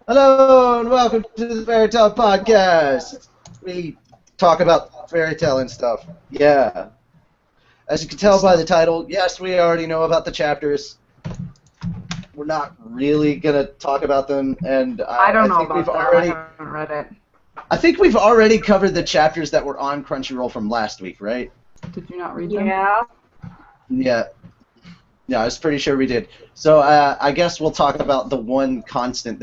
Hello and welcome to the Fairy Tale Podcast. We talk about fairy tale and stuff. Yeah. As you can tell by the title, yes, we already know about the chapters. We're not really gonna talk about them, and I don't know think about we've that. already. I haven't read it. I think we've already covered the chapters that were on Crunchyroll from last week, right? Did you not read them? Yeah. Yeah. Yeah, I was pretty sure we did. So I guess we'll talk about the one constant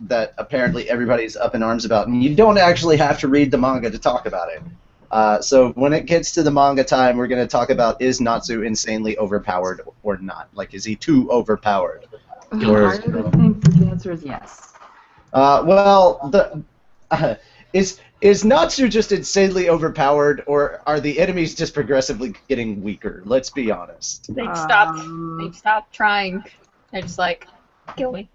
that apparently everybody's up in arms about, and you don't actually have to read the manga to talk about it. So when it gets to the manga time, we're going to talk about, is Natsu insanely overpowered or not? Like, is he too overpowered? I think the answer is yes. Is Natsu just insanely overpowered, or are the enemies just progressively getting weaker? Let's be honest. They stopped trying. They're just like, kill me.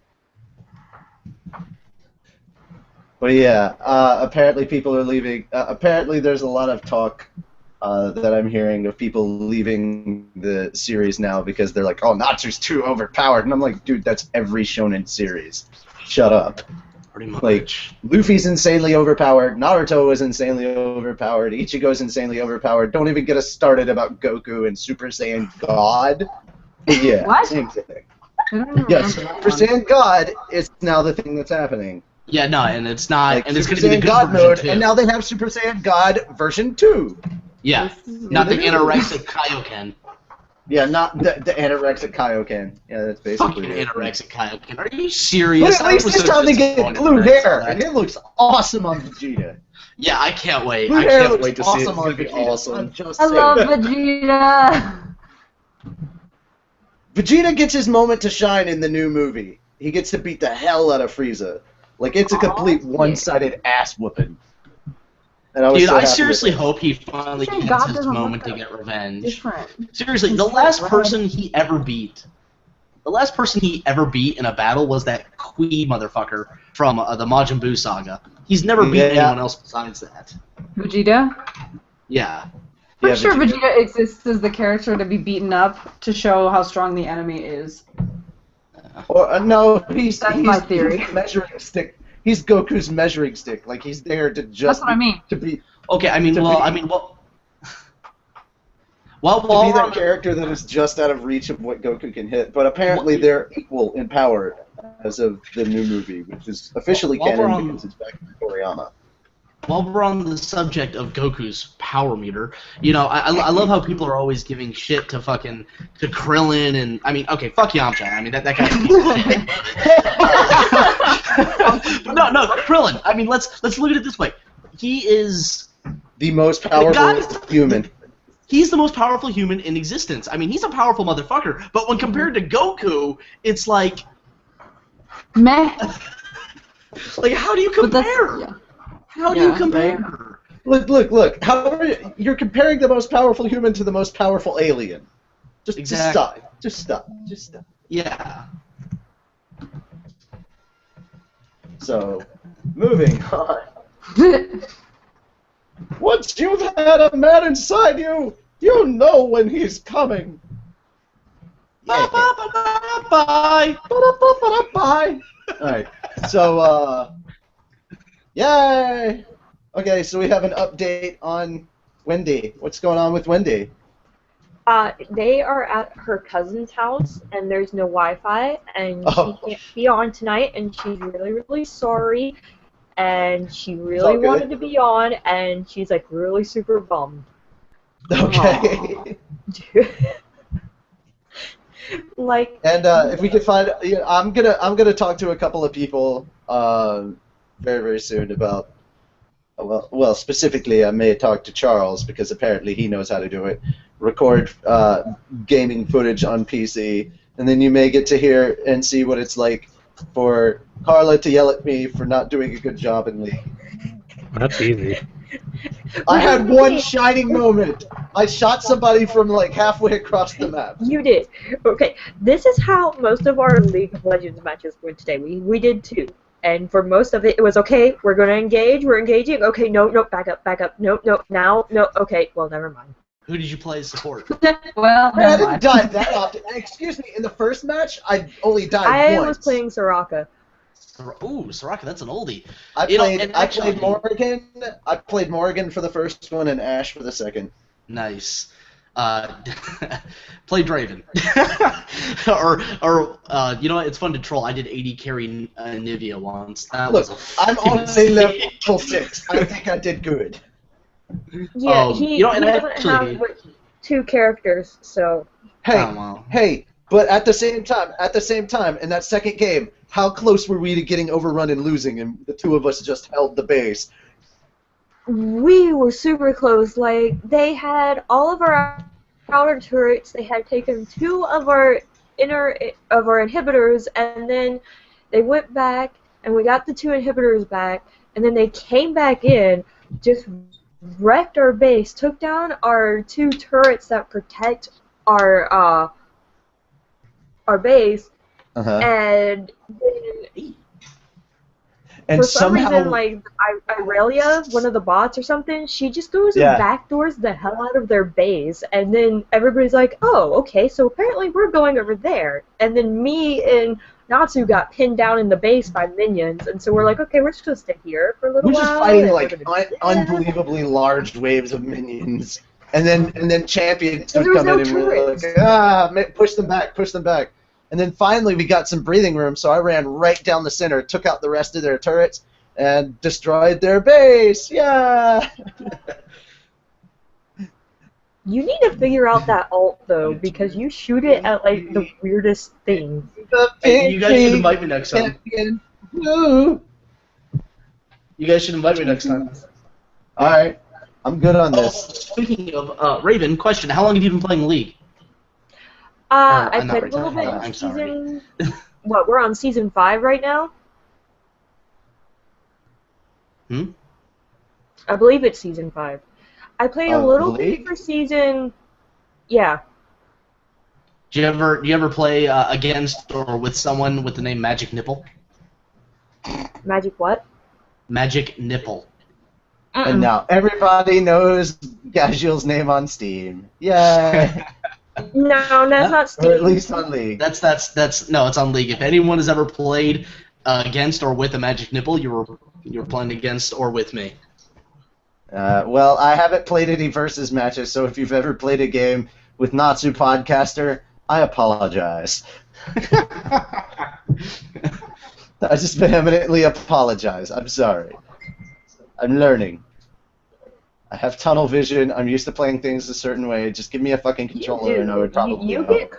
But yeah, apparently people are leaving. Apparently there's a lot of talk that I'm hearing of people leaving the series now because they're like, oh, Natsu's too overpowered. And I'm like, dude, that's every shonen series. Shut up. Pretty much. Like, Luffy's insanely overpowered, Naruto is insanely overpowered, Ichigo's insanely overpowered. Don't even get us started about Goku and Super Saiyan God. Yeah, What? same thing. I don't even Yes, remember Super that one. Saiyan God is now the thing that's happening. Yeah, no, and it's not, Like, and it's Super going to be the Saiyan good God version mode, too. and now they have Super Saiyan God version 2. Yeah, not the anorexic Kaioken. Yeah, not the anorexic Kaioken. Yeah, that's basically Fucking it. anorexic Kaioken. Are you But serious? at least this time they get Disappointed blue when I saw hair, that. and it looks awesome on Vegeta. Yeah, I can't wait. Blue I hair can't looks wait to see it. awesome It's on going to be Vegeta. awesome. I'm just I saying. love Vegeta! Vegeta gets his moment to shine in the new movie. He gets to beat the hell out of Frieza. Like, it's a complete one-sided ass whooping. And I was Dude, so I happy seriously with it. hope he finally Thank gets God his doesn't moment to look get revenge. Different. Seriously, the He's last red. person he ever beat in a battle was that Kui motherfucker from the Majin Buu saga. He's never beaten Yeah. anyone else besides that. Vegeta? Yeah. I'm Yeah, sure Vegeta. Vegeta exists as the character to be beaten up to show how strong the enemy is. Or, no, he's my theory. He's measuring stick. He's Goku's measuring stick. Like, he's there to just That's what I mean. to be Okay, I mean, To well, be- I mean, well, while to be we're that on, character that is just out of reach of what Goku can hit. But apparently they're equal in power as of the new movie, which is officially While we're canon on- because it's back in Toriyama. while we're on the subject of Goku's power meter, you know, I love how people are always giving shit to Krillin and I mean, okay, fuck Yamcha. I mean that guy's a piece of shit. But no, Krillin. I mean, let's look at it this way. He is The most powerful human. He's the most powerful human in existence. I mean, he's a powerful motherfucker. But when compared to Goku, it's like, Meh. like how do you But that's, compare? yeah. How do you Yeah, compare? Look. How are you're comparing the most powerful human to the most powerful alien. Just Exactly. stop. Yeah. So, moving on. Once you've had a man inside you, you know when he's coming. Bye. Bye. Bye. Alright, so, yay! Okay, so we have an update on Wendy. What's going on with Wendy? They are at her cousin's house, and there's no Wi-Fi, and Oh. she can't be on tonight, and she's really, really sorry, and she all really good. wanted to be on, and she's like really super bummed. Okay. Like, And if we could find, yeah, I'm gonna talk to a couple of people very, very soon about. Well, specifically, I may talk to Charles because apparently he knows how to do it. Record gaming footage on PC, and then you may get to hear and see what it's like for Carla to yell at me for not doing a good job in League. That's easy. I had one shining moment. I shot somebody from like halfway across the map. you did. Okay, this is how most of our League of Legends matches went today. We did too. And for most of it, it was okay. We're gonna engage. We're engaging. Okay, no, back up. No, now, no. Okay, well, never mind. Who did you play as support? Well, I never didn't mind. die that often. Excuse me, in the first match, I only died I once. was playing Soraka. Soraka, that's an oldie. I You know, played and I actually- played Morgan. I played Morgan for the first one and Ash for the second. Nice. Play Draven. or you know what? It's fun to troll. I did 80 carry Nivea once. That Look, was a I'm fucking only level mistake. 6. I think I did good. Yeah, he, you know, and he doesn't actually- have like, 2 characters, so Hey, Oh, wow. hey, but at the same time, in that second game, how close were we to getting overrun and losing, and the two of us just held the base? we were super close. Like, they had all of our outer turrets, they had taken 2 of our inhibitors, and then they went back, and we got the 2 inhibitors back, and then they came back in, just wrecked our base, took down our 2 turrets that protect our base, Uh-huh. and then And for some somehow, reason, like Irelia, one of the bots or something, she just goes Yeah. and backdoors the hell out of their base, and then everybody's like, "Oh, okay, so apparently we're going over there." And then me and Natsu got pinned down in the base by minions, and so we're like, "Okay, we're just gonna stay here for a little we're while." just fighting and like we're gonna do this." unbelievably large waves of minions, and then champions There would was come no in and we're turrets. like, push them back. And then finally we got some breathing room, so I ran right down the center, took out the rest of their turrets, and destroyed their base. Yeah. You need to figure out that ult though, because you shoot it at like the weirdest things. The Hey, you guys should victory invite me next time. champion. Woo. You guys should invite me next time. All right, I'm good on Oh, this. speaking of Raven, question: how long have you been playing League? I I'm not played a little bit retarded. in I'm sorry. season. What, we're on season 5 right now? Hmm? I believe it's season 5. I played a Of little League? bit for season. Yeah. Do you ever play against or with someone with the name Magic Nipple? Magic what? Magic Nipple. And now everybody knows Gajeels' name on Steam. Yay! No, that's not Or Steam. at least on League. That's no, it's on League. If anyone has ever played against or with a Magic Nipple, you're playing against or with me. Well, I haven't played any versus matches, so if you've ever played a game with Natsu Podcaster, I apologize. I just vehemently apologize. I'm sorry. I'm learning. I have tunnel vision. I'm used to playing things a certain way. Just give me a fucking controller and I would probably you know. get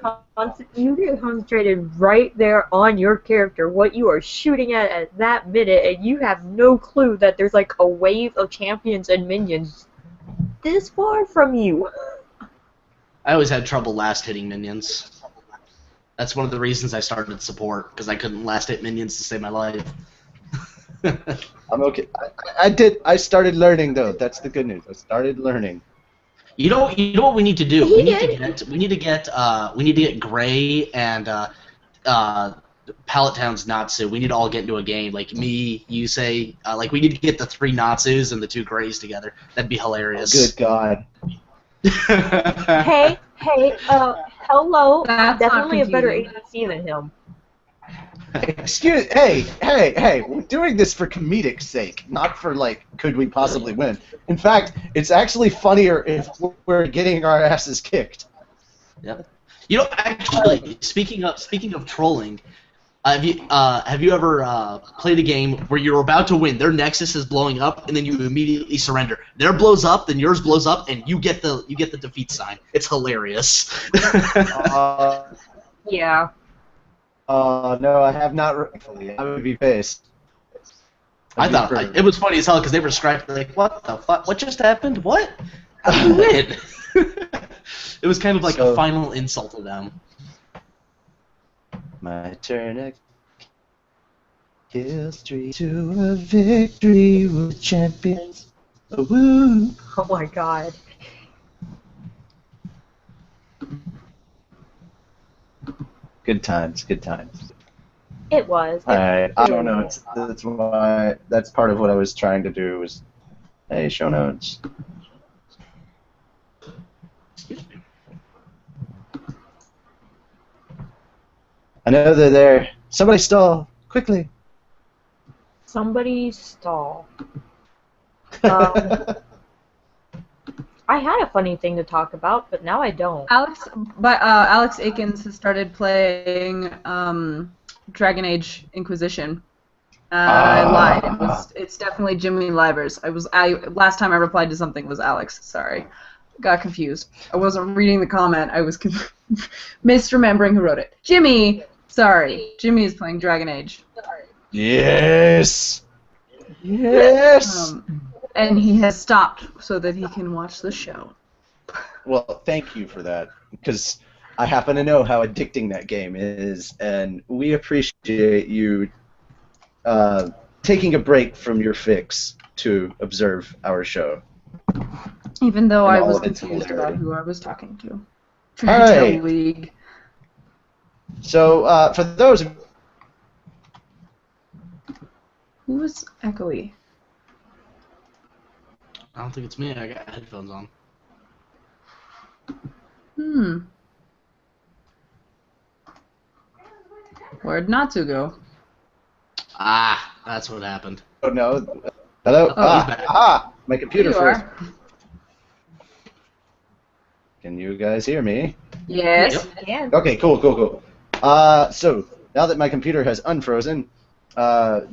you get concentrated right there on your character, what you are shooting at that minute, and you have no clue that there's like a wave of champions and minions this far from you. I always had trouble last hitting minions. That's one of the reasons I started support, because I couldn't last hit minions to save my life. I'm okay. I started learning though. That's the good news. I started learning. You know what we need to do? He We need did. to get Gray and Pallet Town's Natsu. We need to all get into a game. Like me, you say, like we need to get the 3 Natsus and the 2 Grays together. That'd be hilarious. Good God. Hey, hello. That's not Definitely a better confusing. ADC than him. Hey, we're doing this for comedic sake, not for, like, could we possibly win. In fact, it's actually funnier if we're getting our asses kicked. Yep. You know, actually, speaking of trolling, have you ever played a game where you're about to win, their Nexus is blowing up, and then you immediately surrender? Their blows up, then yours blows up, and you get the defeat sign. It's hilarious. Yeah. No, I have not. I would be pissed. I thought it was funny as hell because they were scratching like, what the fuck? What just happened? What? How did you win? It was kind of like a final insult to them. My turn to kill streak to a victory with champions. A woo! Oh my god. Good times, good times. It was. I don't know. That's why. That's part of what I was trying to do. Was hey, show notes. Excuse me. I know they're there. Somebody stall quickly. Somebody stall. I had a funny thing to talk about, but now I don't. Alex Akins has started playing Dragon Age Inquisition. I lied. It's definitely Jimmy Livers. Last time I replied to something was Alex. Sorry, got confused. I wasn't reading the comment. I was misremembering who wrote it. Jimmy. Sorry, Jimmy is playing Dragon Age. Yes. Yes. And he has stopped so that he can watch the show. Well, thank you for that, because I happen to know how addicting that game is, and we appreciate you taking a break from your fix to observe our show. Even though And I all was of its confused hilarity. about who I was talking to. All right. League. So, for those of Who was echoey? I don't think it's me. I got headphones on. Where'd Natsugo? Ah, that's what happened. Oh, no. Hello? Oh, he's back. My computer Here you froze. are. Can you guys hear me? Yes. Yeah. Okay, cool. So, now that my computer has unfrozen,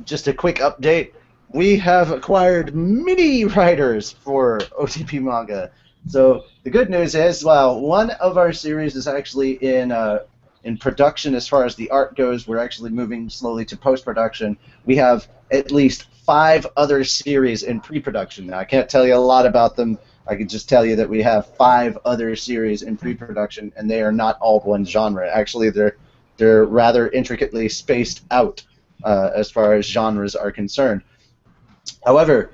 just a quick update. We have acquired mini writers for OTP Manga. So, the good news is, while one of our series is actually in production as far as the art goes, we're actually moving slowly to post-production. We have at least 5 other series in pre-production. Now, I can't tell you a lot about them. I can just tell you that we have 5 other series in pre-production, and they are not all one genre. Actually, they're rather intricately spaced out as far as genres are concerned. However,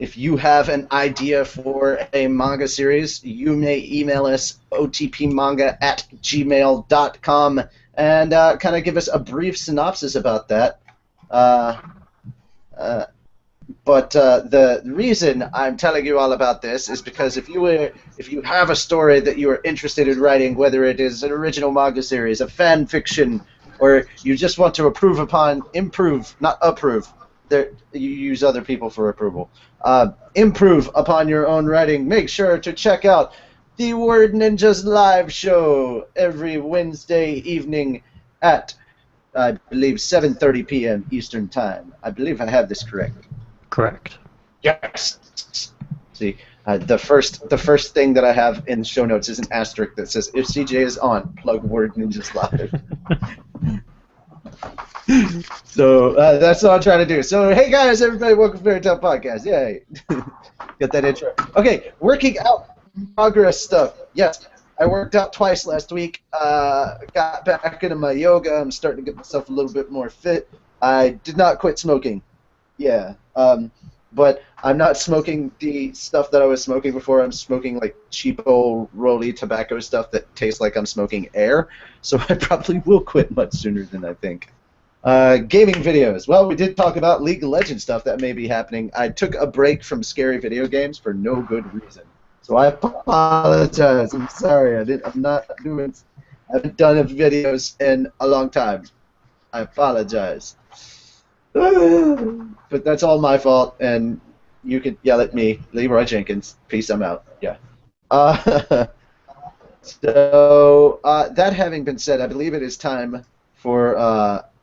if you have an idea for a manga series, you may email us otpmanga@gmail.com and kind of give us a brief synopsis about that. But the reason I'm telling you all about this is because if you have a story that you are interested in writing, whether it is an original manga series, a fan fiction, or you just want to improve, not approve. You use other people for approval. Improve upon your own writing. Make sure to check out the Word Ninjas live show every Wednesday evening at, I believe, 7:30 p.m. Eastern Time. I believe I have this correct. Correct. Yes. See, the first thing that I have in the show notes is an asterisk that says, "If CJ is on, plug Word Ninjas live." So that's what I'm trying to do. So hey guys, everybody, welcome to Fairy Tale Podcast. Yay! Get that intro. Okay, working out progress stuff. Yes, I worked out twice last week. Got back into my yoga. I'm starting to get myself a little bit more fit. I did not quit smoking. Yeah. But I'm not smoking the stuff that I was smoking before. I'm smoking like cheapo, rolly tobacco stuff that tastes like I'm smoking air. So I probably will quit much sooner than I think. Gaming videos. Well, we did talk about League of Legends stuff that may be happening. I took a break from scary video games for no good reason. So I apologize. I'm sorry. I haven't done videos in a long time. I apologize. But that's all my fault, and you can yell at me, Leroy Jenkins. Peace, I'm out. Yeah. So, that having been said, I believe it is time for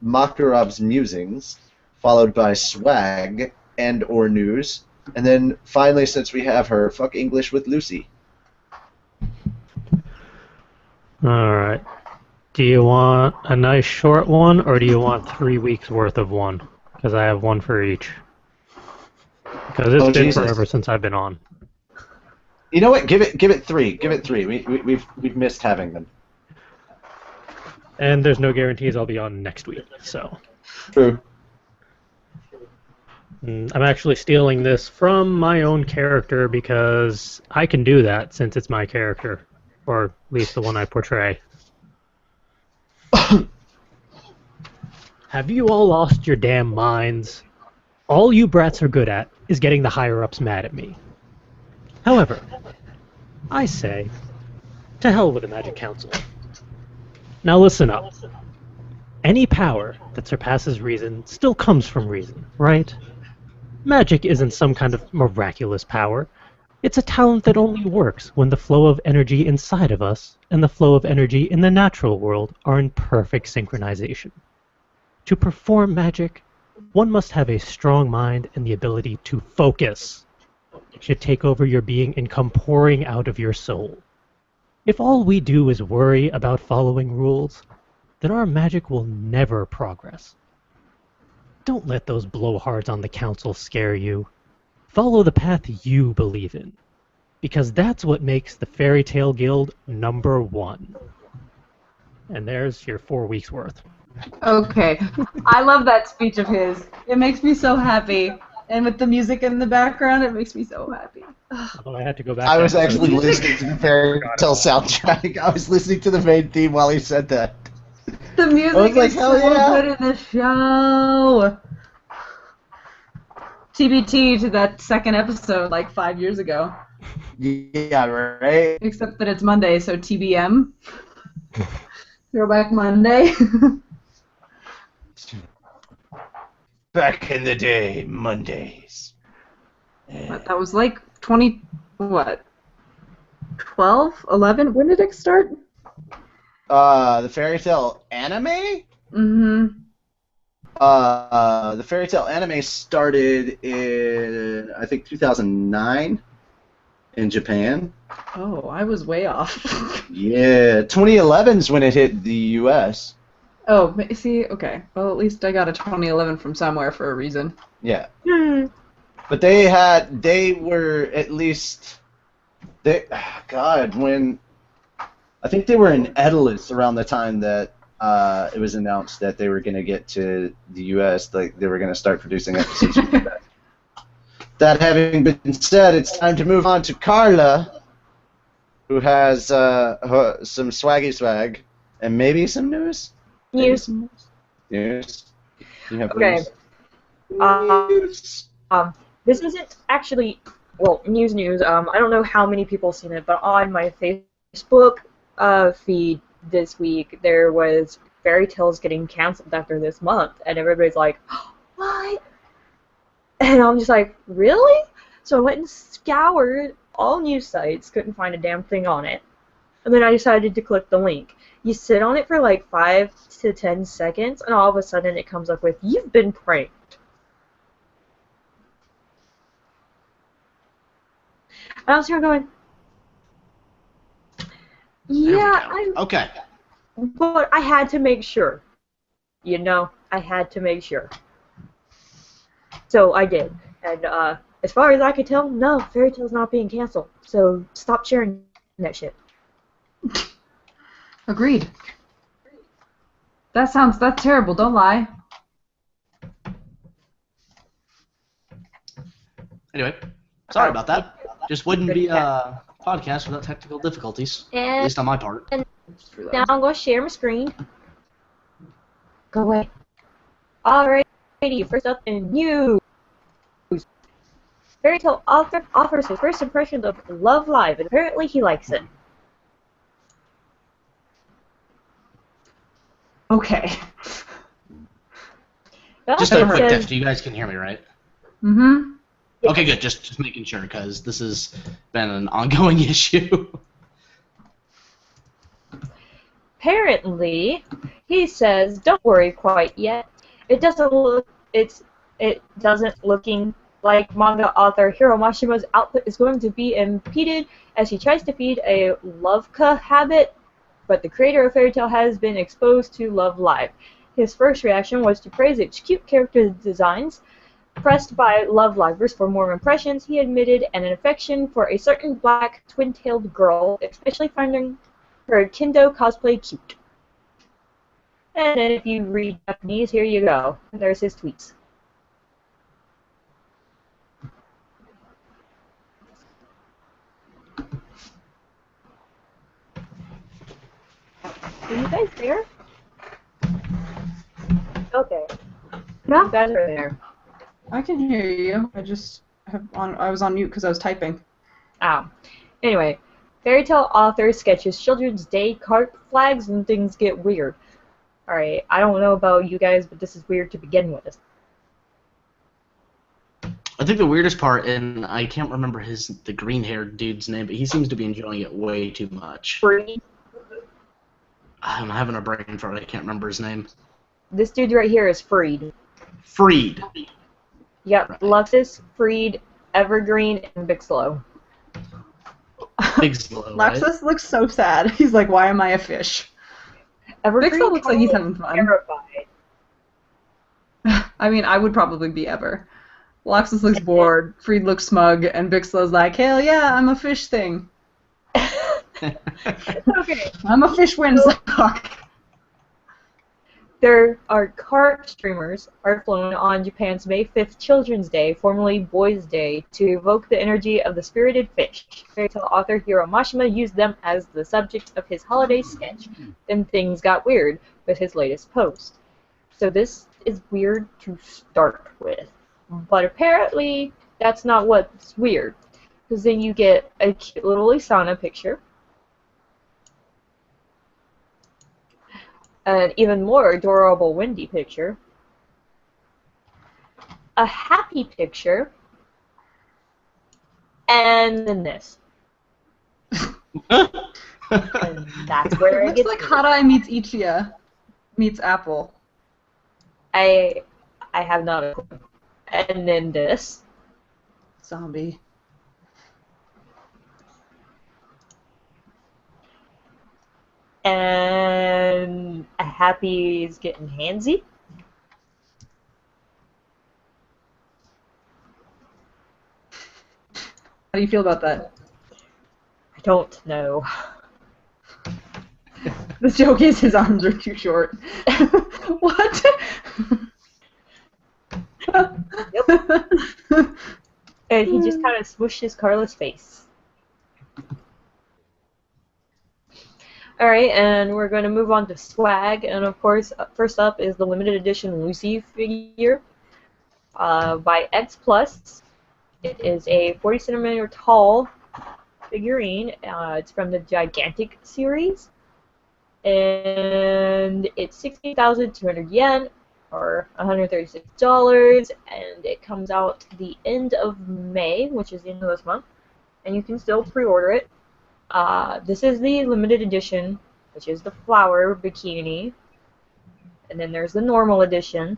Makarov's musings, followed by swag and or news, and then finally, since we have her, fuck English with Lucy. Alright. Do you want a nice short one, or do you want 3 weeks worth of one? Because I have one for each. Because it's been Jesus. forever since I've been on. You know what? Give it 3. Give it 3. We've missed having them. And there's no guarantees I'll be on next week, so. True. I'm actually stealing this from my own character because I can do that since it's my character. Or at least the one I portray. Have you all lost your damn minds? All you brats are good at is getting the higher-ups mad at me. However, I say, to hell with the Magic Council. Now listen up. Any power that surpasses reason still comes from reason, right? Magic isn't some kind of miraculous power. It's a talent that only works when the flow of energy inside of us and the flow of energy in the natural world are in perfect synchronization. To perform magic, one must have a strong mind and the ability to focus. It should take over your being and come pouring out of your soul. If all we do is worry about following rules, then our magic will never progress. Don't let those blowhards on the council scare you. Follow the path you believe in, because that's what makes the Fairy Tale Guild #1. And there's your 4 weeks worth. Okay. I love that speech of his. It makes me so happy. And with the music in the background, it makes me so happy. Although I had to go back. I to was episode actually 6. listening to the Fairy Tale soundtrack. I was listening to the main theme while he said that. The music I was like, is hell so yeah. good in the show. TBT to that second episode like 5 years ago. Yeah, right? Except that it's Monday, so TBM. Throwback Monday. Back in the day, Mondays. What, that was like 12? 11? When did it start? The Fairy Tale anime? Mm-hmm. The Fairy Tale anime started in, I think, 2009 in Japan. Oh, I was way off. Yeah, 2011's when it hit the U.S. Oh, see, okay. Well, at least I got a 2011 from somewhere for a reason. Yeah. Hmm. But they were at least, when, I think they were in Edelus around the time that it was announced that they were going to get to the U.S., like they were going to start producing episodes. That having been said, it's time to move on to Carla, who has some swaggy swag and maybe some news. News. News. You have Okay. news. This isn't actually, well, news. I don't know how many people have seen it, but on my Facebook feed this week, there was Fairy Tales getting canceled after this month, and everybody's like, what? And I'm just like, really? So I went and scoured all news sites, couldn't find a damn thing on it. And then I decided to click the link. You sit on it for like 5 to 10 seconds, and all of a sudden it comes up with, you've been pranked. And I was here going, There we yeah, go. Okay. but I had to make sure. You know, I had to make sure. So I did. And as far as I could tell, no, Fairy Tale's not being canceled. So stop sharing that shit. Agreed. That's terrible, don't lie. Anyway, sorry about that. Just wouldn't be a podcast without technical difficulties. At And least on my part. now I'm going to share my screen. Go away. Alrighty, first up in news. Fairy Tale author offers his first impressions of Love Live, and apparently he likes it. Okay. The Just author a quick says- test. You guys can hear me, right? Mm-hmm. Okay, good. Just making sure, because this has been an ongoing issue. Apparently, he says, "Don't worry quite yet. It doesn't looking like manga author Hiro Mashima's output is going to be impeded as he tries to feed a love-ka habit, but the creator of Fairy Tale has been exposed to Love Live. His first reaction was to praise its cute character designs. Pressed by Love Livers for more impressions, he admitted an affection for a certain black twin-tailed girl, especially finding her Kendo cosplay cute." And then if you read Japanese, here you go. There's his tweets. Are you guys there? Okay. Yeah. You guys are there. I can hear you. I was on mute because I was typing. Ow. Anyway, Fairy Tale author sketches Children's Day card flags and things get weird. Alright, I don't know about you guys, but this is weird to begin with. I think the weirdest part, and I can't remember the green-haired dude's name, but he seems to be enjoying it way too much. Freed. I'm having a brain fart. I can't remember his name. This dude right here is Freed. Freed. Yep, Right. Luxus, Freed, Evergreen, and Big Slow. Big Slow, right? Laxus looks so sad. He's like, why am I a fish? Evergreen Big Slow looks like he's kinda having fun. terrified. I mean, I would probably be Ever. Laxus looks bored, Freed looks smug, and Big Slow's like, hell yeah, I'm a fish thing. Okay. I'm a fish windsock. There are carp streamers are flown on Japan's May 5th Children's Day, formerly Boys' Day, to evoke the energy of the spirited fish. Fairy tale author Hiro Mashima used them as the subject of his holiday sketch. Then things got weird with his latest post. So this is weird to start with. But apparently that's not what's weird. Because then you get a cute little Isana picture. An even more adorable Wendy picture, a happy picture, and then this. And that's where It it looks gets like weird. Harai meets Ichiya meets Apple. I have not a clue. And then this. Zombie. And a happy's getting handsy. How do you feel about that? I don't know. The joke is his arms are too short. What? And he just kind of smooshes Carla's face. Alright, and we're going to move on to swag, and of course, first up is the limited edition Lucy figure by X Plus. It is a 40 centimeter tall figurine. It's from the Gigantic series, and it's 16,200 yen, or $136, and it comes out the end of May, which is the end of this month, and you can still pre-order it. This is the limited edition, which is the flower bikini. And then there's the normal edition,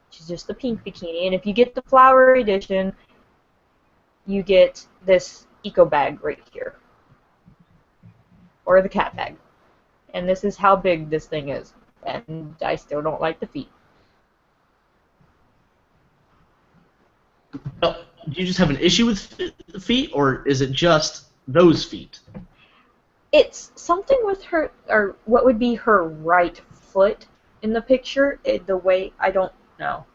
which is just the pink bikini. And if you get the flower edition, you get this eco bag right here. Or the cat bag. And this is how big this thing is. And I still don't like the feet. Oh, do you just have an issue with the feet, or is it just those feet? It's something with her, or what would be her right foot in the picture. The way, I don't know.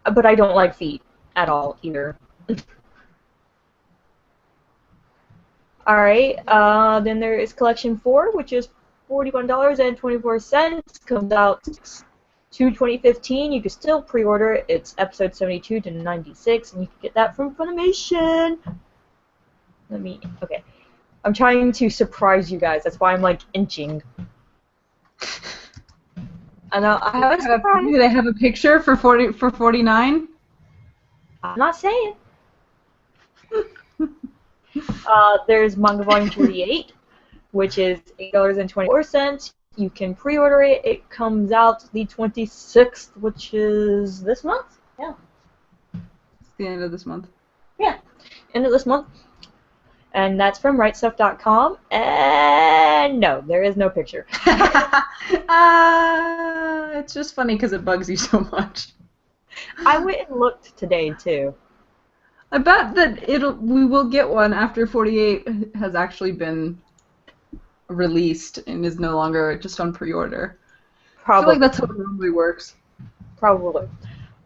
But I don't like feet at all either. Alright, then there is Collection 4, which is $41.24. Comes out to 2015. You can still pre-order it. It's episode 72 to 96, and you can get that from Funimation. Okay. I'm trying to surprise you guys. That's why I'm like inching. I know. I have a surprise. Do they have a picture for 49? I'm not saying. There's Manga Volume 48, which is $8.24. You can pre-order it. It comes out the 26th, which is this month. Yeah. It's the end of this month. Yeah. End of this month. And that's from rightstuff.com. And no, there is no picture. It's just funny because it bugs you so much. I went and looked today too. I bet that we will get one after 48 has actually been released and is no longer just on pre-order. Probably. I feel like that's how it normally works. Probably.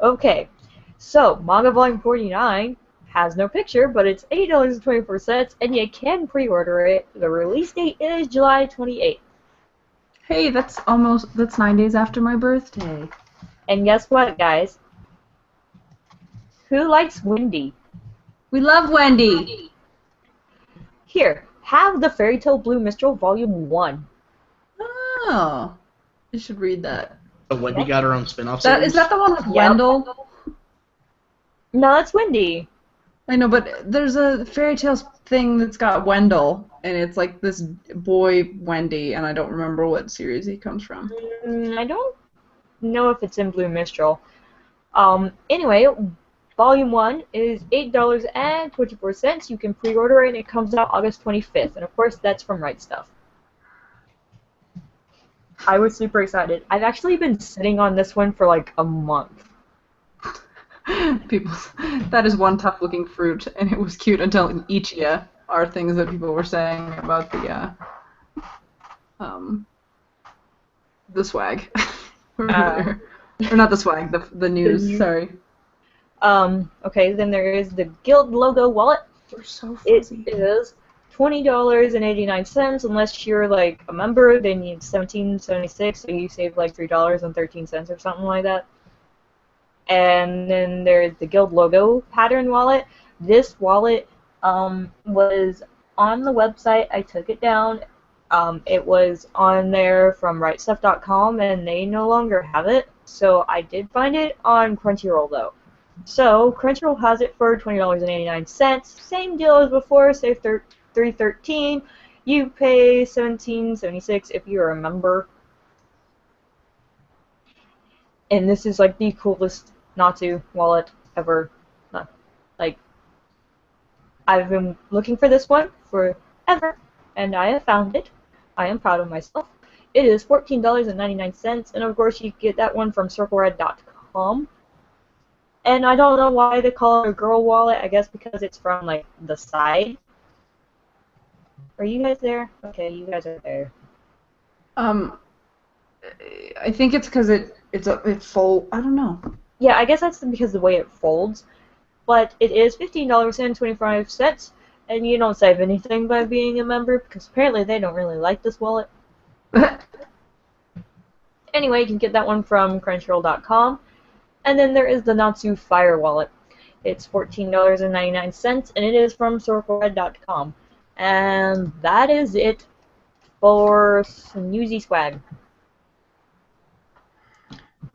Okay. So, Manga Volume 49 has no picture, but it's $8.24, and you can pre-order it. The release date is July 28th. Hey, that's 9 days after my birthday. And guess what, guys? Who likes Wendy? We love Wendy. Here, have the Fairy Tale Blue Mistral Volume 1. Oh, you should read that. So Wendy got her own spin-off That series? is that the one with Yep. Wendell? No, that's Wendy. I know, but there's a fairy tales thing that's got Wendell, and it's like this boy Wendy, and I don't remember what series he comes from. I don't know if it's in Blue Mistral. Anyway, Volume 1 is $8.24. You can pre-order it, and it comes out August 25th. And of course, that's from Right Stuff. I was super excited. I've actually been sitting on this one for like a month. People, that is one tough-looking fruit, and it was cute until Ichia are things that people were saying about the swag earlier. Or not the swag, the news. Sorry. Okay, then there is the Guild logo wallet. They're so It fuzzy. is $20.89 unless you're like a member. Then you need $17.76, so you save like $3.13 or something like that. And then there's the Guild logo pattern wallet. This wallet was on the website. I took it down. It was on there from rightstuff.com, and they no longer have it. So I did find it on Crunchyroll though. So Crunchyroll has it for $20.89. Same deal as before, save $3.13. You pay $17.76 if you're a member. And this is like the coolest Natsu wallet ever. Like, I've been looking for this one forever, and I have found it. I am proud of myself. It is $14.99, and of course you get that one from CircleRed.com. And I don't know why they call it a girl wallet. I guess because it's from like the side. Are you guys there? Okay, you guys are there. I think it's because it fold. I don't know. Yeah, I guess that's because of the way it folds. But it is $15.25, and you don't save anything by being a member because apparently they don't really like this wallet. Anyway, you can get that one from Crunchyroll.com. And then there is the Natsu Fire wallet. It's $14.99, and it is from CircleRed.com. And that is it for Snoozy Swag.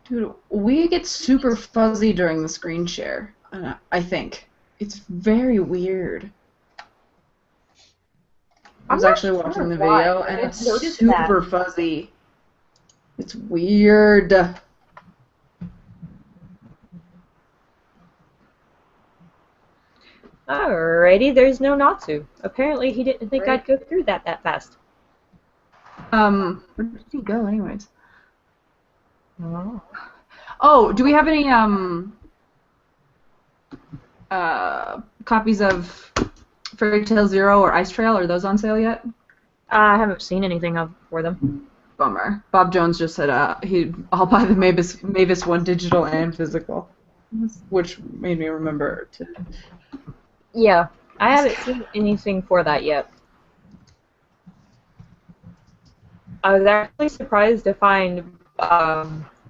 Dude, we get super fuzzy during the screen share, I think. It's very weird. I was I'm not actually sure watching the why, video, but and I've it's noticed super fuzzy. It's weird. Alrighty, there's no Natsu. Apparently he didn't think I'd go through that fast. Where did he go anyways? Oh. Oh, do we have any copies of Fairy Tail Zero or Ice Trail? Are those on sale yet? I haven't seen anything for them. Bummer. Bob Jones just said I'll buy the Mavis one digital and physical, which made me remember to. Yeah, I haven't seen anything for that yet. I was actually surprised to find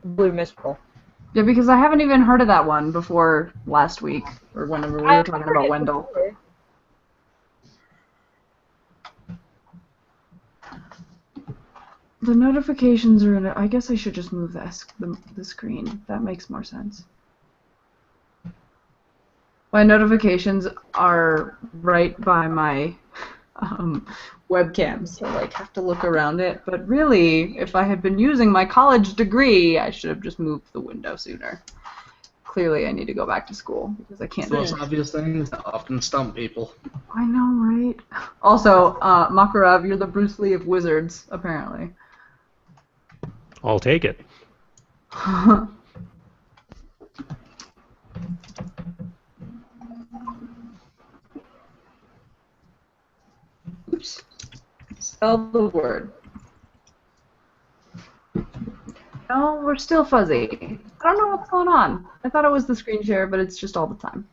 Blue Mistral. Yeah, because I haven't even heard of that one before last week, or whenever we were talking about Wendell. Before. The notifications are in it. I guess I should just move the screen. That makes more sense. My notifications are right by my webcam, so I have to look around it. But really, if I had been using my college degree, I should have just moved the window sooner. Clearly, I need to go back to school because I can't. The most obvious things that often stump people. I know, right? Also, Makarov, you're the Bruce Lee of wizards, apparently. I'll take it. Oops. Spell the word. No, we're still fuzzy. I don't know what's going on. I thought it was the screen share, but it's just all the time.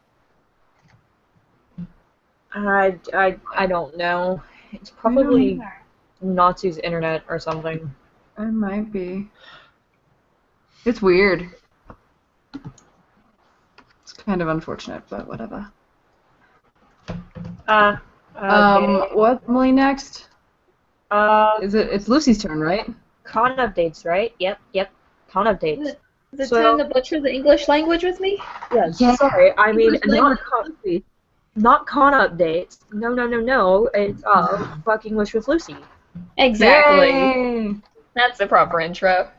I don't know. It's probably Natsu's internet or something. It might be. It's weird. It's kind of unfortunate, but whatever. Okay. What's Emily next? It's It's Lucy's turn, right? con updates, right? Yep. Con updates. Is it So- time to butcher the English language with me? Yes. Yeah. Sorry, I mean Lucy. not con updates. No. It's fuck English with Lucy. Exactly. Yay! That's the proper intro.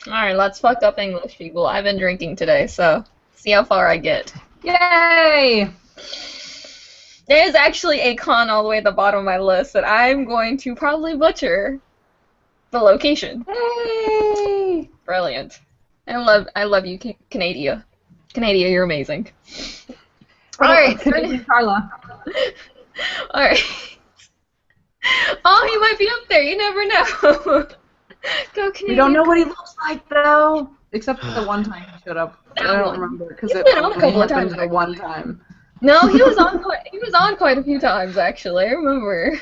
Alright, let's fuck up English, people. I've been drinking today, so see how far I get. Yay! There's actually a con all the way at the bottom of my list that I'm going to probably butcher the location. Yay! Brilliant. I love you, Canada. Canada, you're amazing. Alright. Carla. Alright. Oh, he might be up there. You never know. Go Canadian. We don't know what he looks like though, except for the one time he showed up. I don't remember because He's it been on a only couple of happened times, the one time. No, he was on quite a few times actually. I remember.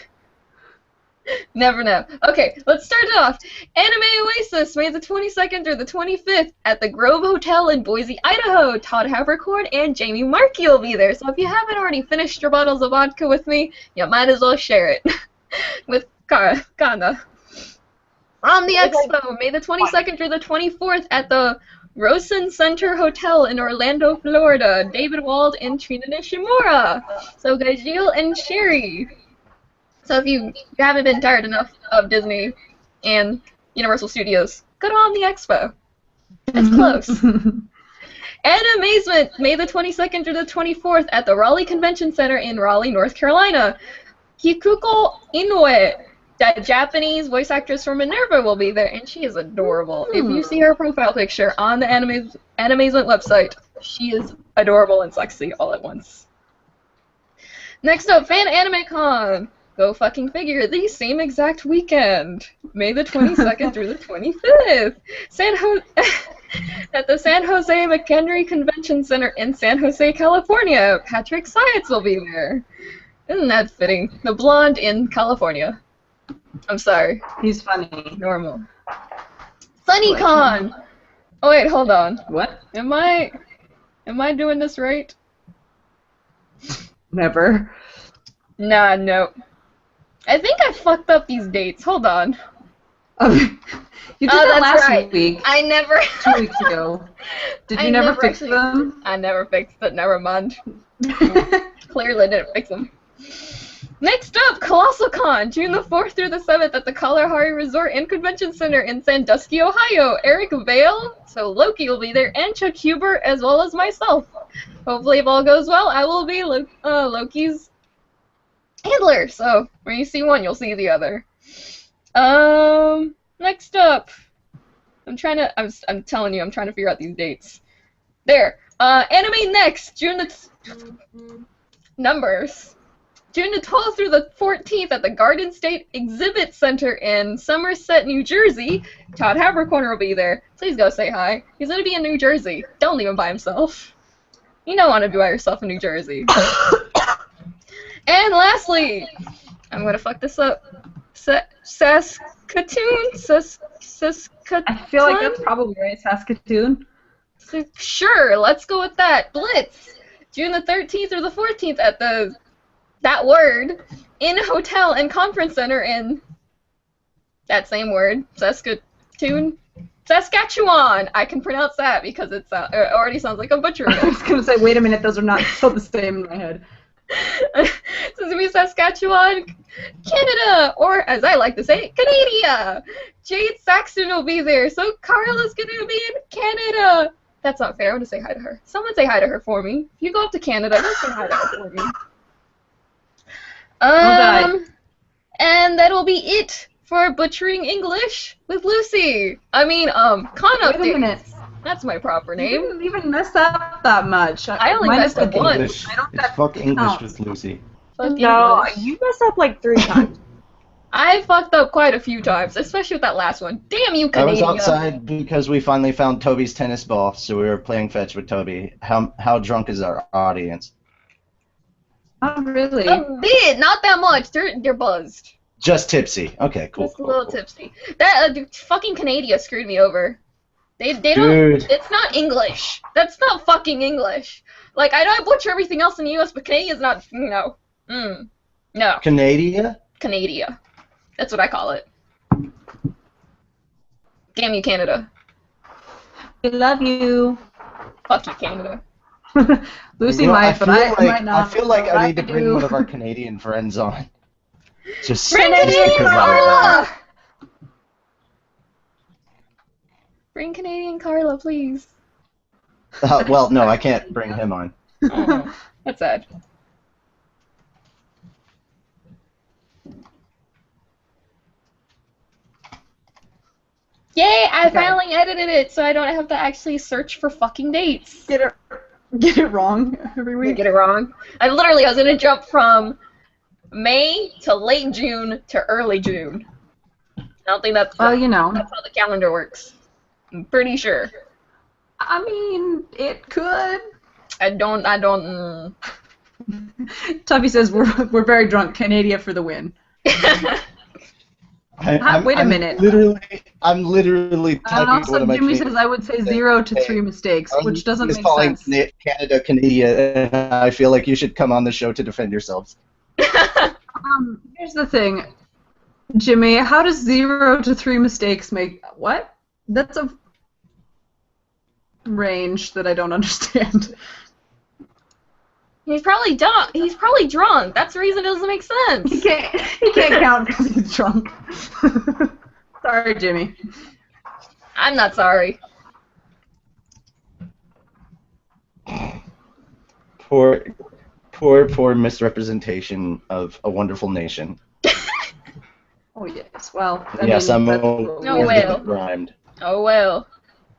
Never know. Okay, let's start it off. Anime Oasis, May the 22nd through the 25th at the Grove Hotel in Boise, Idaho. Todd Havercorn and Jamie Markey will be there. So if you haven't already finished your bottles of vodka with me, you might as well share it with Kana. On the Expo, May the 22nd through the 24th at the Rosen Center Hotel in Orlando, Florida. David Wald and Trina Nishimura. So Gajeels and Sherry. So if you haven't been tired enough of Disney and Universal Studios, go on the Expo. It's close. Animazement, May the 22nd through the 24th at the Raleigh Convention Center in Raleigh, North Carolina. Kikuko Inoue, that Japanese voice actress from Minerva, will be there, and she is adorable. If you see her profile picture on the Animazement website, she is adorable and sexy all at once. Next up, Fan Anime Con. Go fucking figure, the same exact weekend, May the 22nd through the 25th, at the San Jose McHenry Convention Center in San Jose, California. Patrick Science will be there. Isn't that fitting? The blonde in California. I'm sorry. He's funny. Normal. SunnyCon! Oh wait, hold on. What? Am I doing this right? Never. Nah, no. I think I fucked up these dates. Hold on. You did that last week. I never. 2 weeks ago. Did you never fix them? I never fixed it. Never mind. Clearly didn't fix them. Next up, Colossal Con, June the 4th through the 7th at the Kalahari Resort and Convention Center in Sandusky, Ohio. Eric Vale, so Loki will be there, and Chuck Huber, as well as myself. Hopefully, if all goes well, I will be Loki's handler. So when you see one, you'll see the other. Next up, I'm telling you, I'm trying to figure out these dates. There. Anime Next, June the numbers. June the 12th through the 14th at the Garden State Exhibit Center in Somerset, New Jersey. Todd Havercorn will be there. Please go say hi. He's going to be in New Jersey. Don't leave him by himself. You don't want to be by yourself in New Jersey. And lastly, I'm going to fuck this up. Saskatoon? Saskatoon? I feel like that's probably right. Saskatoon? Sure, let's go with that. Blitz! June the 13th through the 14th at the in Hotel and Conference Center in that same word, Saskatoon, Saskatchewan. I can pronounce that because it already sounds like a butcher. I was going to say, wait a minute, those are not still the same in my head. It's going to be Saskatchewan, Canada, or as I like to say, Canada. Jade Saxton will be there, so Carla's going to be in Canada. That's not fair. I want to say hi to her. Someone say hi to her for me. If you go up to Canada, don't say hi to her for me. And that'll be it for Butchering English with Lucy. I mean, con updates. Wait a minute. That's my proper You name. didn't even mess up that much. I only Minus messed up the once. English. I don't It's that fuck English counts. with Lucy. Fuck No, English. you messed up like 3 times. I fucked up quite a few times, especially with that last one. Damn you, I was Canada. outside because we finally found Toby's tennis ball, so we were playing fetch with Toby. How drunk is our audience? Oh, really? A bit, not that much. They're buzzed. Just tipsy. Okay, cool. Just a cool, little cool. tipsy. That fucking Canada screwed me over. They don't. Dude. It's not English. That's not fucking English. Like I know I butcher everything else in the U.S., but Canadia's not. No. No. Canada? Canada. That's what I call it. Damn you, Canada. We love you. Fuck you, Canada. Lucy You know, might, but I might not. I feel like but I need to bring do. one of our Canadian friends on. Just Bring just Canadian because of that. Carla! Bring Canadian Carla, please. Well, no, I can't bring him on. Oh, that's sad. Yay! I Okay. finally edited it, so I don't have to actually search for fucking dates. Get it wrong every I week. get it wrong. I was gonna jump from May to late June to early June. I don't think that's Well, you know. that's how the calendar works. I'm pretty sure. I mean, it could. I don't. Tuffy says we're very drunk. Canada for the win. Wait a minute. I'm literally And typing also, one of my Jimmy Canadian says I would say 0 to 3 mistakes, which doesn't He's make calling sense. Canada, and I feel like you should come on the show to defend yourselves. Here's the thing, Jimmy. How does 0 to 3 mistakes make what? That's a range that I don't understand. He's probably dumb. He's probably drunk. That's the reason it doesn't make sense. He can't count because he's drunk. Sorry, Jimmy. I'm not sorry. Poor misrepresentation of a wonderful nation. Oh yes. Well. Yes, I'm that's- No way. Well. rhymed. Oh well.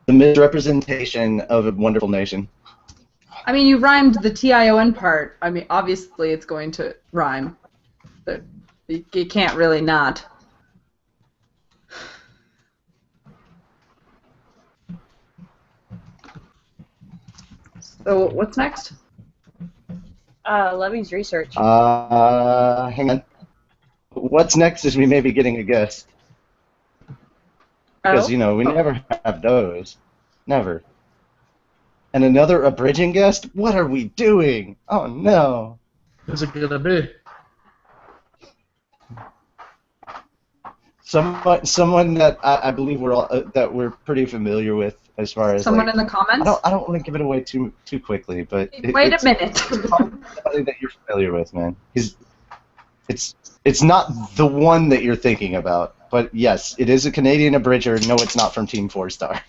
The misrepresentation of a wonderful nation. I mean, you rhymed the TION part. I mean, obviously it's going to rhyme. But you can't really not. So what's next? Levy's research. Hang on. What's next is we may be getting a guest. Because, you know, we never have those. Never. And another abridging guest? What are we doing? Oh, no. Who's it gonna be? Someone that I believe we're pretty familiar with as far as Someone like, in the comments? I don't want to give it away too quickly, but Wait a minute. It's somebody that you're familiar with, man. It's not the one that you're thinking about, but yes, it is a Canadian abridger. No, it's not from Team 4-Star.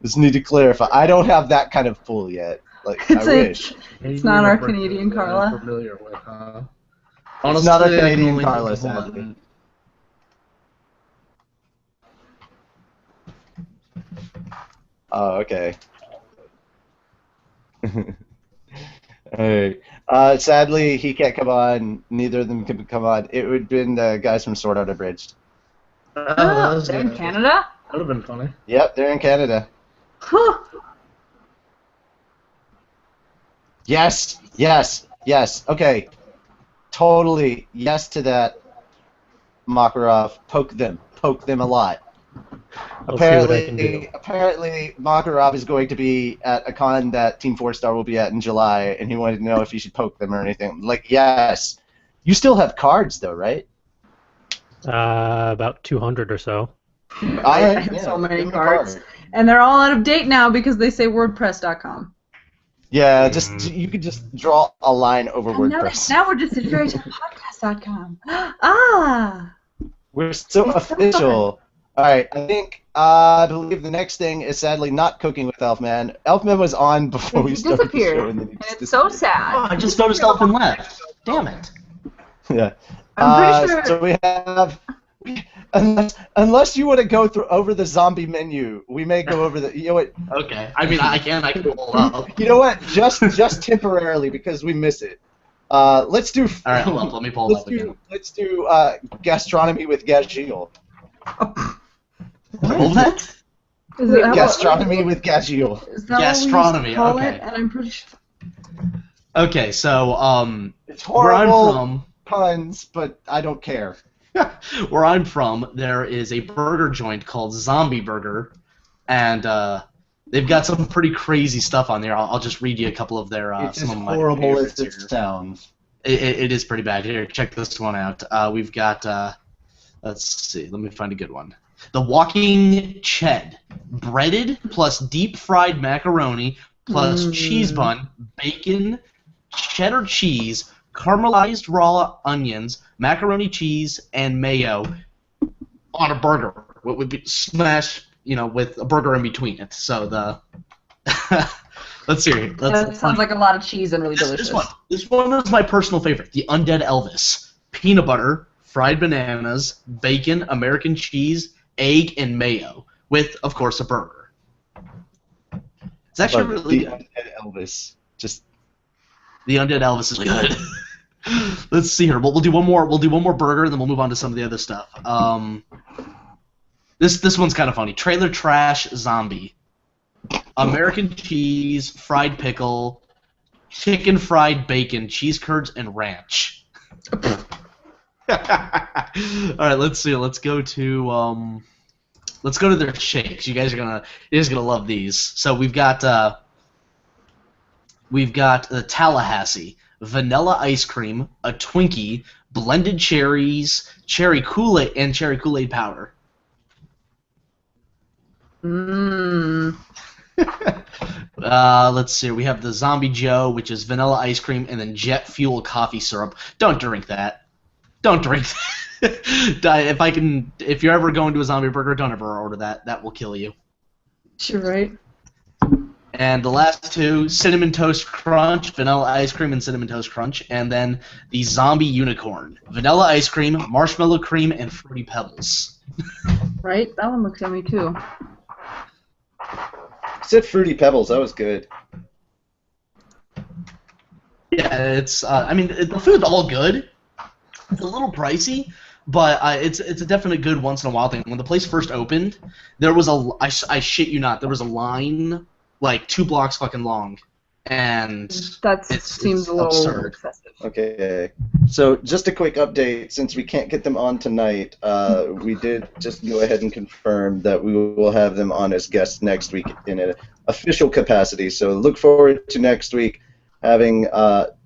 Just need to clarify. I don't have that kind of pull yet. Like I wish. It's not our Canadian Carla. Familiar with, huh? It's not our Honestly, I can Canadian only Carla, think of sadly. one. Oh, okay. Alright. Sadly, he can't come on. Neither of them can come on. It would have been the guys from Sword Art Abridged. Oh, that was They're in good. Canada? That would have been funny. Yep, they're in Canada. Huh. Yes, yes, yes. Okay. Totally yes to that, Makarov. Poke them a lot. I'll see what I can do. Apparently, Makarov is going to be at a con that Team 4-Star will be at in July, and he wanted to know if you should poke them or anything. Like, yes. You still have cards, though, right? About 200 or so. I have so many give him a cards. card. And they're all out of date now because they say WordPress.com. Yeah, you could just draw a line over And WordPress. now we're just integrating podcast.com. Ah! We're so official. All right, I believe the next thing is sadly not cooking with Elfman. Elfman was on before we He started the disappeared. show, and then he And just it's so disappeared. sad. Oh, I just noticed Elfman left. Damn it. Yeah. I'm pretty sure. So we have, unless you want to go over the zombie menu, we may go over the. You know what? Okay. I mean, I can pull up. You know what? Just temporarily because we miss it. Let's do. All right, hold up. Let me pull it up again. Let's do gastronomy with Gajeels. What? Is that Gastronomy with Gajeels. Is that Gastronomy, what we used to call okay. it? And I'm pretty sure. Okay, so It's where I'm horrible from, puns, but I don't care. where I'm from, there is a burger joint called Zombie Burger, and they've got some pretty crazy stuff on there. I'll just read you a couple of their It's some as of my horrible as favorites it here. sounds. It is pretty bad. Here, check this one out. We've got let's see. Let me find a good one. The walking ched, breaded plus deep fried macaroni plus cheese bun, bacon, cheddar cheese, caramelized raw onions, macaroni cheese, and mayo on a burger. What would be smashed, with a burger in between it. So the let's see. That sounds like a lot of cheese and really delicious. This one is my personal favorite. The Undead Elvis. Peanut butter, fried bananas, bacon, American cheese, egg, and mayo, with, of course, a burger. It's actually really good. The Undead Elvis. Just the Undead Elvis is good. Let's see here. We'll do one more. We'll do one more burger, and then we'll move on to some of the other stuff. This one's kind of funny. Trailer trash zombie. American cheese, fried pickle, chicken fried bacon, cheese curds, and ranch. All right, let's see. Let's go to their shakes. You guys are gonna love these. So we've got the Tallahassee, vanilla ice cream, a Twinkie, blended cherries, cherry Kool-Aid, and cherry Kool-Aid powder. Let's see. We have the Zombie Joe, which is vanilla ice cream, and then jet fuel coffee syrup. Don't drink that. Don't drink that. If you're ever going to a zombie burger, don't ever order that. That will kill you. You're right. And the last two, Cinnamon Toast Crunch, vanilla ice cream and Cinnamon Toast Crunch, and then the Zombie Unicorn, vanilla ice cream, marshmallow cream, and Fruity Pebbles. Right? That one looks yummy too. said Fruity Pebbles. That was good. Yeah, it's. The food's all good. It's a little pricey, but it's a definite good once in a while thing. When the place first opened, there was I shit you not, there was a line like 2 blocks fucking long, and that seems a little absurd. excessive. Okay, so just a quick update. Since we can't get them on tonight, we did just go ahead and confirm that we will have them on as guests next week in an official capacity. So look forward to next week having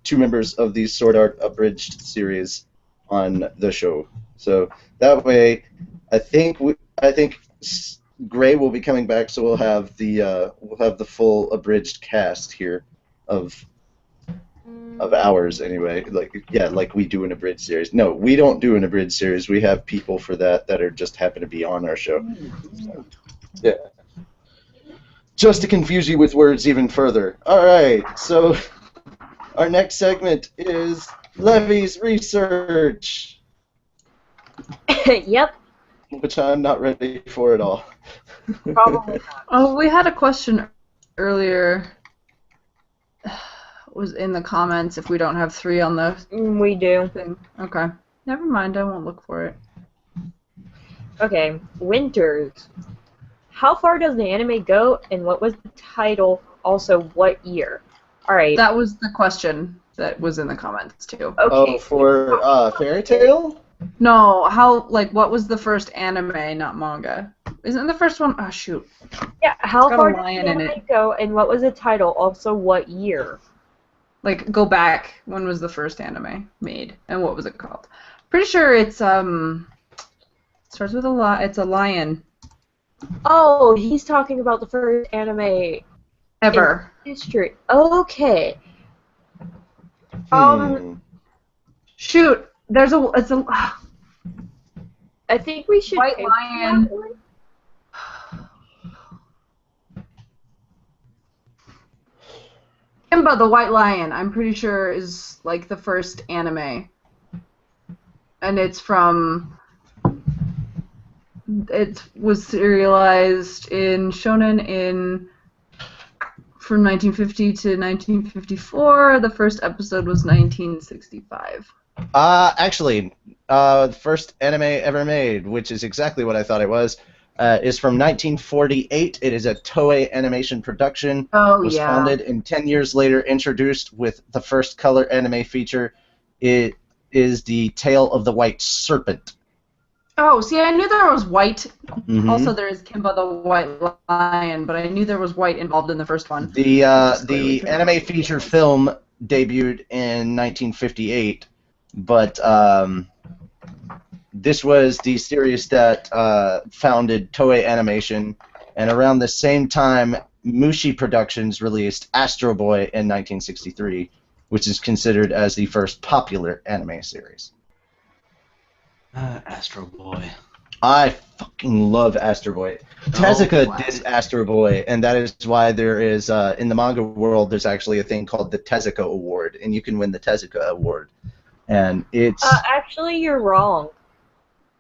2 members of the Sword Art Abridged series on the show. So that way, I think Gray will be coming back, so we'll have the full abridged cast here of ours anyway. Like we do an abridged series. No, we don't do an abridged series. We have people for that are just happen to be on our show. So, yeah. Just to confuse you with words even further. All right. So our next segment is Levy's research. Yep. Which I'm not ready for at all. Probably not. Oh, we had a question earlier. Was in the comments if we don't have 3 on the We do. thing. Okay. Never mind, I won't look for it. Okay, Winters. How far does the anime go, and what was the title? Also, what year? All right. That was the question that was in the comments too. Okay. Oh, for Fairy Tail? No, what was the first anime, not manga? Isn't the first one? Oh, shoot. Yeah, how got a far does the lion in anime it. go, and what was the title? Also, what year? Go back. When was the first anime made, and what was it called? Pretty sure it's starts with a it's a lion. Oh, he's talking about the first anime Ever. in history. Okay. Shoot. It's a I think we should White pick Lion. that one. Kimba the White Lion. I'm pretty sure is like the first anime, and it's from. It was serialized in Shonen from 1950 to 1954. The first episode was 1965. Actually, the first anime ever made, which is exactly what I thought it was, is from 1948. It is a Toei Animation production. Oh, was yeah. founded and 10 years later introduced with the first color anime feature. It is the Tale of the White Serpent. Oh, see, I knew there was white. Mhm. Also, there is Kimba the White Lion, but I knew there was white involved in the first one. The anime feature film debuted in 1958, but this was the series that founded Toei Animation, and around the same time, Mushi Productions released Astro Boy in 1963, which is considered as the first popular anime series. Astro Boy. I fucking love Astro Boy. Tezuka did Astro Boy, and that is why there is, in the manga world, there's actually a thing called the Tezuka Award, and you can win the Tezuka Award. And it's... actually, you're wrong.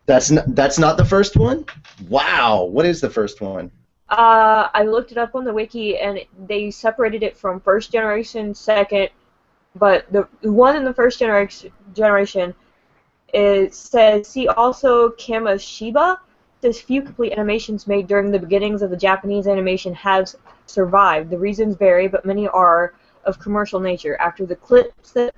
That's not the first one? Wow, what is the first one? I looked it up on the wiki, and they separated it from first generation, second, but the one in the first generation, it says, see also Kamashiba. Says few complete animations made during the beginnings of the Japanese animation have survived. The reasons vary, but many are of commercial nature. After the clips that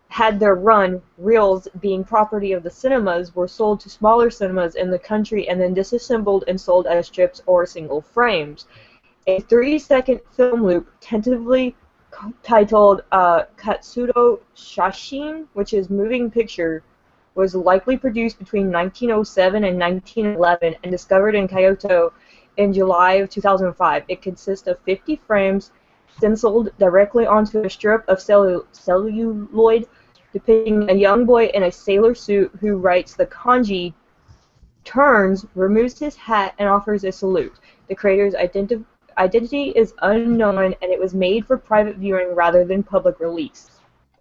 had their run, reels being property of the cinemas, were sold to smaller cinemas in the country and then disassembled and sold as strips or single frames. A 3-second film loop, tentatively titled Katsudo Shashin, which is moving picture, was likely produced between 1907 and 1911 and discovered in Kyoto in July of 2005. It consists of 50 frames stenciled directly onto a strip of celluloid depicting a young boy in a sailor suit who writes the kanji, turns, removes his hat, and offers a salute. The creator's identity is unknown, and it was made for private viewing rather than public release.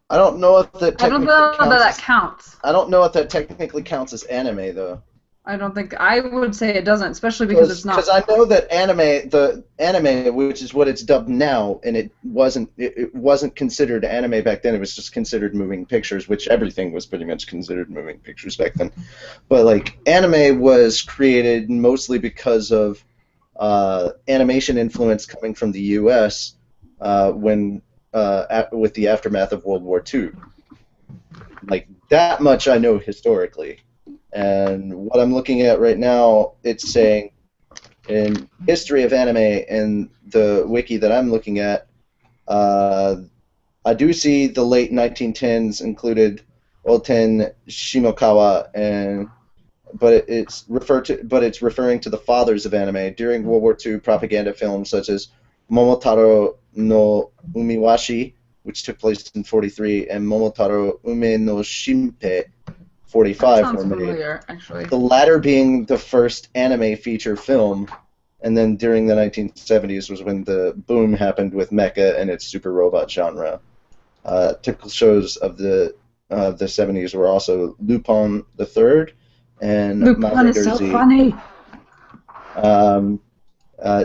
I don't know if that I don't know that counts. I don't know if that technically counts as anime, though. I don't think... I would say it doesn't, especially because it's not... Because I know that the anime, which is what it's dubbed now, and it wasn't considered anime back then. It was just considered moving pictures, which everything was pretty much considered moving pictures back then. But like anime was created mostly because of animation influence coming from the U.S. With the aftermath of World War II. Like, that much I know historically. And what I'm looking at right now, it's saying, in history of anime, and the wiki that I'm looking at, I do see the late 1910s included Oten Shimokawa, but it's referring to the fathers of anime. During World War II, propaganda films such as Momotaro no Umiwashi, which took place in 1943, and Momotaro Ume no Shinpei, 1945, were made. Familiar, actually. The latter being the first anime feature film, and then during the 1970s was when the boom happened with mecha and its super robot genre. Typical shows of the 70s were also Lupin the Third and Lupin is so funny.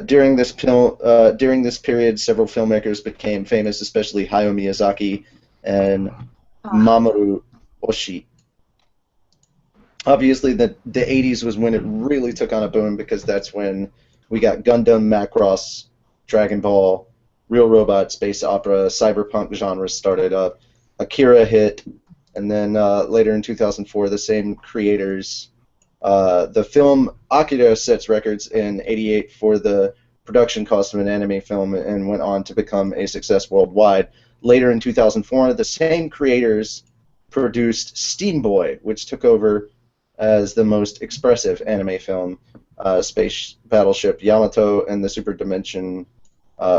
During this period, several filmmakers became famous, especially Hayao Miyazaki and Mamoru Oshii. Obviously, the 80s was when it really took on a boom, because that's when we got Gundam, Macross, Dragon Ball, Real Robot, space opera, cyberpunk genres started up, Akira hit, and then later in 2004, the same creators. The film Akira sets records in '88 for the production cost of an anime film and went on to become a success worldwide. Later in 2004, the same creators produced Steam Boy, which took over as the most expressive anime film. Space Battleship Yamato and the Super Dimension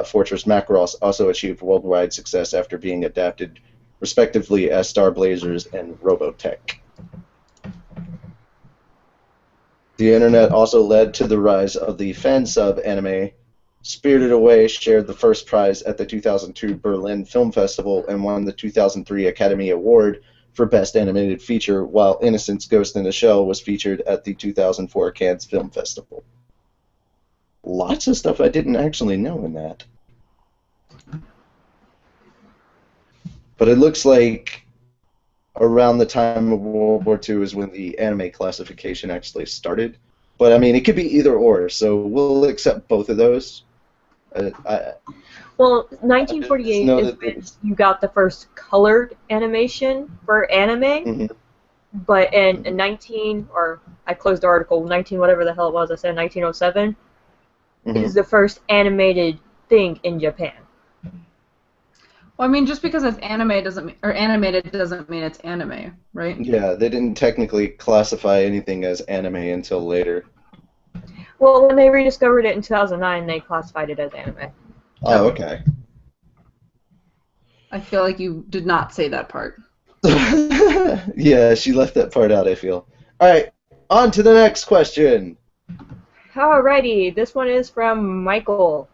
Fortress Macross also achieved worldwide success after being adapted respectively as Star Blazers and Robotech. The internet also led to the rise of the fan sub anime. Spirited Away shared the first prize at the 2002 Berlin Film Festival and won the 2003 Academy Award for Best Animated Feature, while Innocence Ghost in the Shell was featured at the 2004 Cannes Film Festival. Lots of stuff I didn't actually know in that. But it looks like around the time of World War II is when the anime classification actually started. But, I mean, it could be either or, so we'll accept both of those. Well, 1948 is when you got the first colored animation for anime, but in I closed the article, 19 whatever the hell it was, I said 1907, is the first animated thing in Japan. Well, I mean, just because it's anime doesn't mean, or animated doesn't mean it's anime, right? Yeah, they didn't technically classify anything as anime until later. Well, when they rediscovered it in 2009, they classified it as anime. Oh, okay. I feel like you did not say that part. Yeah, she left that part out, I feel. Alright, on to the next question. Alrighty, this one is from Michael.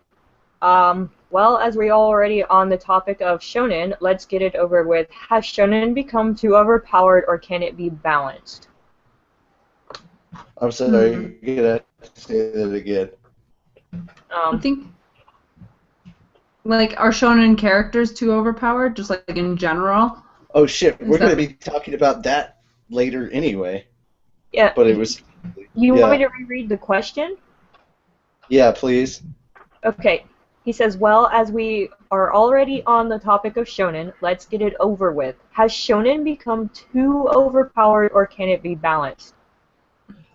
Well, as we already on the topic of shonen, let's get it over with. Has shonen become too overpowered, or can it be balanced? I'm sorry, you're gonna have to say that again. I think, like, are shonen characters too overpowered, just like in general? Oh shit, we're that- gonna be talking about that later anyway. Yeah. But it was... You yeah. want me to reread the question? Yeah, please. Okay. He says, well, as we are already on the topic of shonen, let's get it over with. Has shonen become too overpowered, or can it be balanced?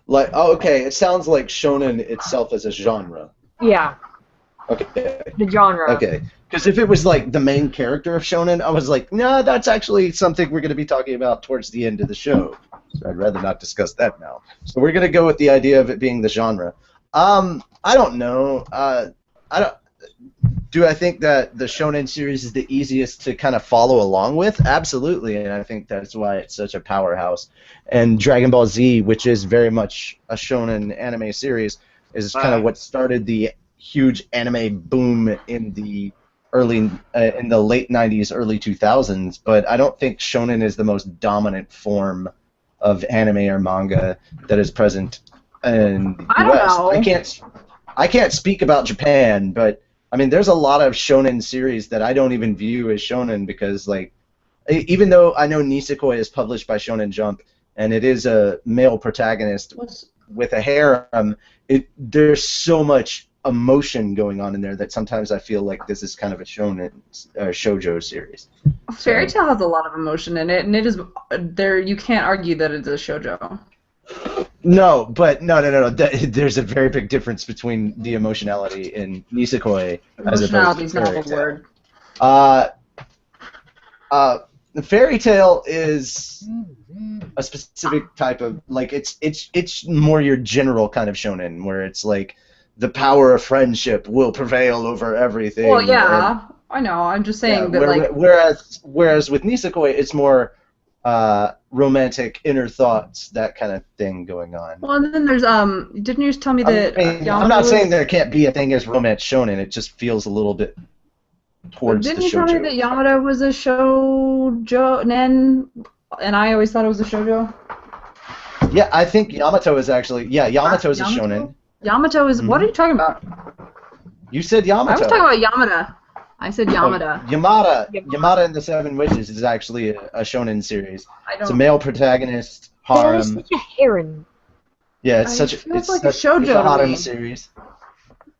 Like, oh, okay, it sounds like shonen itself as a genre. Yeah, Okay. the genre. Okay. Because if it was like the main character of shonen, I was like, nah, that's actually something we're going to be talking about towards the end of the show. So I'd rather not discuss that now. So we're going to go with the idea of it being the genre. I don't know. Do I think that the shonen series is the easiest to kind of follow along with? Absolutely, and I think that's why it's such a powerhouse. And Dragon Ball Z, which is very much a shonen anime series, is kind of what started the huge anime boom in the late 90s, early 2000s. But I don't think shonen is the most dominant form of anime or manga that is present in the I don't West. know. I can't speak about Japan, but I mean, there's a lot of shonen series that I don't even view as shonen because, like, even though I know Nisekoi is published by Shonen Jump and it is a male protagonist with a harem, there's so much emotion going on in there that sometimes I feel like this is kind of a shonen shoujo series. Fairy Tail has a lot of emotion in it, and it is there. You can't argue that it's a shoujo. No, but no. There's a very big difference between the emotionality in Nisekoi as opposed Emotionality is to not Fairy a Tail. word. The Fairy Tale is a specific type of, like, it's more your general kind of shonen where it's like the power of friendship will prevail over everything. Well, yeah, I know. I'm just saying that, like, whereas with Nisekoi, it's more romantic inner thoughts, that kind of thing going on. well, and then there's didn't you just tell me that I'm not saying there can't be a thing as romance shonen. It just feels a little bit towards Didn't the you tell me shoujo. that Yamada was a shoujo, and I always thought it was a shoujo? Yeah, I think Yamato is actually... Yeah, Yamato is a shonen. Yamato is... What are you talking about? You said Yamato. I was talking about Yamada. I said Yamada. Yamada and the Seven Witches is actually a shonen series. I It's a don't... male protagonist, That harem. is such a heron. Yeah, it's It such feels it's like a such shoujo it's a to harem me. series.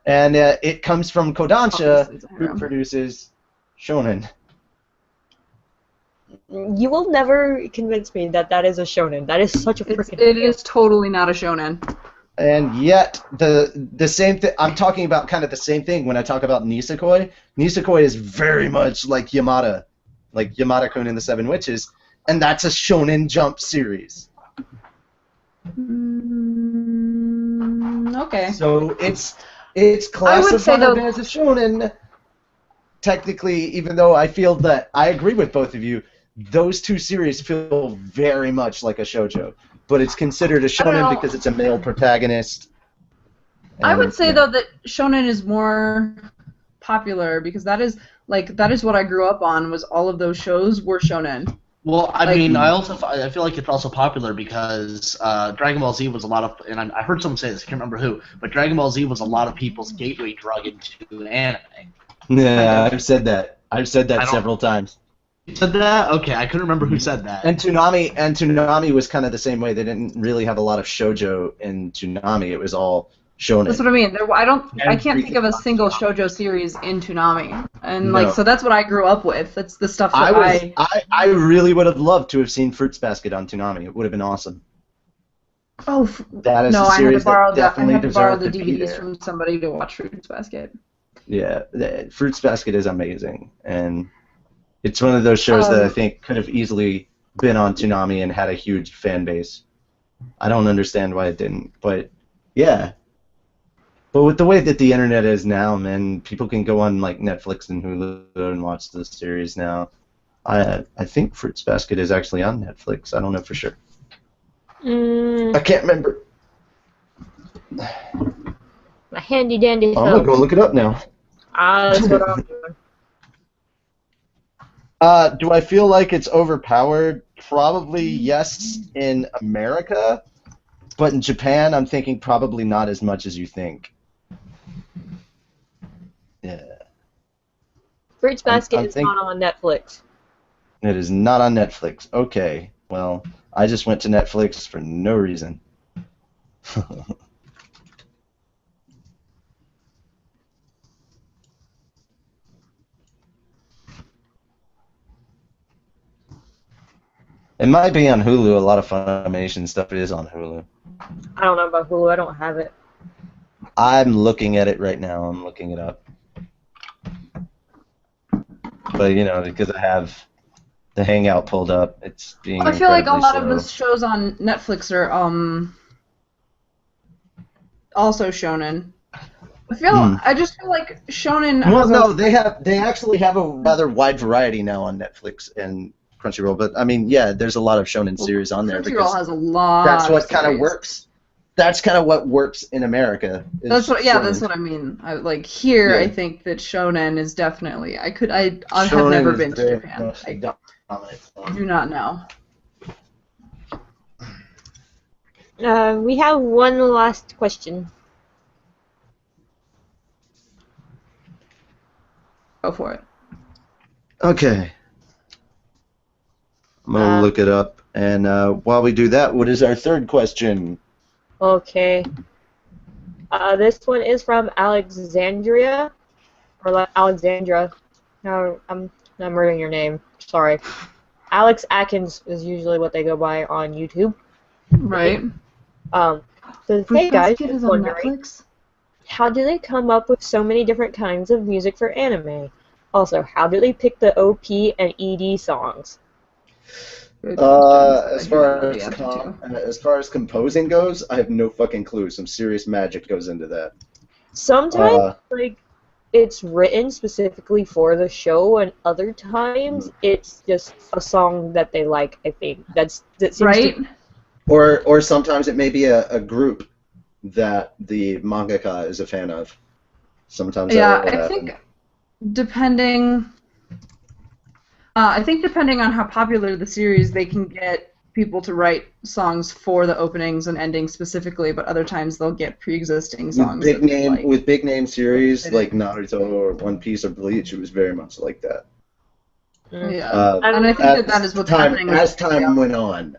And it comes from Kodansha, Obviously it's a who harem. produces shonen. You will never convince me that that is a shonen. That is such a freaking. It is totally not a shonen. And yet, the same thing, I'm talking about kind of the same thing when I talk about Nisekoi. Nisekoi is very much like Yamada-kun and the Seven Witches, and that's a Shonen Jump series. Okay. So it's I would say, classified though- as a shonen, technically, even though I feel that I agree with both of you, those two series feel very much like a shoujo. But it's considered a shonen know. because it's a male protagonist. I would say, And, though, that shonen is more popular because that is what I grew up on, was all of those shows were shonen. Well, I Like- mean, I feel like it's also popular because Dragon Ball Z was a lot of, and I heard someone say this, I can't remember who, but Dragon Ball Z was a lot of people's gateway drug into anime. Yeah, I've said that. I've said I that don't- several times. You said that? Okay, I couldn't remember who said that. And Toonami was kind of the same way. They didn't really have a lot of shoujo in Toonami. It was all shonen. That's what I mean. I can't think of a Everything. single shoujo series in Toonami, and No. so that's what I grew up with. That's the stuff that I really would have loved to have seen Fruits Basket on Toonami. It would have been awesome. Oh That is no! a I had series to borrow that definitely the deserved to be DVDs there. from somebody to watch Fruits Basket. Yeah, Fruits Basket is amazing, and It's one of those shows that I think could have easily been on Toonami and had a huge fan base. I don't understand why it didn't, but yeah. But with the way that the internet is now, man, people can go on like Netflix and Hulu and watch this series now. I think Fruits Basket is actually on Netflix. I don't know for sure. I can't remember. My handy dandy I'm gonna phone. go look it up now. That's what I'm doing. Do I feel like it's overpowered? Probably yes in America, but in Japan, I'm thinking probably not as much as you think. Yeah. Fruits Basket I'm is not on Netflix. It is not on Netflix. Okay. Well, I just went to Netflix for no reason. It might be on Hulu. A lot of Funimation stuff is on Hulu. I don't know about Hulu. I don't have it. I'm looking at it right now. I'm looking it up. But, you know, because I have the Hangout pulled up, it's being I feel like a lot slow. of the shows on Netflix are also shonen. I just feel like shonen. Well, no, they actually have a rather wide variety now on Netflix and Crunchyroll. But I mean, yeah, there's a lot of shonen series on there because Crunchyroll has a lot. that's what of kind of series. works. That's kind of what works in America. That's what. Yeah, shonen. that's what I mean. Like here, Yeah. I think that shonen is definitely. I have Shonen never is been to very Japan. much I dominant form. do not know. We have one last question. Go for it. Okay. I'm gonna look it up, and while we do that, what is our third question? Okay. This one is from Alexandria, or Alexandra. No, I'm murdering your name. Sorry. Alex Atkins is usually what they go by on YouTube. Right. So hey guys, just wondering, how do they come up with so many different kinds of music for anime? Also, how do they pick the OP and ED songs? As far as composing goes, I have no fucking clue. Some serious magic goes into that. Sometimes, like, it's written specifically for the show, and other times it's just a song that they like. I think that seems right. Or sometimes it may be a group that the mangaka is a fan of. Sometimes Yeah, that will I happen. think depending on how popular the series, they can get people to write songs for the openings and endings specifically, but other times they'll get pre-existing songs. With big name series like Naruto or One Piece or Bleach, it was very much like that. Yeah, and I think that is what's happening as time went on.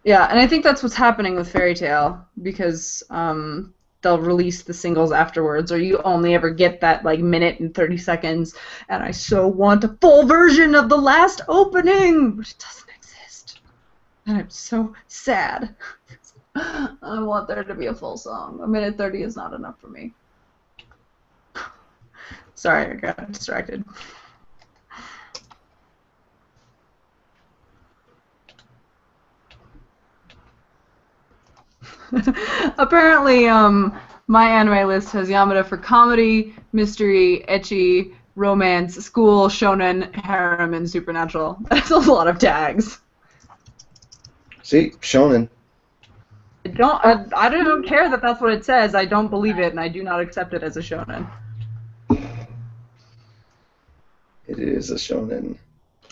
Yeah, and I think that's what's happening with Fairy Tail because they'll release the singles afterwards, or you only ever get that like minute and 30 seconds. And I so want a full version of the last opening, but it doesn't exist, and I'm so sad. I want there to be a full song. A minute 30 is not enough for me. Sorry, I got distracted. Apparently, my anime list has Yamada for comedy, mystery, ecchi, romance, school, shonen, harem, and supernatural. That's a lot of tags. See, shonen. I don't care that that's what it says. I don't believe it, and I do not accept it as a shonen. It is a shonen.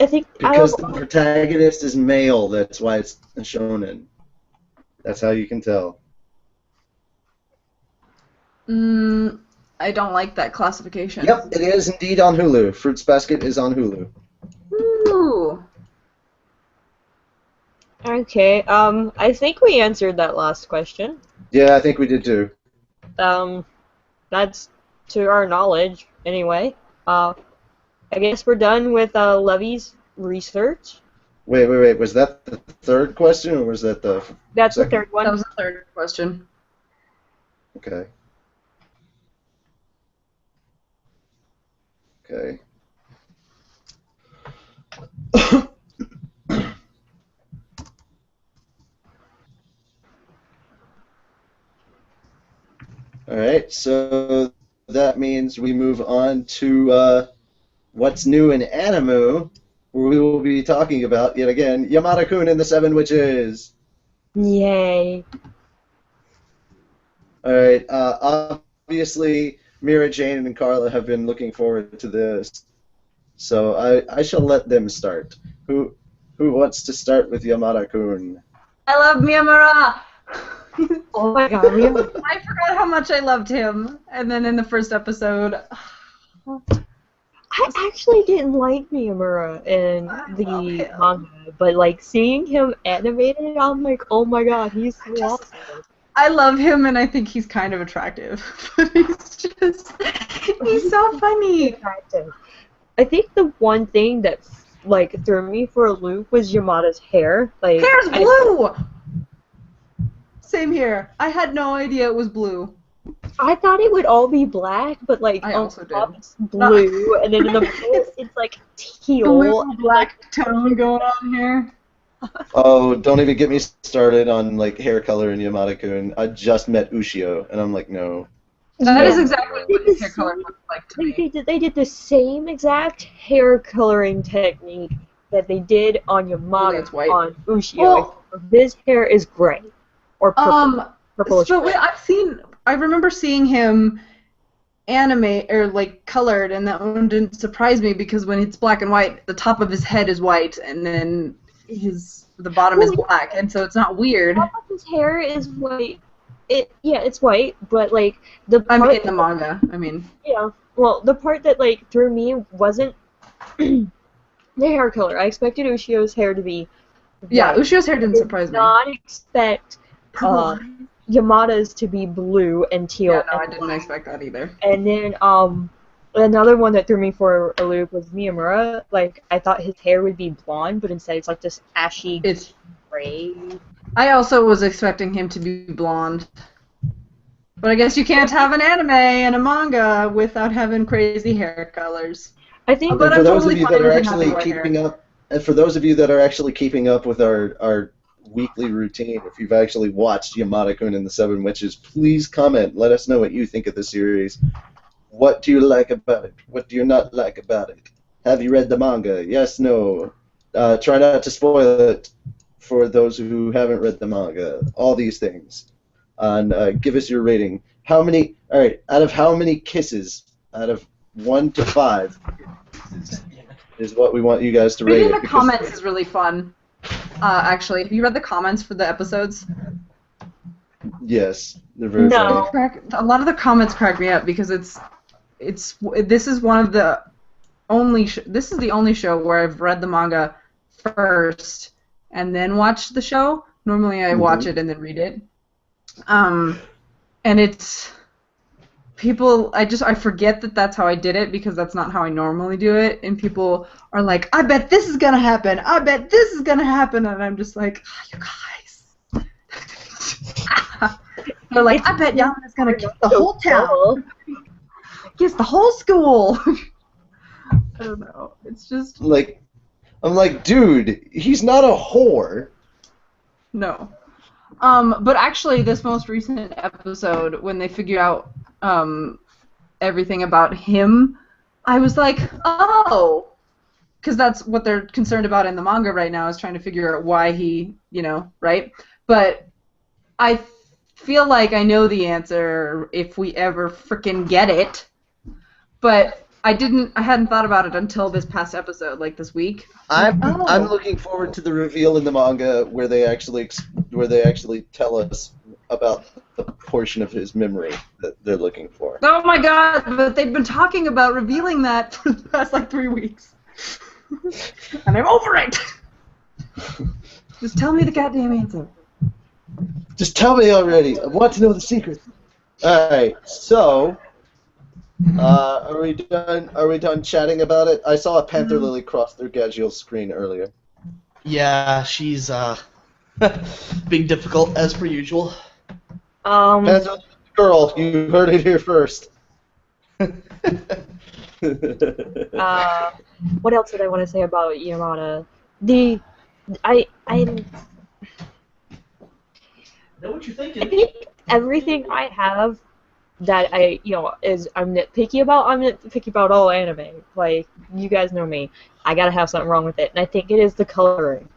I think because the protagonist is male, that's why it's a shonen. That's how you can tell. I don't like that classification. Yep, it is indeed on Hulu. Fruits Basket is on Hulu. Ooh. Okay, I think we answered that last question. Yeah, I think we did too. That's to our knowledge, anyway. I guess we're done with Levy's research. Wait. Was that the third question, or was that the That's second? the third one. That was the third question. Okay. so that means we move on to what's new in Animoo, where we will be talking about, yet again, Yamada-kun and the Seven Witches. Yay. Alright, obviously, Mira, Jane, and Carla have been looking forward to this, so I shall let them start. Who wants to start with Yamada-kun? I love Miyamura! Oh my god, we have... I forgot how much I loved him. And then in the first episode... I actually didn't like Miyamura in the manga, but like seeing him animated, I'm like, oh my god, he's so awesome. I love him and I think he's kind of attractive. But he's so funny. I think the one thing that like threw me for a loop was Yamada's hair. Like hair's blue! Same here. I had no idea it was blue. I thought it would all be black, but like I also did. it's blue, and then in the middle it's like teal. Blue black tone going on here. Oh, don't even get me started on like hair color in Yamada-kun. I just met Ushio, and I'm like, no. That is exactly what his hair color looks like to me. They did the same exact hair coloring technique that they did on Yamada on Ushio. Well, his hair is gray or purple. Purplish so gray. I remember seeing him animate or like colored, and that one didn't surprise me because when it's black and white, the top of his head is white, and then the bottom is black, and so it's not weird. The top of his hair is white. It's white, but like the part I'm in the manga. I mean, yeah. Well, the part that like threw me wasn't the hair color. I expected Ushio's hair to be white. Yeah, Ushio's hair didn't surprise me. I did not expect Yamada's to be blue and teal. Yeah, no, I didn't expect that either. And then another one that threw me for a loop was Miyamura. Like I thought his hair would be blonde, but instead it's like this ashy gray. I also was expecting him to be blonde. But I guess you can't have an anime and a manga without having crazy hair colors. I think But for those of you that are actually keeping up, and for those of you that are actually keeping up with our weekly routine, if you've actually watched Yamada-kun and the Seven Witches, please comment. Let us know what you think of the series. What do you like about it? What do you not like about it? Have you read the manga? Yes, no. Try not to spoil it for those who haven't read the manga. All these things. And give us your rating. Out of how many kisses, out of 1 to 5, is what we want you guys to rate it. Reading the comments is really fun. Actually, have you read the comments for the episodes? Yes, they're very funny. A lot of the comments crack me up because this is one of the only this is the only show where I've read the manga first and then watched the show. Normally I watch it and then read it. And it's people. I forget that that's how I did it because that's not how I normally do it. And people are like, "I bet this is gonna happen. I bet this is gonna happen," and I'm just like, "You guys." They're like, "I bet Yama's gonna kiss the whole town, kiss the whole school." I don't know. It's just like, I'm like, dude, he's not a whore. No. But actually, this most recent episode, when they figured out everything about him, I was like, oh, because that's what they're concerned about in the manga right now, is trying to figure out why he, right? But I feel like I know the answer if we ever frickin' get it, but I hadn't thought about it until this past episode, like this week. I'm looking forward to the reveal in the manga where they actually tell us about the portion of his memory that they're looking for. Oh my god, but they've been talking about revealing that for the past like 3 weeks. And I'm over it! Just tell me the goddamn answer. Just tell me already. I want to know the secret. Alright, so are we done chatting about it? I saw a panther lily cross through Gajeels' screen earlier. Yeah, she's being difficult as per usual. Panther girl, you heard it here first. What else did I want to say about Yamada? I Know what you're I thinking. think everything I have that I'm nitpicky about. I'm nitpicky about all anime. Like, you guys know me. I gotta have something wrong with it, and I think it is the coloring.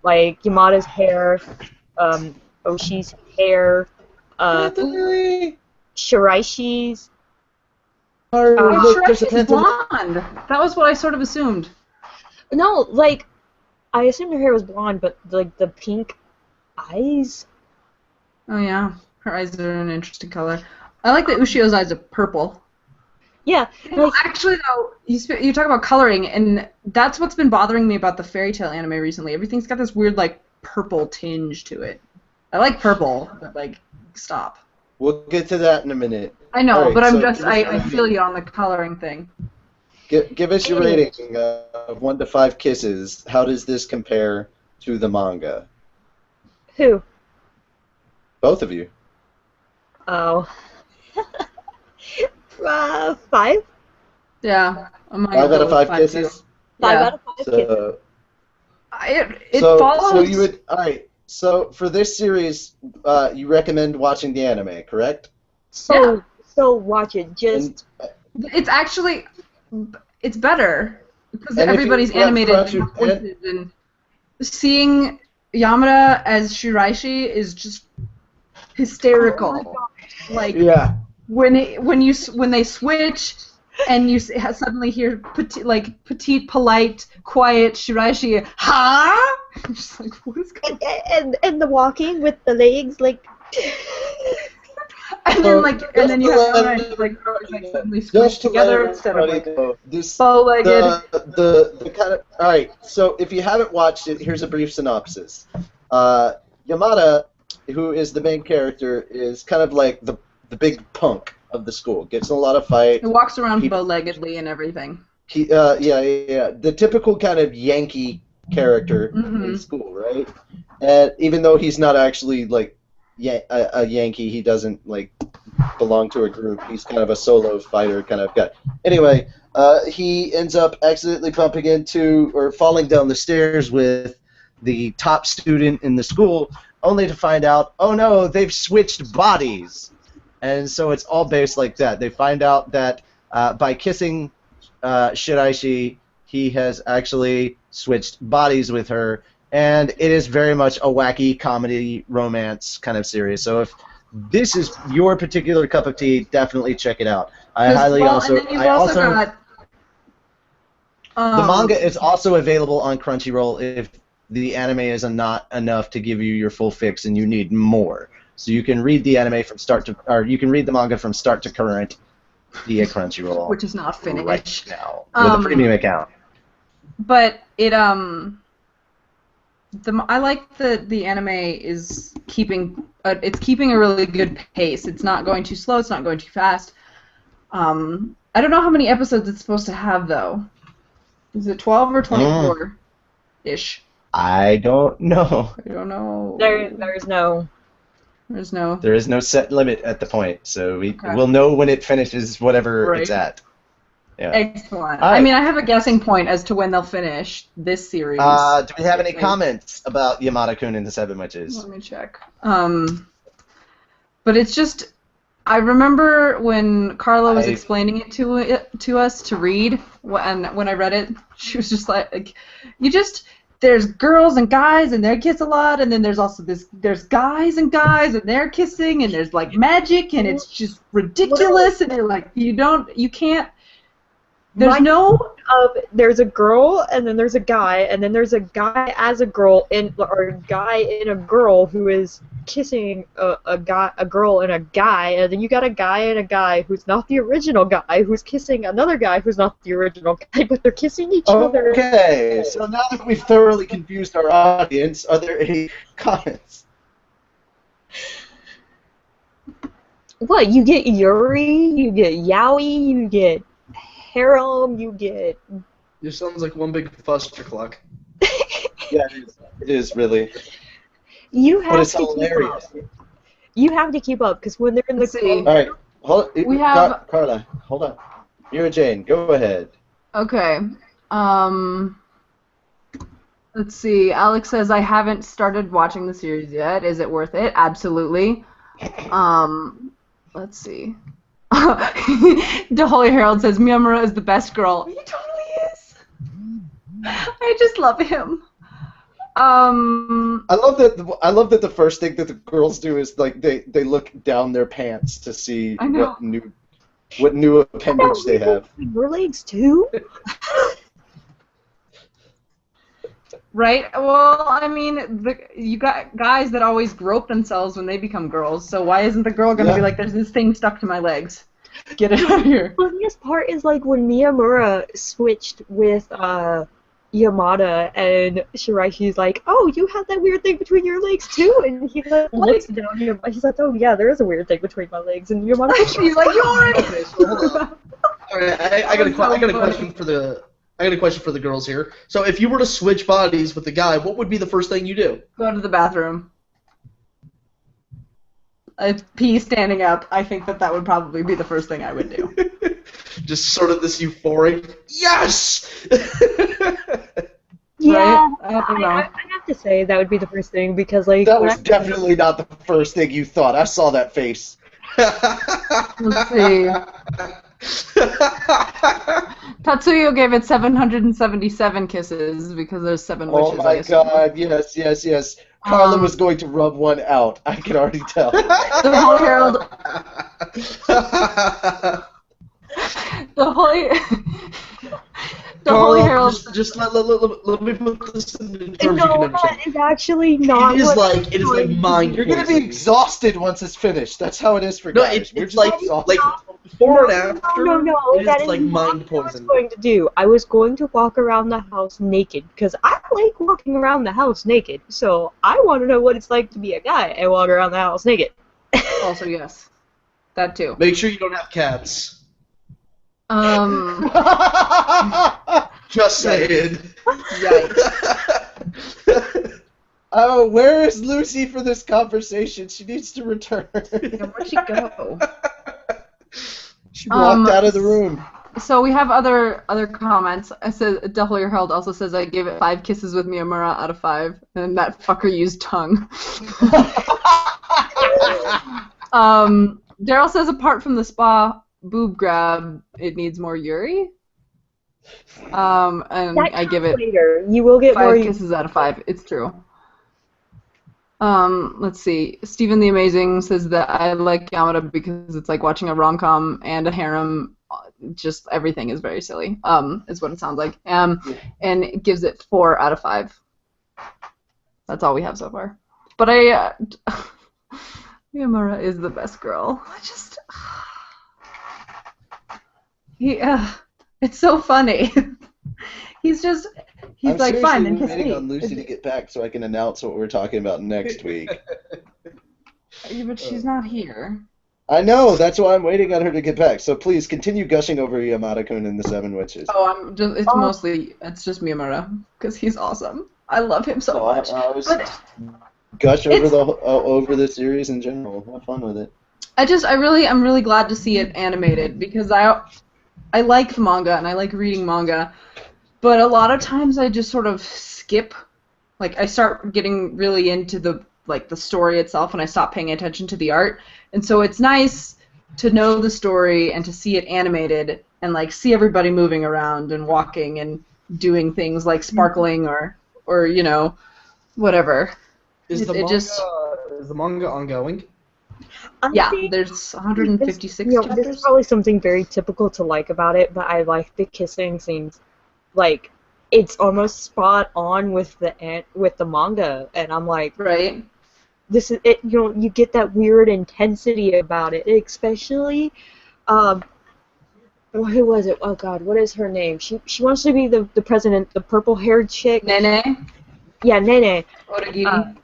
Like Yamada's hair, Oshi's hair, Anthony! Shiraishi's. Oh, look, there's a Shirai's phantom. blonde. That was what I sort of assumed. No, like, I assumed her hair was blonde, but like the pink eyes. Oh yeah, her eyes are an interesting color. I like that Ushio's eyes are purple. Yeah, like, Actually, though, you talk about coloring, and that's what's been bothering me about the fairy tale anime recently. Everything's got this weird, like, purple tinge to it. I like purple, but, like, stop. We'll get to that in a minute. I know, All right, but so I feel you on the coloring thing. Give us your rating of 1 to 5 kisses. How does this compare to the manga? who? Both of you. Oh. 5? Yeah. I'm 5 out of 5 kisses? 5 Yeah. out of 5 kisses. It follows. So you would, all right. So for this series, you recommend watching the anime, correct? So watch it. Just It's actually, it's better because And if everybody's you have animated Crunchy- voices, and seeing Yamada as Shiraishi is just hysterical. Like Yeah. when they switch and you suddenly hear petite, polite, quiet Shiraishi, huh? I'm just like, what is going on? and the walking with the legs, like. And then you have Yamada like suddenly squished together instead of like bow-legged. The kind of, all right. So if you haven't watched it, here's a brief synopsis. Yamada, who is the main character, is kind of like the big punk of the school. Gets in a lot of fights. He walks around bow-leggedly and everything. Yeah. The typical kind of Yankee character in school, right? And even though he's not actually like a Yankee, he doesn't like belong to a group. He's kind of a solo fighter kind of guy. Anyway, he ends up accidentally bumping into or falling down the stairs with the top student in the school, only to find out, oh no, they've switched bodies. And so it's all based like that. They find out that by kissing Shiraishi, he has actually switched bodies with her, and it is very much a wacky comedy romance kind of series. So if this is your particular cup of tea, definitely check it out. I highly also. And then you've also got. The manga is also available on Crunchyroll if the anime is not enough to give you your full fix and you need more. So you can read the anime from start to, or you can read the manga from start to current via Crunchyroll. Which is not finished right now with a premium account. But it I like that the anime is keeping it's keeping a really good pace. It's not going too slow. It's not going too fast. I don't know how many episodes it's supposed to have though. Is it 12 or 24 ish? I don't know. I don't know. There's no. There is no set limit at the point, so we'll know when it finishes whatever it's at. Yeah. Excellent. Right. I mean, I have a guessing point as to when they'll finish this series. Do we have any comments about Yamada-kun and the Seven Witches? Let me check. But it's just, I remember when Carla was explaining it to us to read, and when I read it, she was just like, there's girls and guys and they kiss a lot, and then there's also there's guys and they're kissing, and there's like magic, and it's just ridiculous, and they're like, you can't. There's a girl, and then there's a guy, and then there's a guy as a girl, or a guy in a girl who is kissing a girl and a guy, and then you got a guy and a guy who's not the original guy who's kissing another guy who's not the original guy, but they're kissing each other. Okay, so now that we've thoroughly confused our audience, are there any comments? What, you get Yuri, you get Yaoi, you get harem, you get... This sounds like one big fustercluck. Yeah, it is really. You have but it's to hilarious. keep up. You have to keep up, because when they're in the club... All right, Carla, hold on. You're Jane, go ahead. Okay. Let's see. Alex says, I haven't started watching the series yet. Is it worth it? Absolutely. let's see. The Holy Herald says Miyamura is the best girl. He totally is. I just love him. I love that the first thing that the girls do is like they look down their pants to see I know. what new appendage they have. Your legs too? Right? Well, I mean, you got guys that always grope themselves when they become girls, so why isn't the girl going to be like, there's this thing stuck to my legs? Get it out of here. The funniest part is like when Miyamura switched with Yamada and Shiraihi's like, oh, you have that weird thing between your legs too? And he like looks down here, he's like, oh yeah, there is a weird thing between my legs. And Yamada He's like, you already Okay, so hold on. All right, I got a question for the girls here. So if you were to switch bodies with the guy, what would be the first thing you do? Go to the bathroom. I pee standing up. I think that would probably be the first thing I would do. Just sort of this euphoric, yes! yeah, Right? I don't know. I have to say that would be the first thing because like That was definitely not the first thing you thought. I saw that face. Let's see. Tatsuyo gave it 777 kisses because there's 7 wishes. Oh my god, yes. Carla was going to rub one out. I can already tell. The Holy Herald. The Holy Herald. Just let me put this in terms you can no, understand. that is actually not It is what like mind. You're going to be exhausted once it's finished. That's how it is for No, guys. We're it's just like exhausted. before and after. No, it that is is like not mind what I was poison. going to do. I was going to walk around the house naked because I like walking around the house naked. So I want to know what it's like to be a guy and walk around the house naked. Also, yes. That too. Make sure you don't have cats. Just saying. Yikes. Oh, where is Lucy for this conversation? She needs to return. Yeah, where'd she go? She walked out of the room. So we have other comments. I said The Holy Herald also says I gave it 5 kisses with Miyamura out of 5, and that fucker used tongue. Daryl says apart from the spa boob grab, it needs more Yuri. And That I give it later. You will get 5 more kisses out of 5. It's true. Let's see. Stephen the Amazing says that I like Yamada because it's like watching a rom-com and a harem. Just everything is very silly. Is what it sounds like. And it gives it 4 out of 5. That's all we have so far. But Miyamura is the best girl. It's so funny. He's I'm like fine. seriously And his waiting on feet. Lucy to get back so I can announce what we're talking about next week. Yeah, but she's not here. I know, that's why I'm waiting on her to get back. So please continue gushing over Yamada-kun and the 7 Witches. Oh, it's just Miyamura because he's awesome. I love him so much. But Gush over the series in general. Have fun with it. I'm really glad to see it animated because I like manga and I like reading manga, but a lot of times I just sort of skip. Like I start getting really into the story itself and I stop paying attention to the art. And so it's nice to know the story and to see it animated and like see everybody moving around and walking and doing things like sparkling or you know, whatever. Is the manga ongoing? Yeah, there's 156 This chapters. is probably something very typical to like about it, but I like the kissing scenes. Like, it's almost spot on with the manga, and I'm like, Right. this is it. You know, you get that weird intensity about it, especially. Who was it? Oh God, what is her name? She wants to be the president, the purple-haired chick. Nene. Yeah, Nene. Origiri.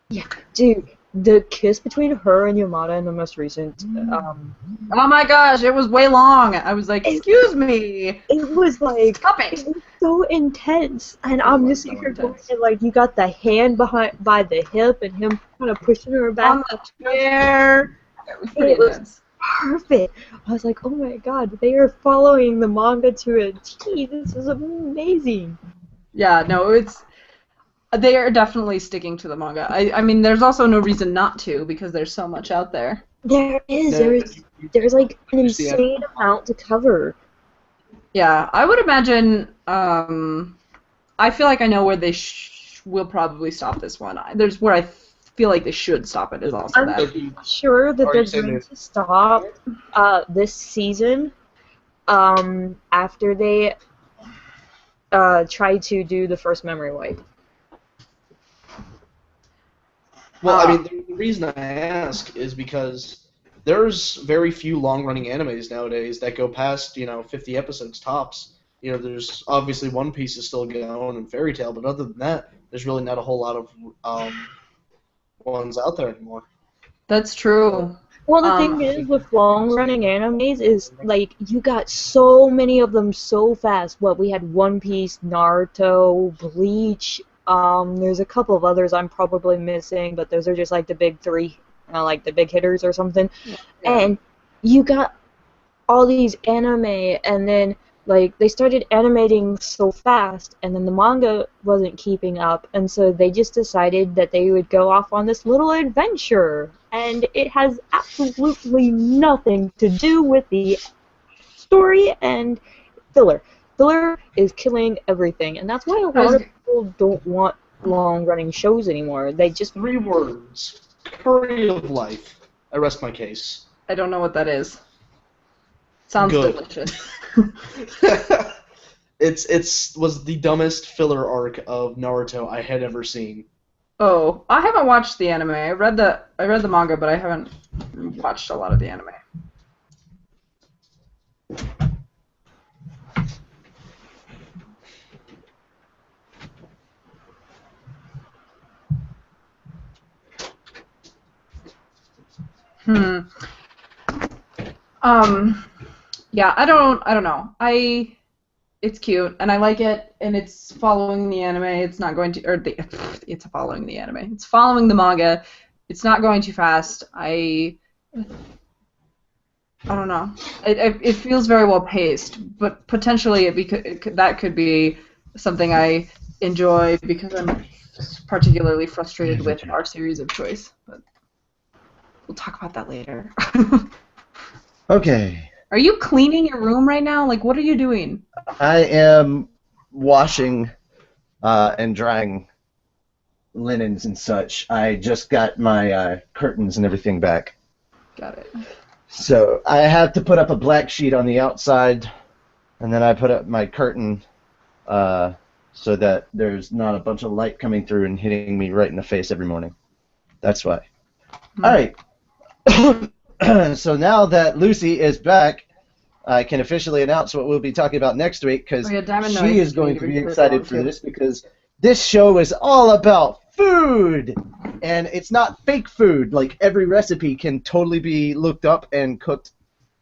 Yeah, dude, the kiss between her and Yamada in the most recent. Oh my gosh, it was way long. I was like, excuse me. It was like Stop it. It was so intense, and I'm just sitting here going, like, you got the hand by the hip, and him kind of pushing her back On the chair. It was pretty It was- intense. Perfect. I was like, oh my God, they are following the manga to a T. This is amazing. Yeah, no, they are definitely sticking to the manga. I mean, there's also no reason not to because there's so much out there. There is. No, There's like an use the insane amount to cover. Yeah, I would imagine. I feel like I know where they will probably stop this one. There's where I feel like they should stop it is also I'm that. sure that Are they're you saying going that- to stop this season after they try to do the first memory wipe. Well, I mean, the reason I ask is because there's very few long-running animes nowadays that go past, 50 episodes tops. There's obviously One Piece is still going and Fairy Tail, but other than that, there's really not a whole lot of ones out there anymore. That's true. Well, the thing is, with long-running animes is, like, you got so many of them so fast. We had One Piece, Naruto, Bleach, there's a couple of others I'm probably missing, but those are just, like, the big three, like the big hitters or something. Yeah. And you got all these anime, and then, like, they started animating so fast, and then the manga wasn't keeping up, and so they just decided that they would go off on this little adventure, and it has absolutely nothing to do with the story and filler. Filler is killing everything, and that's why a lot of people don't want long-running shows anymore. They just... 3 words. Curry of life. I rest my case. I don't know what that is. Sounds Good. delicious. It's was the dumbest filler arc of Naruto I had ever seen. Oh, I haven't watched the anime. I read the manga, but I haven't watched a lot of the anime. Yeah, I don't know. It's cute and I like it, and it's following the anime. It's not going to, it's following the anime. It's following the manga. It's not going too fast. I don't know. It feels very well paced, but potentially that could be something I enjoy because I'm particularly frustrated with our series of choice. But we'll talk about that later. Okay. Are you cleaning your room right now? Like, what are you doing? I am washing and drying linens and such. I just got my curtains and everything back. Got it. So I had to put up a black sheet on the outside, and then I put up my curtain so that there's not a bunch of light coming through and hitting me right in the face every morning. That's why. All right. So now that Lucy is back, I can officially announce what we'll be talking about next week, because she is going to be excited for this, because this show is all about food, and it's not fake food. Like, every recipe can totally be looked up and cooked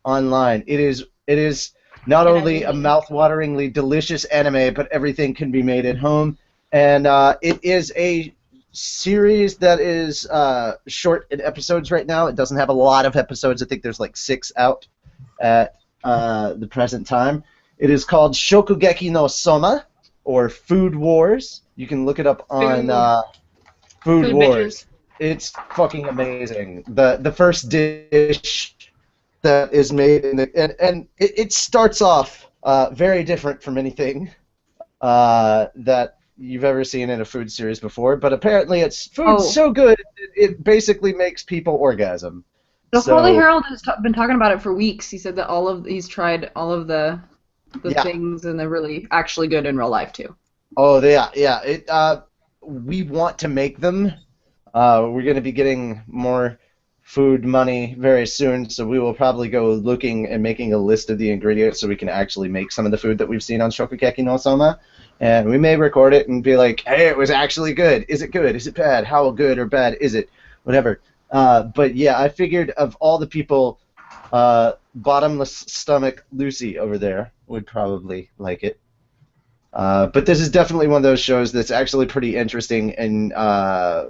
online. It is not only a mouth-wateringly delicious anime, but everything can be made at home, and it is a series that is short in episodes right now. It doesn't have a lot of episodes. I think there's like 6 out at the present time. It is called Shokugeki no Soma, or Food Wars. You can look it up on Food Wars. Bitches. It's fucking amazing. The first dish that is made and it starts off very different from anything that you've ever seen in a food series before, but apparently it's food's so good it basically makes people orgasm. The Holy Herald has been talking about it for weeks. He said that he's tried all of the things, and they're really actually good in real life too. Oh yeah. We want to make them. We're going to be getting more food money very soon, so we will probably go looking and making a list of the ingredients so we can actually make some of the food that we've seen on Shokugeki no Soma. And we may record it and be like, hey, it was actually good. Is it good? Is it bad? How good or bad is it? Whatever. But yeah, I figured of all the people, bottomless stomach Lucy over there would probably like it. But this is definitely one of those shows that's actually pretty interesting, and I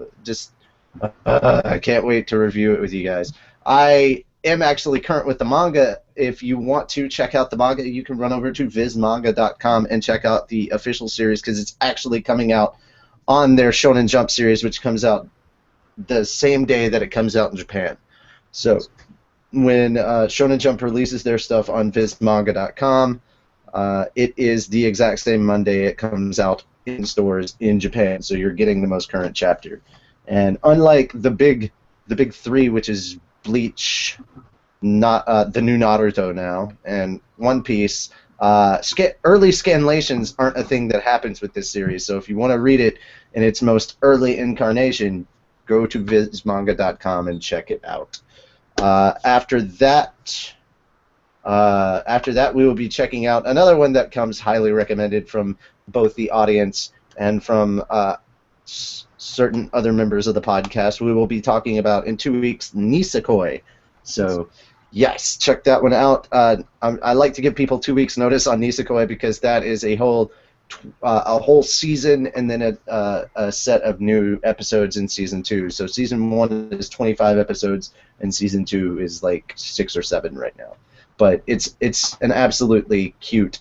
can't wait to review it with you guys. I am actually current with the manga. If you want to check out the manga, you can run over to vismanga.com and check out the official series, because it's actually coming out on their Shonen Jump series, which comes out the same day that it comes out in Japan. So when Shonen Jump releases their stuff on VizManga.com, it is the exact same Monday it comes out in stores in Japan. So you're getting the most current chapter. And unlike the big three, which is Bleach, not the new Naruto now, and One Piece, early scanlations aren't a thing that happens with this series. So if you want to read it in its most early incarnation, go to VizManga.com and check it out. After that, we will be checking out another one that comes highly recommended from both the audience and from certain other members of the podcast. We will be talking about in 2 weeks Nisekoi. So, yes, check that one out. I like to give people 2 weeks notice on Nisekoi because that is a whole season and then a set of new episodes in season 2. So season 1 is 25 episodes and season 2 is like 6 or 7 right now. But it's an absolutely cute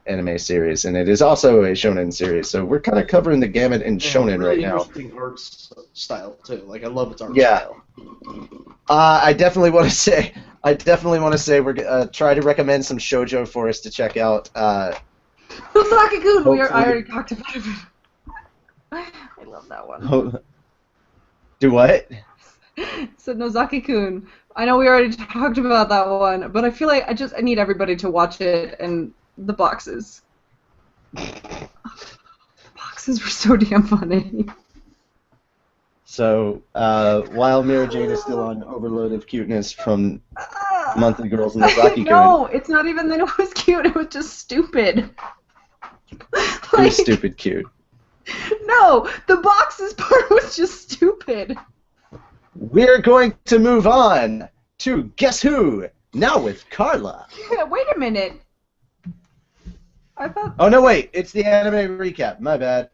anime series, and it is also a shonen series. So we're kind of covering the gamut in shonen really right now. Interesting art style too. Like I love its art Yeah. style. I definitely want to say we're gonna try to recommend some shoujo for us to check out. Saki-kun, I Hopefully- already talked about it. I love that one. Do what? So Nozaki-kun. I know we already talked about that one, but I feel like I need everybody to watch it, and the boxes. The boxes were so damn funny. So while Mira Jane is still on overload of cuteness from Monthly Girls and Nozaki-kun, No, it's not even that it was cute, it was just stupid. it was stupid cute. No, the boxes part was just stupid. We're going to move on to Guess Who? Now with Carla. Yeah, wait a minute. I thought Oh, no, wait. It's the anime recap. My bad.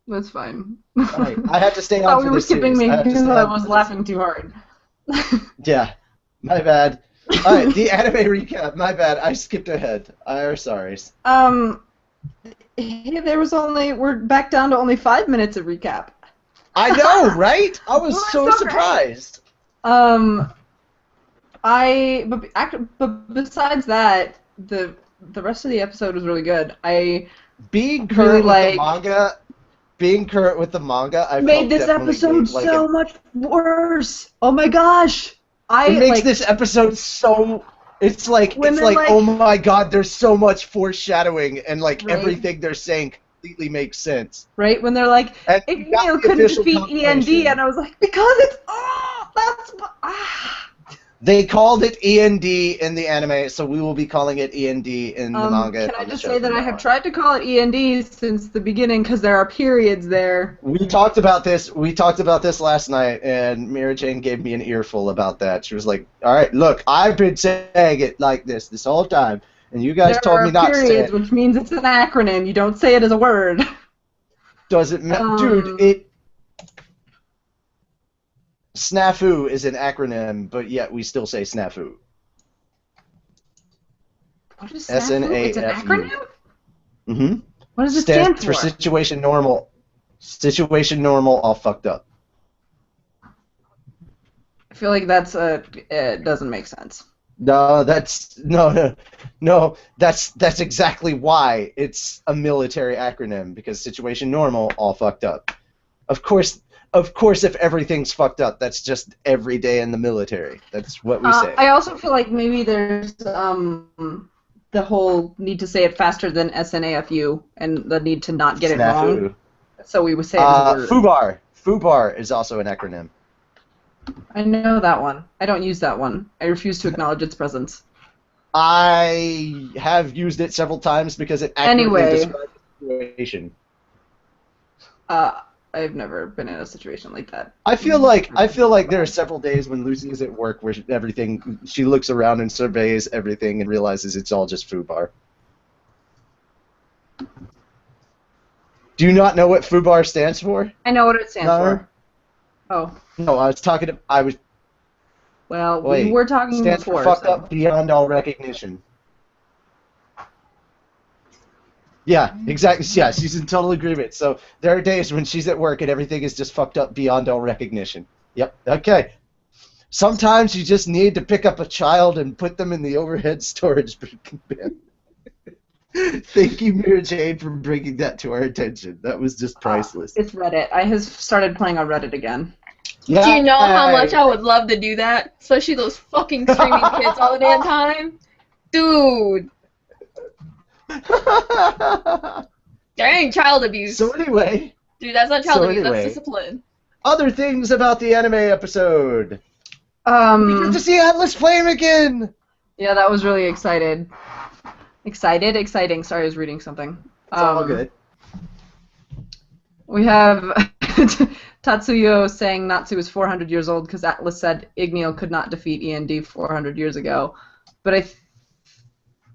that's fine. Right. I have to stay I on thought for we were this skipping series. me I have to because stay I on was for laughing too hard. Yeah. My bad. Alright, the anime recap. My bad. I skipped ahead. I'm sorry. We're back down to only 5 minutes of recap. I know, right? I was Well, so that's so great. surprised. But besides that, the rest of the episode was really good. Being Really current with the manga, I made this definitely episode made, like, so much worse. Oh my gosh! It makes this episode so. It's like When it's they're like, like- oh my god, there's so much foreshadowing, and like Right. everything they're saying completely makes sense. right when they're like, And Igneal we got the couldn't official defeat confirmation. END, and I was like, because it's They called it END in the anime, so we will be calling it END in the manga. Can I on the just show say that from I now have on. tried to call it END since the beginning because there are periods there. We talked about this. We talked about this last night, and Mira Jane gave me an earful about that. She was like, "All right, look, I've been saying it like this whole time, and you guys There told are me not to say periods, it." which means it's an acronym. You don't say it as a word. Doesn't matter, dude. Snafu is an acronym, but yet we still say snafu. What is snafu? It's an SNAFU. acronym? Mm-hmm. What does it stand for? Situation normal. Situation normal, all fucked up. I feel like it doesn't make sense. No, that's exactly why it's a military acronym, because situation normal, all fucked up. Of course, if everything's fucked up, that's just every day in the military. That's what we say. I also feel like maybe there's the whole need to say it faster than SNAFU and the need to not get it wrong. So we would say it as a word. FUBAR is also an acronym. I know that one. I don't use that one. I refuse to acknowledge its presence. I have used it several times because it accurately Anyway. describes the situation. I've never been in a situation like that. I feel like there are several days when Lucy is at work where she looks around and surveys everything and realizes it's all just FUBAR. Do you not know what FUBAR stands for? I know what it stands No. for. Oh. No, Well, Wait, we were talking stands before. for fucked so. up beyond all recognition. Yeah, exactly. Yeah, she's in total agreement. So there are days when she's at work and everything is just fucked up beyond all recognition. Yep. Okay. Sometimes you just need to pick up a child and put them in the overhead storage bin. Thank you, Mira Jade, for bringing that to our attention. That was just priceless. It's Reddit. I have started playing on Reddit again. Do you know how much I would love to do that? Especially those fucking streaming kids all the damn time. Dude. Dang, child abuse. So anyway. Dude, that's not child abuse, that's discipline. Other things about the anime episode. We get to see Atlas Flame again! Yeah, that was really exciting. Exciting. Sorry, I was reading something. It's all good. We have Tatsuyo saying Natsu is 400 years old because Atlas said Igneal could not defeat END 400 years ago. But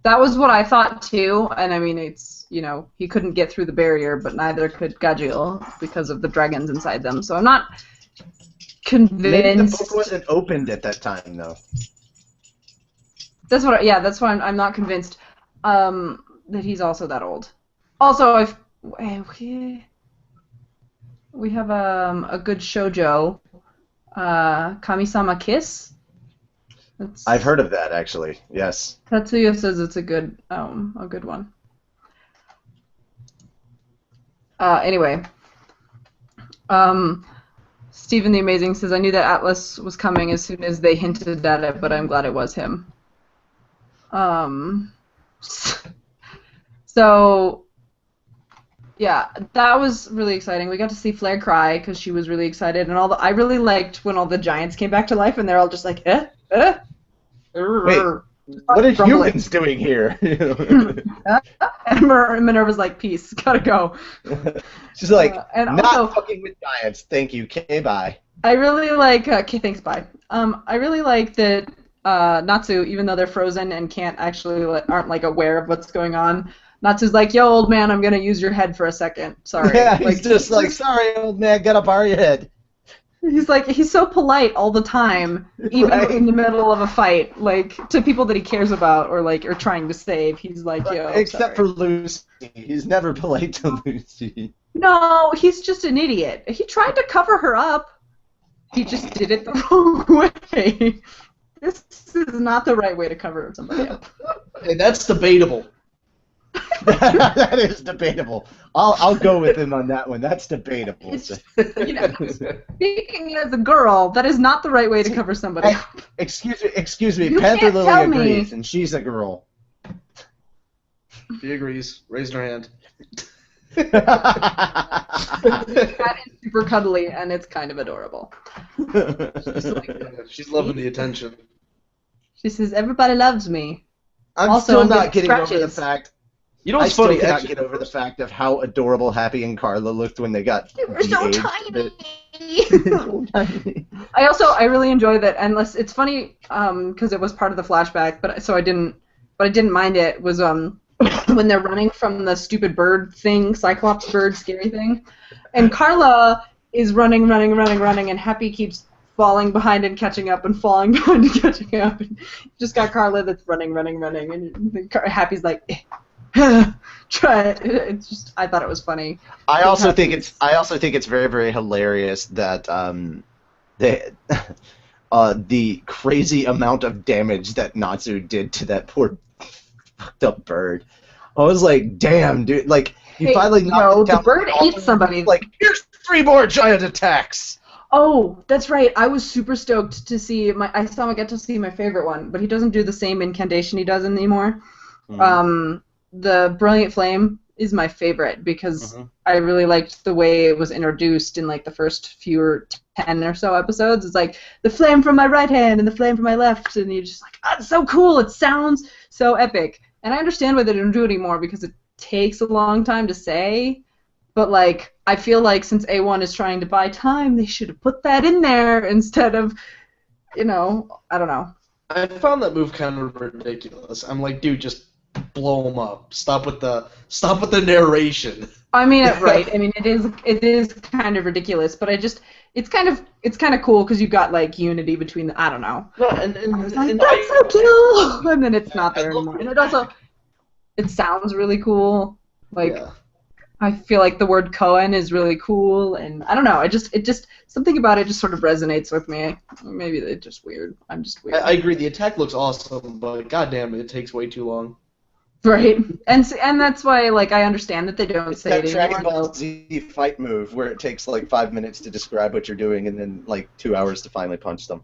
that was what I thought too, and I mean, it's, you know, he couldn't get through the barrier, but neither could Gajeels because of the dragons inside them. So I'm not convinced. Maybe the book wasn't opened at that time, though. That's what. That's why I'm not convinced that he's also that old. Also, we have a good shoujo, Kami-sama Kiss. I've heard of that, actually. Yes. Tatsuya says it's a good one. Anyway, Stephen the Amazing says, I knew that Atlas was coming as soon as they hinted at it, but I'm glad it was him. So, yeah, that was really exciting. We got to see Flair cry because she was really excited, and I really liked when all the giants came back to life, and they're all just like, Wait, what are humans doing here? And Minerva's like, peace, gotta go. She's like, and not also, fucking with giants, thank you, okay, bye. I really like, okay, thanks, bye. I really like that Natsu, even though they're frozen and can't actually, aren't like aware of what's going on, Natsu's like, yo, old man, I'm gonna use your head for a second, sorry. Yeah, he's just like, sorry, old man, gotta borrow your head. He's so polite all the time, even in the middle of a fight, like, to people that he cares about or trying to save. He's like, yo, except for Lucy. He's never polite to Lucy. No, he's just an idiot. He tried to cover her up. He just did it the wrong way. This is not the right way to cover somebody up. Hey, that's debatable. That is debatable. I'll go with him on that one. That's debatable. Speaking as a girl, that is not the right way to cover somebody. Excuse me. You Panther can't Lily tell agrees, me. and she's a girl. She agrees. Raised her hand. That is super cuddly, and it's kind of adorable. She's loving the attention. She says, everybody loves me. I'm Also, still I'm not getting getting over the scratches. fact. You know I what's still funny? cannot Actually, get over the fact of how adorable Happy and Carla looked when they got. They were so de-aged. tiny. I really enjoy that, unless it's funny because it was part of the flashback, but I didn't mind it. Was when they're running from the stupid bird thing, Cyclops bird, scary thing, and Carla is running, and Happy keeps falling behind and catching up, and falling behind and catching up. And you just got Carla that's running, and Happy's like, try it. It's just, I thought it was funny. I also think it's very, very hilarious that the crazy amount of damage that Natsu did to that poor fucked up bird. I was like, damn, dude, like you finally knocked the down bird ate somebody. Like, here's 3 more giant attacks. Oh, that's right. I was super stoked to see I still get to see my favorite one, but he doesn't do the same incantation he does anymore. The Brilliant Flame is my favorite because I really liked the way it was introduced in like the first 10 or so episodes. It's like the flame from my right hand and the flame from my left, and you're just like, oh, it's so cool. It sounds so epic. And I understand why they don't do it anymore because it takes a long time to say. But like, I feel like since A1 is trying to buy time, they should have put that in there instead of, I don't know. I found that move kind of ridiculous. I'm like, dude, just blow them up. Stop with the narration. I mean, right. I mean, it is kind of ridiculous, but it's kind of cool because you've got like unity between the, I don't know. And That's so cool. And then it's not there anymore. And it sounds really cool. Like, I feel like the word koan is really cool, and I don't know. It just something about it just sort of resonates with me. Maybe it's just weird. I'm just weird. I agree. The attack looks awesome, but goddamn, it takes way too long. Right, and that's why like I understand that they don't It's say that it Dragon anymore. Ball Z fight move where it takes like 5 minutes to describe what you're doing and then like 2 hours to finally punch them.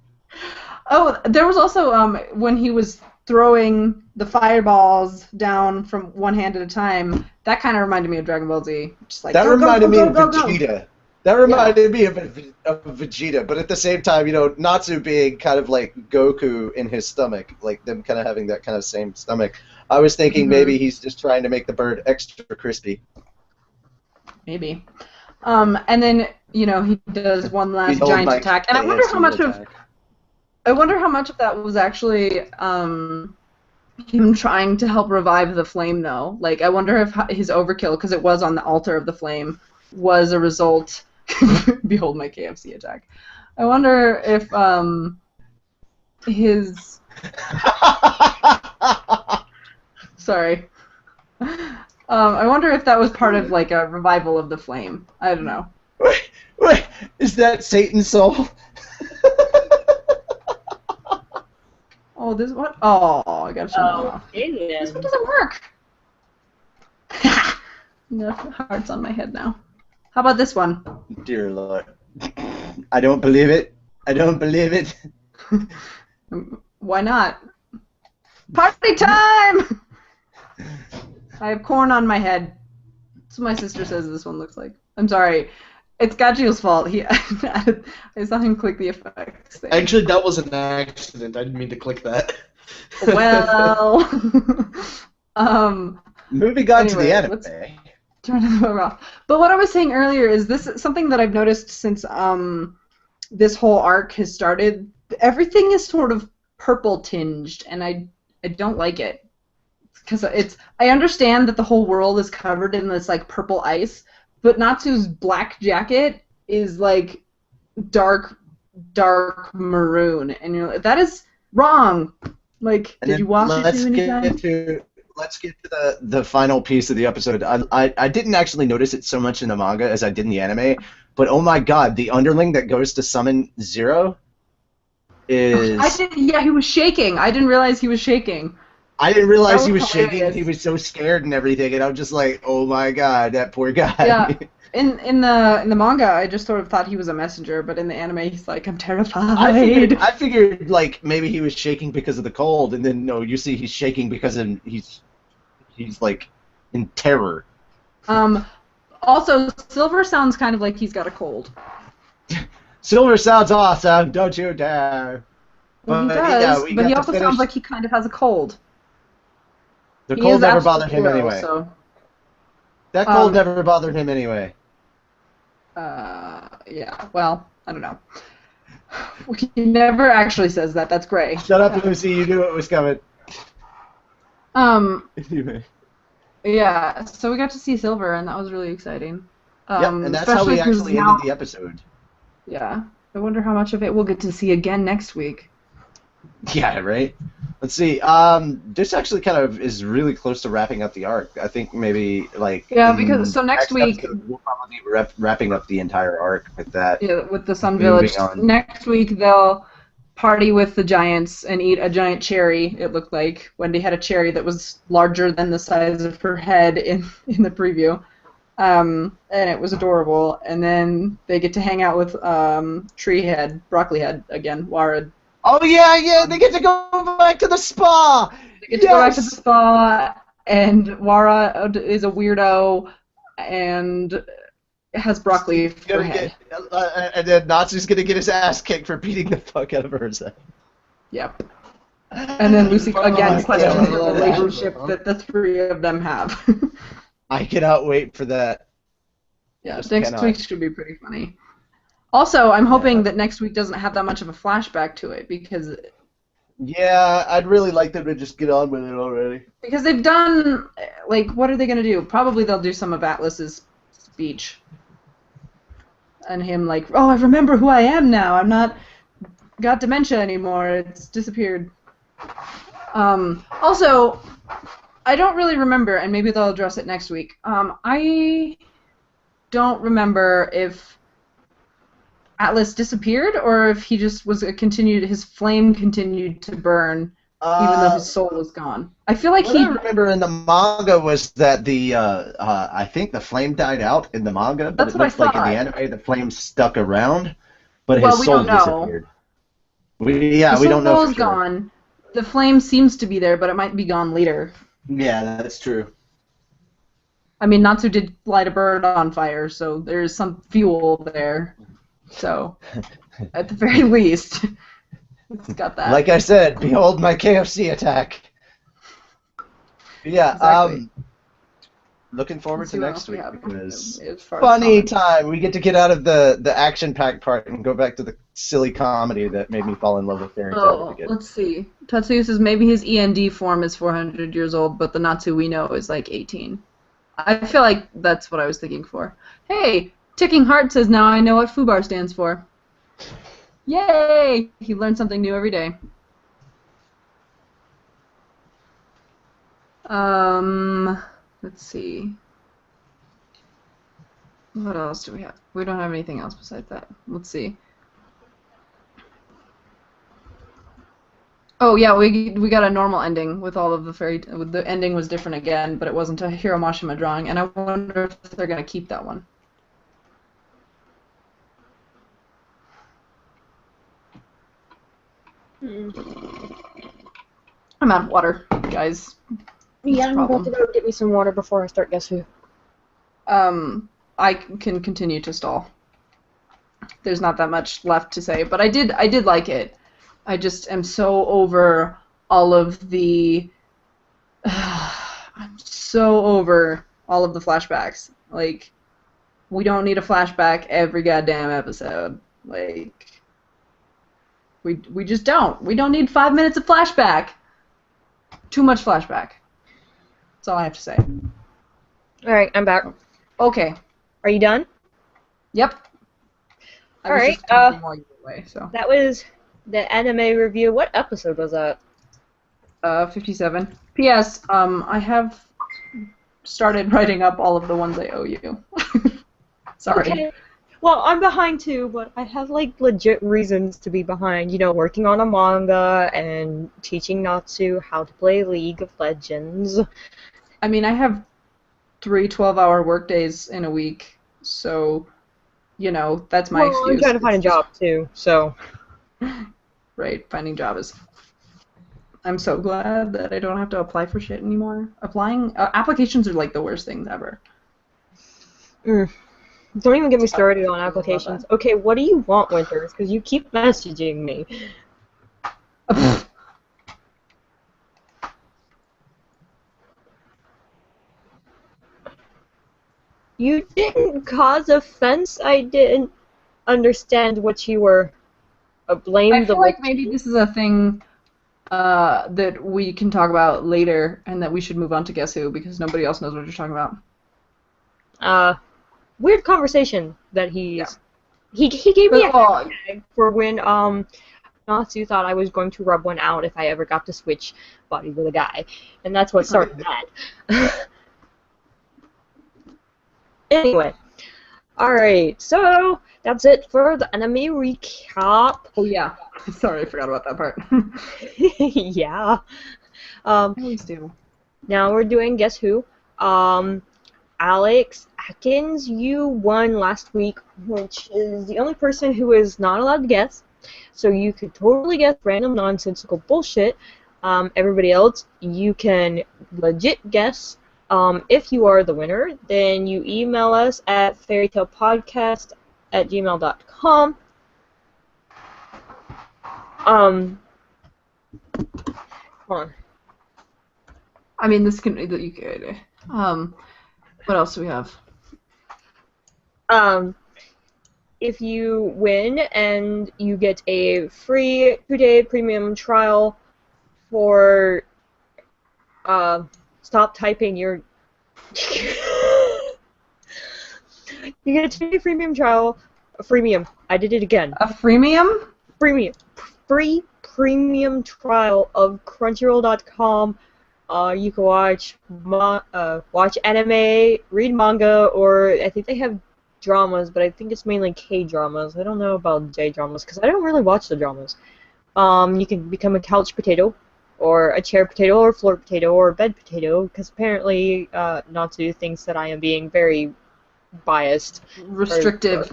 Oh, there was also when he was throwing the fireballs down from one hand at a time. That kind of reminded me of Dragon Ball Z. Just like That go, reminded me go, of go, go, go. Vegeta. That reminded me of Vegeta, but at the same time, you know, Natsu being kind of like Goku in his stomach, like them kind of having that kind of same stomach. I was thinking maybe he's just trying to make the bird extra crispy. Maybe. And then you know he does one last Behold giant my attack, and I wonder how KFC much of attack. that was actually him trying to help revive the flame, though. Like, I wonder if his overkill, because it was on the altar of the flame, was a result. Behold my KFC attack. I wonder if his. Sorry. I wonder if that was part of like a revival of the flame. I don't know. Wait, is that Satan's soul? Oh, this one. Oh, I gotta shut that off. Alien. This one doesn't work. Enough hearts on my head now. How about this one? Dear Lord. I don't believe it. I don't believe it. Why not? Party time! I have corn on my head. That's what my sister says this one looks like. I'm sorry. It's Gajeels' fault. I saw him click the effects thing. Actually, that was an accident. I didn't mean to click that. Well, Moving on to the Anyway, anime. let's- turn it over off. But what I was saying earlier is this is something that I've noticed since this whole arc has started. Everything is sort of purple tinged, and I don't like it. Because I understand that the whole world is covered in this like purple ice, but Natsu's black jacket is like dark maroon, and you're like, that is wrong. Like, And did then you watch it too many times? Let's get to the final piece of the episode. I didn't actually notice it so much in the manga as I did in the anime, but oh my god, the underling that goes to summon Zero is... Yeah, he was shaking. I didn't realize he was shaking. I didn't realize That he was was shaking. hilarious. He was so scared and everything, and I'm just like, oh my god, that poor guy. Yeah. In the manga, I just sort of thought he was a messenger, but in the anime, he's like, I'm terrified. I figured like maybe he was shaking because of the cold, and then no, you see he's shaking because he's like in terror. Also, Silver sounds kind of like he's got a cold. Silver sounds awesome, don't you dare. Well, he But, does, yeah, we but got he to also finish- sounds like he kind of has a cold. The He cold is never absolute bothered him hero, anyway. So, That cold Um, never bothered him anyway. yeah, well, I don't know. He never actually says that. That's gray. Shut up, Lucy. You knew it was coming. Anyway. Yeah, so we got to see Silver, and that was really exciting. Yep, and that's how we especially 'cause actually now- ended the episode. Yeah. I wonder how much of it we'll get to see again next week. Yeah, right? Let's see. This actually kind of is really close to wrapping up the arc. I think maybe, like... Yeah, in because- so next week- episode, we'll probably be wrapping up the entire arc with that. Yeah, with the Sun Moving Village. on. Next week they'll party with the giants and eat a giant cherry, it looked like. Wendy had a cherry that was larger than the size of her head in the preview. And it was adorable. And then they get to hang out with Broccoli Head again, Warad. Oh, yeah, they get to go back to the spa! They get to go back to the spa, and Wara is a weirdo and has broccoli for Gonna head. get, and then Natsu's gonna get his ass kicked for beating the fuck out of Urza. Yep. And then Lucy again my questions God. the relationship that the three of them have. I cannot wait for that. Yeah, Just next cannot. week should be pretty funny. Also, I'm hoping that next week doesn't have that much of a flashback to it because Yeah, I'd really like them to just get on with it already. they've done, like, what are they going to do? Probably they'll do some of Atlas's speech. And him like, oh, I remember who I am now. I'm not got dementia anymore. It's disappeared. Also, I don't really remember, and maybe they'll address it next week. I don't remember if Atlas disappeared or if he just was his flame continued to burn even though his soul was gone. I feel like what I remember in the manga was that I think the flame died out in the manga, but That's it what I looks like in thought. the anime the flame stuck around, but Well, his we soul don't know. disappeared. We the don't know soul for is sure. gone. The flame seems to be there, but it might be gone later. Yeah, that's true. I mean, Natsu did light a bird on fire, so there's some fuel there. So, at the very least, it's got that. Like I said, behold my KFC attack. Yeah, Exactly. looking forward Let's to see what next else we week have because as far as funny comments. time. We get to get out of the action-packed part and go back to the silly comedy that made me fall in love with Fairy Tail again. Let's see. Tatsuya says maybe his END form is 400 years old, but the Natsu we know is like 18. I feel like that's what I was thinking for. Hey, Ticking Heart says now I know what FUBAR stands for. Yay! He learns something new every day. Let's see. What else do we have? We don't have anything else besides that. Let's see. Oh yeah, we got a normal ending with all of the ending was different again, but it wasn't a Hiro Mashima drawing, and I wonder if they're gonna keep that one. I'm out of water, guys. Yeah, I'm about problem. to go get me some water before I start Guess Who. I can continue to stall. There's not that much left to say, but I did like it. I just am so over all of the. I'm so over all of the flashbacks. Like, we don't need a flashback every goddamn episode. Like, we just don't. We don't need 5 minutes of flashback. Too much flashback. That's all I have to say. Alright, I'm back. Okay. Are you done? Yep. I was Alright, just talking while you were away, so. That was the anime review. What episode was that? 57. P.S. I have started writing up all of the ones I owe you. Sorry. Okay. Well, I'm behind too, but I have like legit reasons to be behind. You know, working on a manga and teaching Natsu how to play League of Legends. I mean, I have 3 12-hour workdays in a week, so, you know, that's my excuse. I'm trying to find a job too, so. Right, finding job is. I'm so glad that I don't have to apply for shit anymore. Applications are like the worst things ever. Don't even get me started on applications. Okay, what do you want, Winters? Because you keep messaging me. You didn't cause offense. I didn't understand what you were. Blame I the. feel like maybe this is a thing that we can talk about later, and that we should move on to Guess Who, because nobody else knows what you're talking about. Weird conversation that he gave me a hashtag for when Natsu thought I was going to rub one out if I ever got to switch body with a guy, and that's what started that. Anyway, alright, so that's it for the anime recap. Oh yeah, sorry, I forgot about that part. Yeah. I always do. Now we're doing Guess Who. Alex Atkins, you won last week, which is the only person who is not allowed to guess. So you could totally guess random nonsensical bullshit. Everybody else, you can legit guess. If you are the winner, then you email us at fairytalepodcast@gmail.com. Hold on. I mean, this can you could. What else do we have? If you win and you get a free 2-day premium trial for stop typing your you get a 2-day premium trial, a freemium. I did it again. A freemium? Free premium trial of Crunchyroll.com You can watch anime, read manga, or I think they have dramas, but I think it's mainly K-dramas. I don't know about J-dramas because I don't really watch the dramas. You can become a couch potato, or a chair potato, or floor potato, or a bed potato, because apparently not to do things that I am being very biased. Restrictive.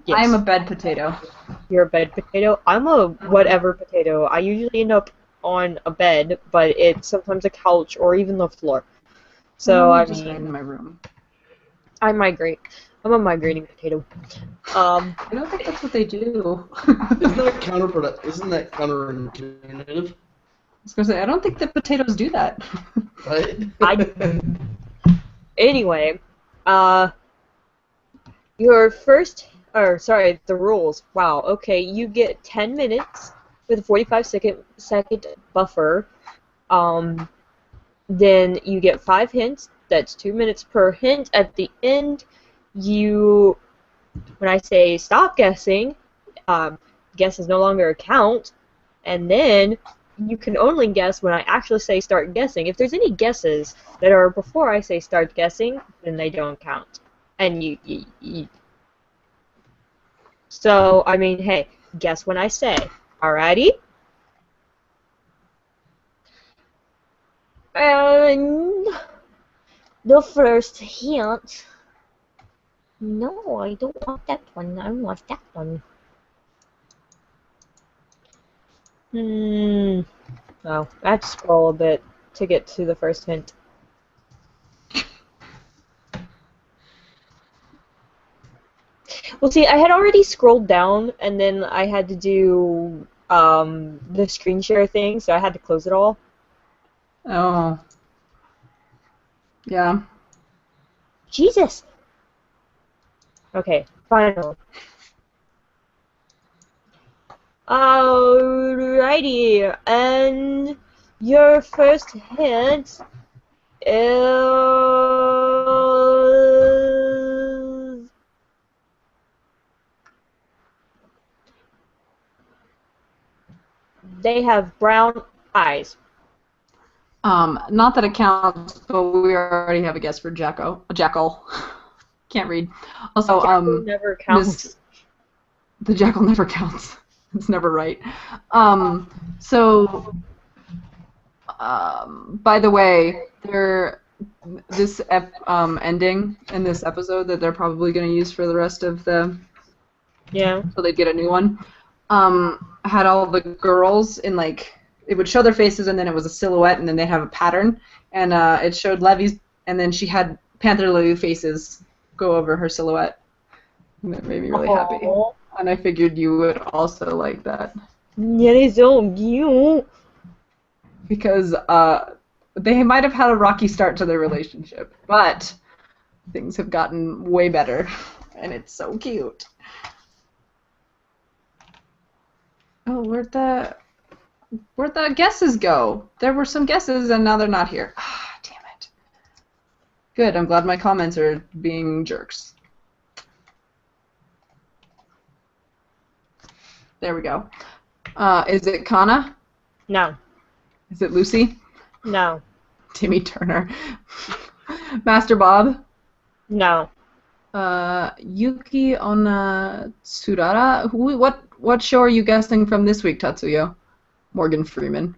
Yes. I am a bed potato. You're a bed potato. I'm a whatever potato. I usually end up on a bed, but it's sometimes a couch or even the floor. So I just mean, in my room. I migrate. I'm a migrating potato. I don't think that's what they do. Isn't that counterproductive? Isn't that counterintuitive? I was gonna say I don't think that potatoes do that. Right? Anyway, your first, or sorry, the rules. Wow. Okay, you get 10 minutes with a 45-second buffer. Then you get 5 hints. That's 2 minutes per hint. At the end, when I say stop guessing, guess is no longer a count, and then you can only guess when I actually say start guessing. If there's any guesses that are before I say start guessing, then they don't count. And so, I mean, hey, guess when I say. Alrighty? And the first hint. No, I don't want that one. I want that one. Oh, I have to scroll a bit to get to the first hint. Well, see, I had already scrolled down, and then I had to do the screen share thing, so I had to close it all. Oh. Yeah. Jesus! Okay, finally. Alrighty, and your first hint is... They have brown eyes. Not that it counts, but we already have a guess for Jackal. Can't read. Also, Jackal never counts. The Jackal never counts. It's never right. By the way, this ending in this episode that they're probably going to use for the rest of the... Yeah. So they'd get a new one. Had all the girls in, like... It would show their faces, and then it was a silhouette, and then they'd have a pattern. And it showed Levy's, and then she had Panther Lily faces go over her silhouette. And it made me really happy. And I figured you would also like that. Yeah, they're so cute. Because they might have had a rocky start to their relationship, but things have gotten way better, and it's so cute. Oh, where'd the guesses go? There were some guesses, and now they're not here. Ah, damn it. Good, I'm glad my comments are being jerks. There we go. Is it Kana? No. Is it Lucy? No. Timmy Turner. Master Bob? No. Yuki Onatsurara? What show are you guessing from this week, Tatsuyo? Morgan Freeman.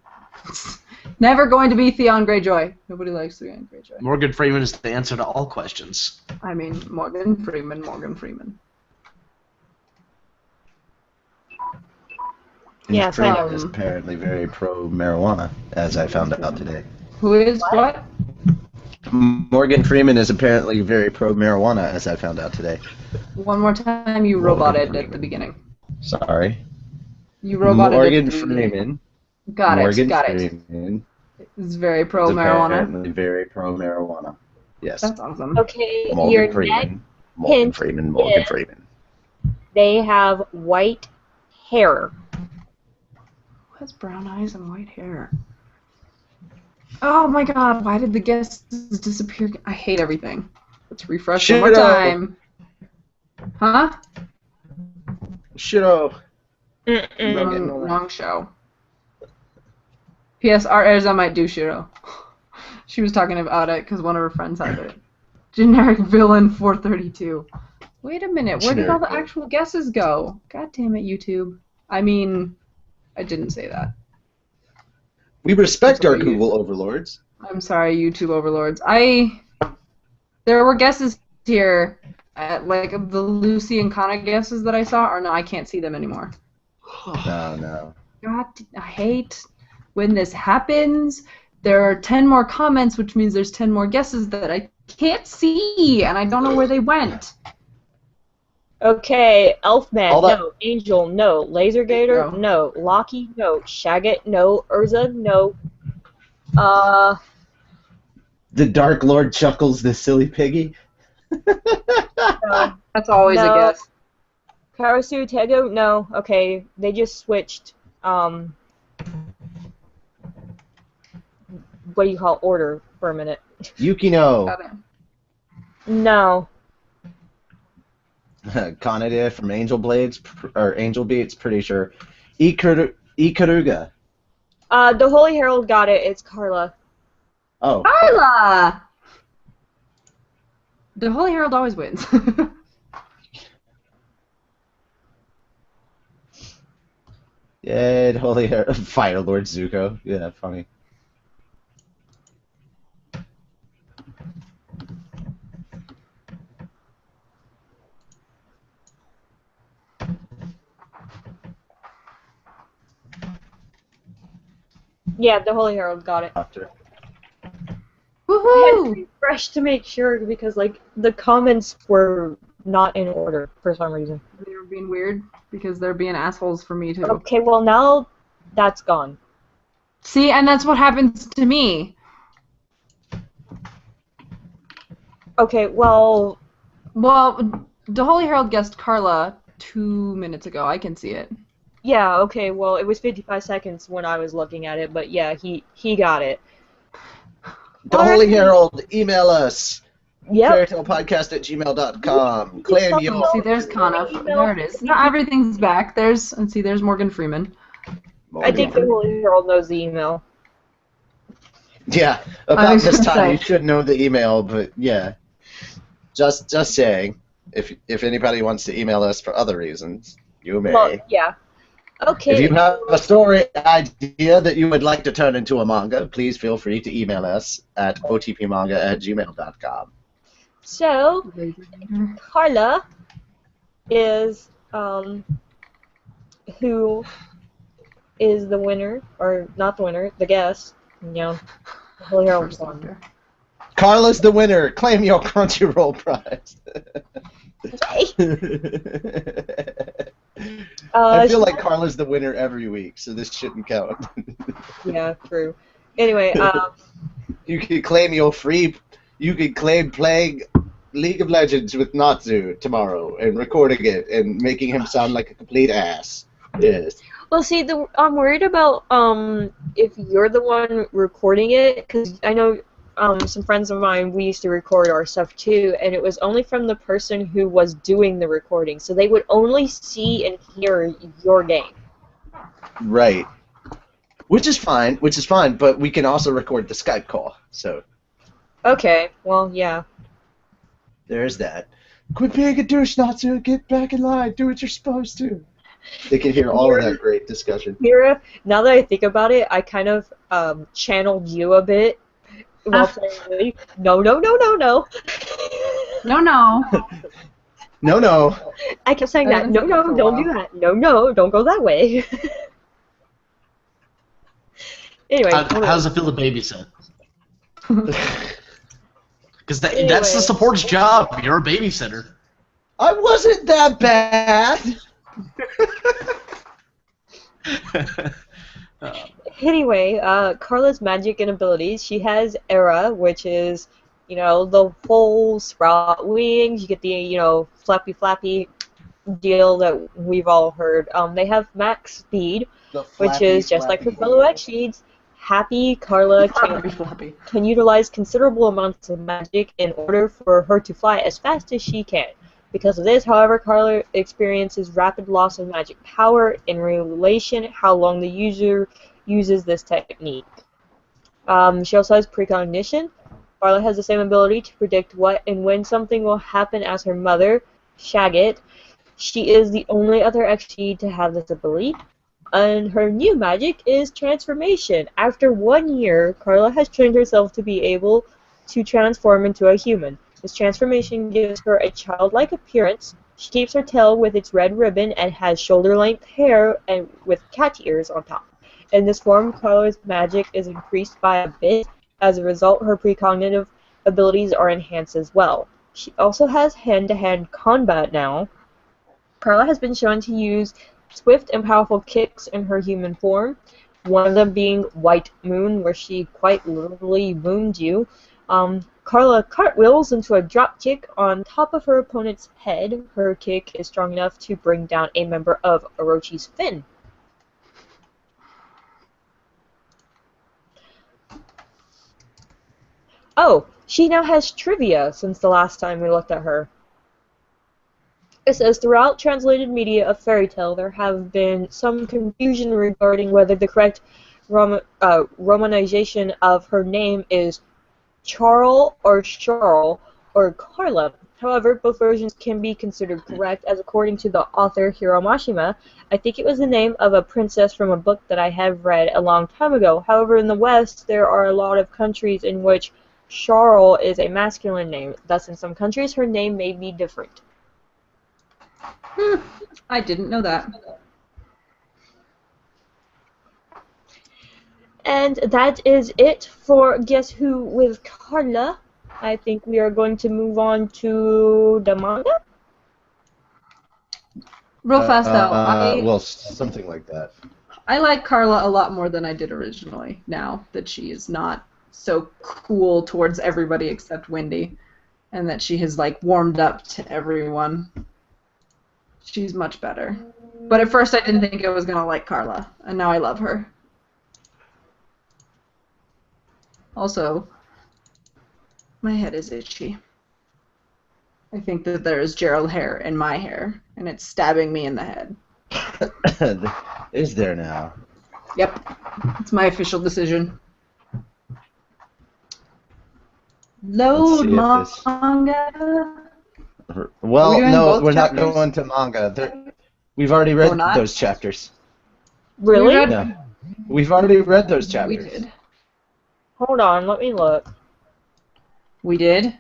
Never going to be Theon Greyjoy. Nobody likes Theon Greyjoy. Morgan Freeman is the answer to all questions. I mean, Morgan Freeman. Yeah, Freeman is apparently very pro-marijuana, as I found out today. Who is what? Morgan Freeman is apparently very pro-marijuana, as I found out today. One more time, you roboted at the beginning. Sorry. You roboted Morgan at the beginning. Freeman. Got Morgan it. Freeman It's very pro-marijuana. apparently very pro-marijuana. Yes. That's awesome. Okay, Morgan your Freeman. next Morgan hint Freeman. Morgan is- Freeman. They have white hair. Who has brown eyes and white hair? Oh my god, why did the guesses disappear? I hate everything. Let's refresh one more time. Huh? Shiro. Mm-mm. Wrong show. P.S. Art Erza might do Shiro. She was talking about it because one of her friends had it. Generic villain 432. Wait a minute, where did all the actual guesses go? God damn it, YouTube. I mean, I didn't say that. We respect our Sorry, Google overlords. I'm sorry, YouTube overlords. There were guesses here, like the Lucy and Connor guesses that I saw, or no, I can't see them anymore. No. God, I hate when this happens. There are 10 more comments, which means there's 10 more guesses that I can't see, and I don't know where they went. Okay, Elfman, All that- no. Angel, no. Laser Gator, Go. no. Locky, no. Shagget, no. Urza, no. The Dark Lord chuckles the silly piggy. No. That's always No. a guess. Karasu, Tego, no. Okay, they just switched, what do you call order for a minute? Yukino. Got it. No. Kanade from Angel Blades, or Angel Beats, pretty sure. Ikaruga. The Holy Herald got it. It's Carla. Oh. Carla! The Holy Herald always wins. Yeah, Holy Fire Lord Zuko. Yeah, funny. Yeah, the Holy Herald got it. After. I had to Woohoo! refresh to make sure because, like, the comments were not in order for some reason. They were being weird because they're being assholes for me too. Okay, well now that's gone. See, and that's what happens to me. Okay, well, Well, the Holy Herald guessed Carla 2 minutes ago. I can see it. yeah, okay, well it was 55 seconds when I was looking at it, but yeah, he got it. The Holy Herald, email us. Yep. fairytalepodcast@gmail.com. Claim your. See, there's Kana. There it is. Now everything's back. There's Morgan Freeman. I think the Holy Herald knows the email. Yeah, I about was this gonna time say. you should know the email, but yeah. Just saying. If anybody wants to email us for other reasons, you may. Well, yeah. Okay. If you have a story idea that you would like to turn into a manga, please feel free to email us at otpmanga@gmail.com. So, Carla is, who is the winner, or not the winner, the guest, you know, the Holy Herald's won. Carla's the winner. Claim your Crunchyroll prize. I feel like Carla's the winner every week, so this shouldn't count. Yeah, true. Anyway, You can claim your free. You can claim playing League of Legends with Natsu tomorrow and recording it and making him sound like a complete ass. Yes. well, see, I'm worried about if you're the one recording it, because I know some friends of mine, we used to record our stuff too, and it was only from the person who was doing the recording, so they would only see and hear your game. Right. Which is fine, but we can also record the Skype call, so Okay, well, yeah. there's that. Quit being a douche, Natsu, get back in line, do what you're supposed to. They can hear all of that great discussion. Mira, now that I think about it, I kind of channeled you a bit while playing Levy. No. No. No. I kept saying I that. haven't No, said that for a don't while. do that. No, don't go that way. Anyway. How does it feel to babysit? Because that's Anyway. the support's job. You're a babysitter. I wasn't that bad. Anyway, Carla's magic and abilities. She has Era, which is, you know, the full sprout wings. You get the, flappy deal that we've all heard. They have max speed, which is just like her fellow X-Sheets. Happy Carla can utilize considerable amounts of magic in order for her to fly as fast as she can. Because of this, however, Carla experiences rapid loss of magic power in relation how long the user uses this technique. She also has precognition. Carla has the same ability to predict what and when something will happen as her mother, Shagget. She is the only other XG to have this ability. And her new magic is transformation. After 1 year, Carla has trained herself to be able to transform into a human. This transformation gives her a childlike appearance. She keeps her tail with its red ribbon and has shoulder-length hair and with cat ears on top. In this form, Carla's magic is increased by a bit. As a result, her precognitive abilities are enhanced as well. She also has hand-to-hand combat now. Carla has been shown to use swift and powerful kicks in her human form, one of them being White Moon, where she quite literally mooned you. Carla cartwheels into a drop kick on top of her opponent's head. Her kick is strong enough to bring down a member of Orochi's fin. Oh, she now has trivia since the last time we looked at her. It says, throughout translated media of Fairy Tale, there have been some confusion regarding whether the correct romanization of her name is Charl or Charl or Carla. However, both versions can be considered correct, as according to the author Hiro Mashima, I think it was the name of a princess from a book that I have read a long time ago. However, in the West, there are a lot of countries in which Charl is a masculine name. Thus, in some countries, her name may be different. I didn't know that. And that is it for Guess Who with Carla. I think we are going to move on to the manga. Real fast though, well, something like that. I like Carla a lot more than I did originally, now that she is not so cool towards everybody except Wendy, and that she has like warmed up to everyone. She's much better. But at first I didn't think I was going to like Carla, and now I love her. Also, my head is itchy. I think that there is Gerald hair in my hair, and it's stabbing me in the head. Is there now? Yep. It's my official decision. Load manga. Well, no, we're not going to manga. We've already read those chapters. Really? No. We've already read those chapters. We did. Hold on, let me look. We did?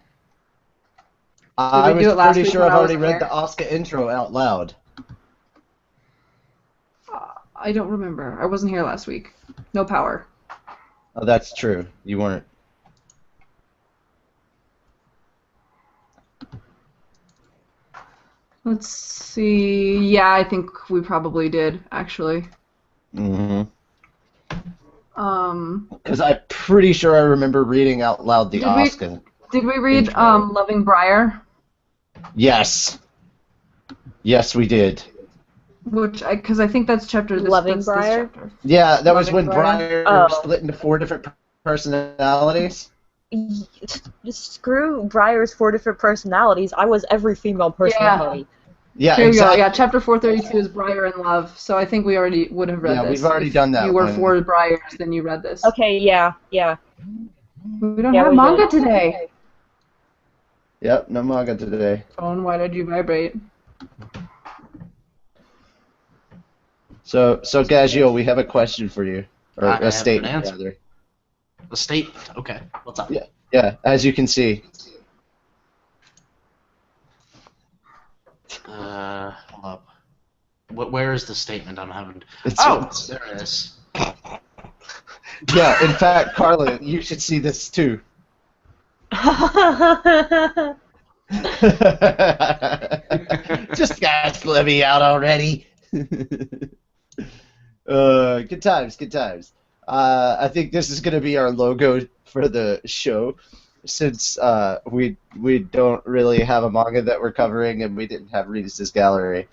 I was pretty sure I've already read the Asuka intro out loud. I don't remember. I wasn't here last week. No power. Oh, that's true. You weren't. Let's see. Yeah, I think we probably did, actually. Mm-hmm. Because I'm pretty sure I remember reading out loud the Asuka. Did we read Loving Briar? Yes. Yes, we did. Because I think that's chapter. Loving Briar? Yeah, that was when Briar split into 4 different personalities. Screw Briar's 4 different personalities. I was every female personality. Yeah, here exactly. We go. Yeah, chapter 432 is Briar in Love. So I think we already would have read this. Yeah, we've already done that. If you were 4 Briars, then you read this. Okay, yeah. We don't have manga today. Yep, no manga today. Phone, why did you vibrate? So Gajeels, we have a question for you, or a statement, rather. A statement. Okay. What's up? Yeah. As you can see. Hold up. Where is the statement? I'm having. There it is. Yeah. In fact, Carla, you should see this too. Just ask Levy out already. Good times. I think this is gonna be our logo for the show, since we don't really have a manga that we're covering, and we didn't have Reedus Gallery,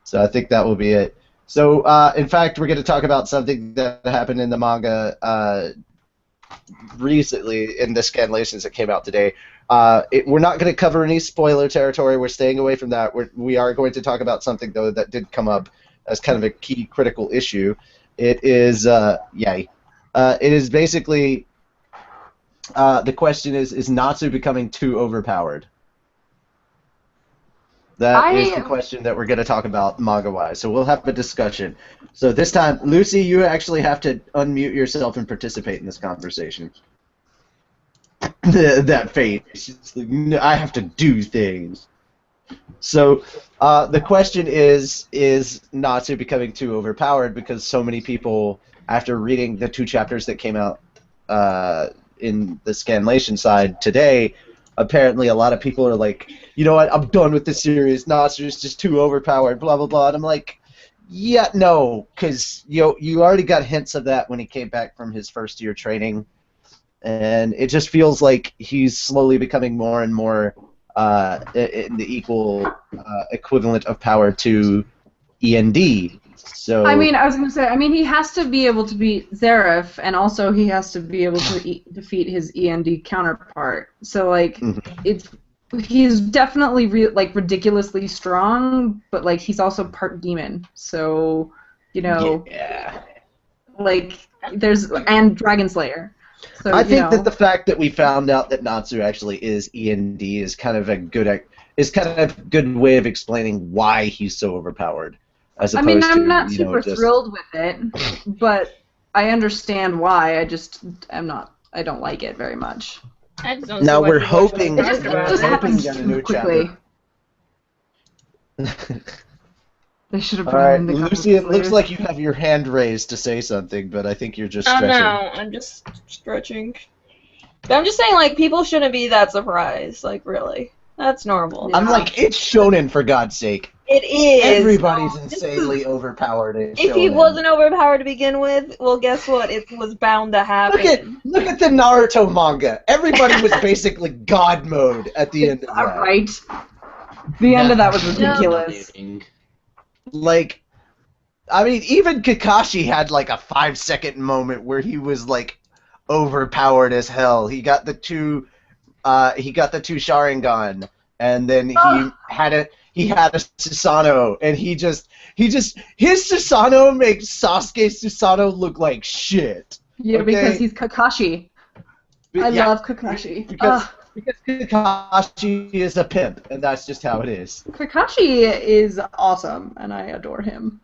so I think that will be it. So in fact, we're gonna talk about something that happened in the manga recently in the scanlations that came out today. We're not going to cover any spoiler territory. We're staying away from that. We are going to talk about something, though, that did come up as kind of a key critical issue. It is, it is basically The question is Natsu becoming too overpowered? That is the question that we're going to talk about manga-wise. So we'll have a discussion. So this time, Lucy, you actually have to unmute yourself and participate in this conversation. That face. It's like, "No, I have to do things." So the question is Natsu becoming too overpowered? Because so many people, after reading the 2 chapters that came out in the Scanlation side today, apparently a lot of people are like, you know what, I'm done with this series. Natsu's just too overpowered, blah, blah, blah. And I'm like, yeah, no, because you already got hints of that when he came back from his first year training. And it just feels like he's slowly becoming more and more in the equal equivalent of power to END. So I mean, I was going to say, I mean, he has to be able to beat Zeref, and also he has to be able to defeat his END counterpart. So, like, he's definitely ridiculously strong, but like he's also part demon. So, yeah. like and Dragon Slayer. So I think that the fact that we found out that Natsu actually is END is kind of a good way of explaining why he's so overpowered. As opposed I'm to, not super thrilled with it, but I understand why. I don't like it very much. I just don't Now see why we're people are so hoping surprised about it. happens that a too new quickly. chapter. They should have All brought right, in the Lucy, it looks Slayers. like you have your hand raised to say something, but I think you're just Oh stretching. no, I'm just stretching. But I'm just saying, like, people shouldn't be that surprised. Like, really. That's normal. I'm like, it's shonen, for God's sake. It is. Everybody's insanely overpowered in If he shonen. wasn't overpowered to begin with, well, guess what? It was bound to happen. Look at the Naruto manga. Everybody was basically God mode at the end of that. Right. The end of that was ridiculous. Like, I mean, even Kakashi had like a 5-second moment where he was like overpowered as hell. He got the two Sharingan, and then he had a Susanoo, and his Susanoo makes Sasuke Susanoo look like shit. Yeah, okay? because he's Kakashi. I love Kakashi. Because Kakashi is a pimp, and that's just how it is. Kakashi is awesome, and I adore him.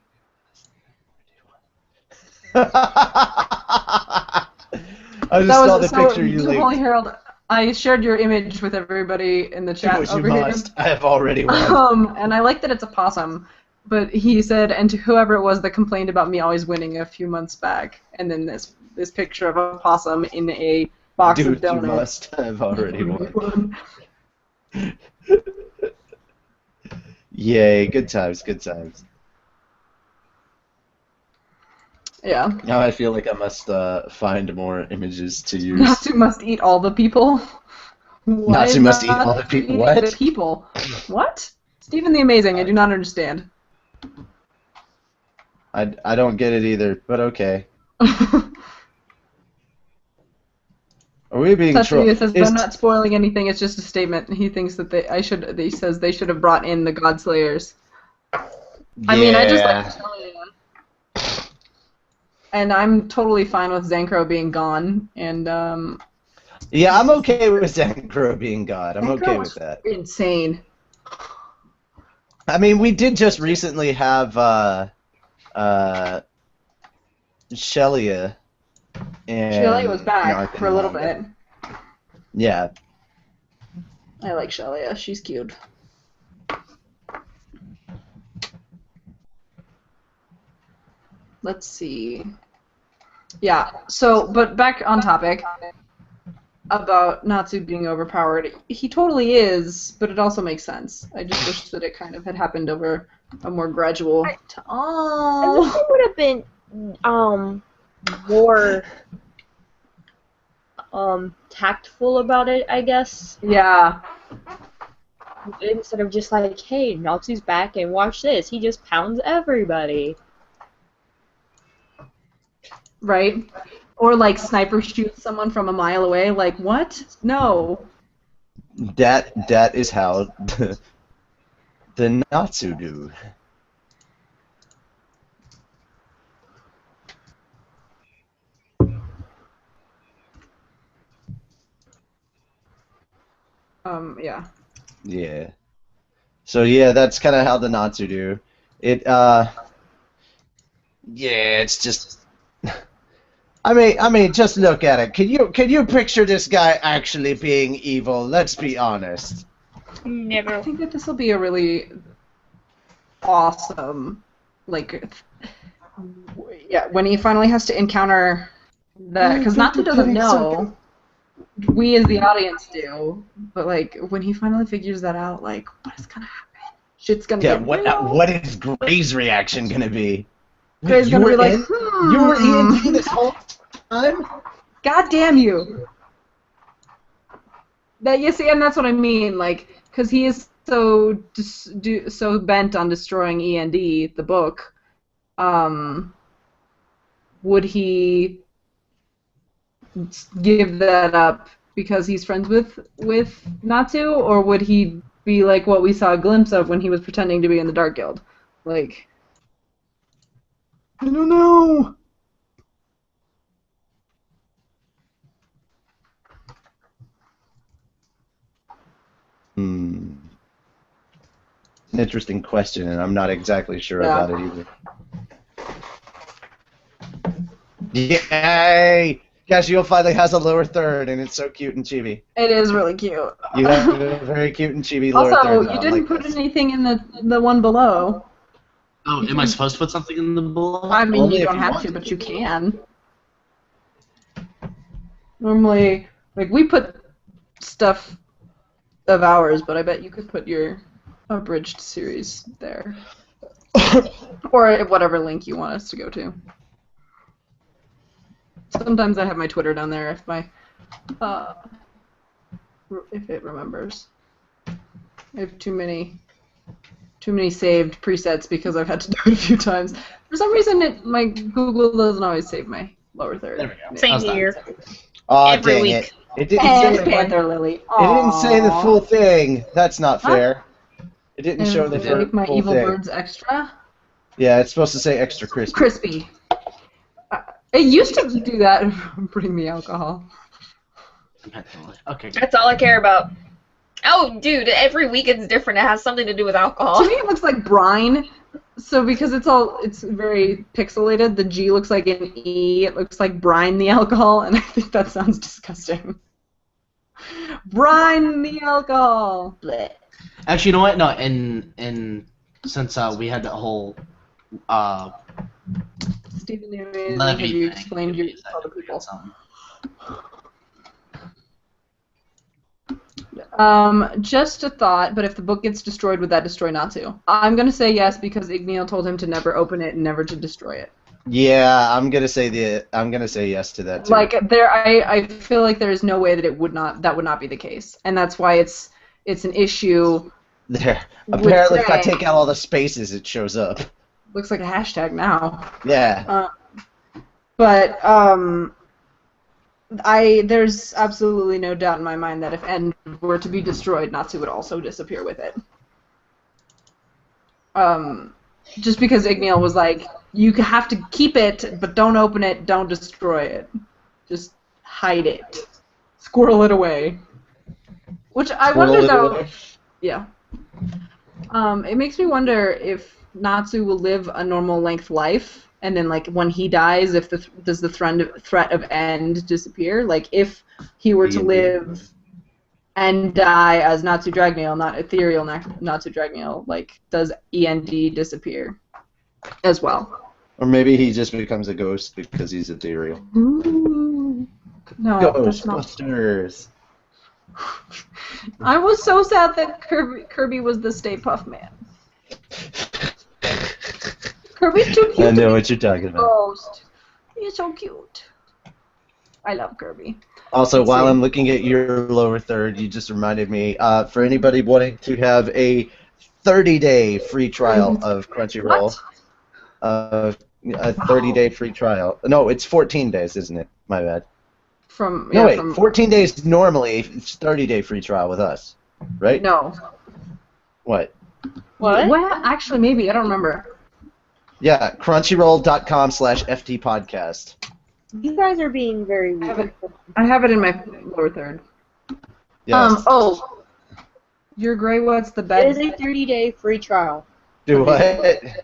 I just saw the picture you linked. Holy Herald, I shared your image with everybody in the chat over here. I have already won. And I like that it's a possum, but he said, and to whoever it was that complained about me always winning a few months back, and then this picture of a possum in a box of donuts. You must have already won. Yay, good times, good times. Yeah. Now I feel like I must find more images to use. Natsu must eat all the people. Natsu must eat all the people. What? The people. What? Stephen the Amazing, I do not understand. I don't get it either, but okay. Are we being trolled? Tatsuya says, I'm not spoiling anything, it's just a statement. He thinks that he says they should have brought in the God Slayers. Yeah. I mean, I just like Shelly. And I'm totally fine with Zankro being gone, and yeah, I'm okay with Zankro being gone. I'm okay with that. Insane. I mean, we did just recently have Shelia. Shelia was back for a little bit. Yeah. I like Shelia. She's cute. Let's see. Yeah, so, but back on topic about Natsu being overpowered. He totally is, but it also makes sense. I just wish that it kind of had happened over a more gradual time. I wish it would have been more tactful about it, I guess. Yeah. Instead of just like, hey, Natsu's back and watch this. He just pounds everybody. Right? Or like sniper shoots someone from a mile away. Like, what? No. That is how the Natsu do. Yeah. Yeah. So yeah, that's kind of how the Natsu do. It yeah, it's just. I mean, just look at it. Can you picture this guy actually being evil? Let's be honest. I Never. think that this will be a really awesome, like, yeah, when he finally has to encounter that, because Natsu doesn't know. We as the audience do, but like when he finally figures that out, like what is gonna happen? Shit's gonna Yeah, get real. what is Gray's reaction gonna be? Gray's You gonna were be like, in? You were in this whole time? God damn you! That you see, and that's what I mean, like, because he is so so bent on destroying E&D, the book. Would he give that up because he's friends with Natsu, or would he be like what we saw a glimpse of when he was pretending to be in the Dark Guild? Like, I don't know. Hmm. It's an interesting question, and I'm not exactly sure Yeah. about it either. Yay! Gajeels finally has a lower third, and it's so cute and chibi. It is really cute. You have a very cute and chibi lower third. Also, now, you I didn't like put this. anything in the one below. Oh, am I supposed to put something in the below? I mean, Only you if don't you have want to, to. but you can. Normally, like, we put stuff of ours, but I bet you could put your abridged series there. Or whatever link you want us to go to. Sometimes I have my Twitter down there if if it remembers. I have too many saved presets because I've had to do it a few times. For some reason, my Google doesn't always save my lower third. There we go. Same How's that? here. Aw, Every dang week. it. It didn't And say Panther Lily. It didn't say the Aww. full thing. That's not Huh? fair. It didn't And show the make my full evil thing. birds extra Yeah, it's supposed to say extra crispy. crispy. It used to do that. Bring me alcohol. Okay. That's all I care about. Oh, dude, every week it's different. It has something to do with alcohol. To me, it looks like brine. So because it's very pixelated, the G looks like an E. It looks like brine the alcohol, and I think that sounds disgusting. Brine the alcohol. Blech. Actually, you know what? No, and since we had that whole Stephen Newman, Levy have you thing, explained your I other forgot people? something. Just a thought, but if the book gets destroyed, would that destroy Natsu? I'm gonna say yes because Igneal told him to never open it and never to destroy it. Yeah, I'm gonna say yes to that too. Like I feel like there is no way that would not be the case, and that's why it's an issue. There. with Apparently, if I Gray. take out all the spaces, it shows up. Looks like a hashtag now. Yeah. But there's absolutely no doubt in my mind that if End were to be destroyed, Natsu would also disappear with it. Just because Igneal was like, you have to keep it, but don't open it, don't destroy it. Just hide it. Squirrel it away. Which I wonder though. Yeah. It makes me wonder if Natsu will live a normal length life, and then like when he dies, does the threat of End disappear? Like if he were to live and die as Natsu Dragneel, not ethereal Natsu Dragneel, like does END disappear as well? Or maybe he just becomes a ghost because he's ethereal. Ooh. No, that's not. Ghostbusters. I was so sad that Kirby was the Stay Puft Man. Kirby's too cute. I know to what you're talking be about. ghost. He's so cute. I love Kirby. Also, Let's while see. I'm looking at your lower third, you just reminded me, for anybody wanting to have a 30-day free trial of Crunchyroll, What? a 30-day free trial. No, it's 14 days, isn't it? My bad. No, wait, 14 days normally, it's 30-day free trial with us, right? No. What? What? Well, actually, maybe. I don't remember. Yeah, crunchyroll.com/ftpodcast. You guys are being very weird. I have it in my lower third. Yes. Your Gray What's the It is Bed? a 30-day free trial. Do what? It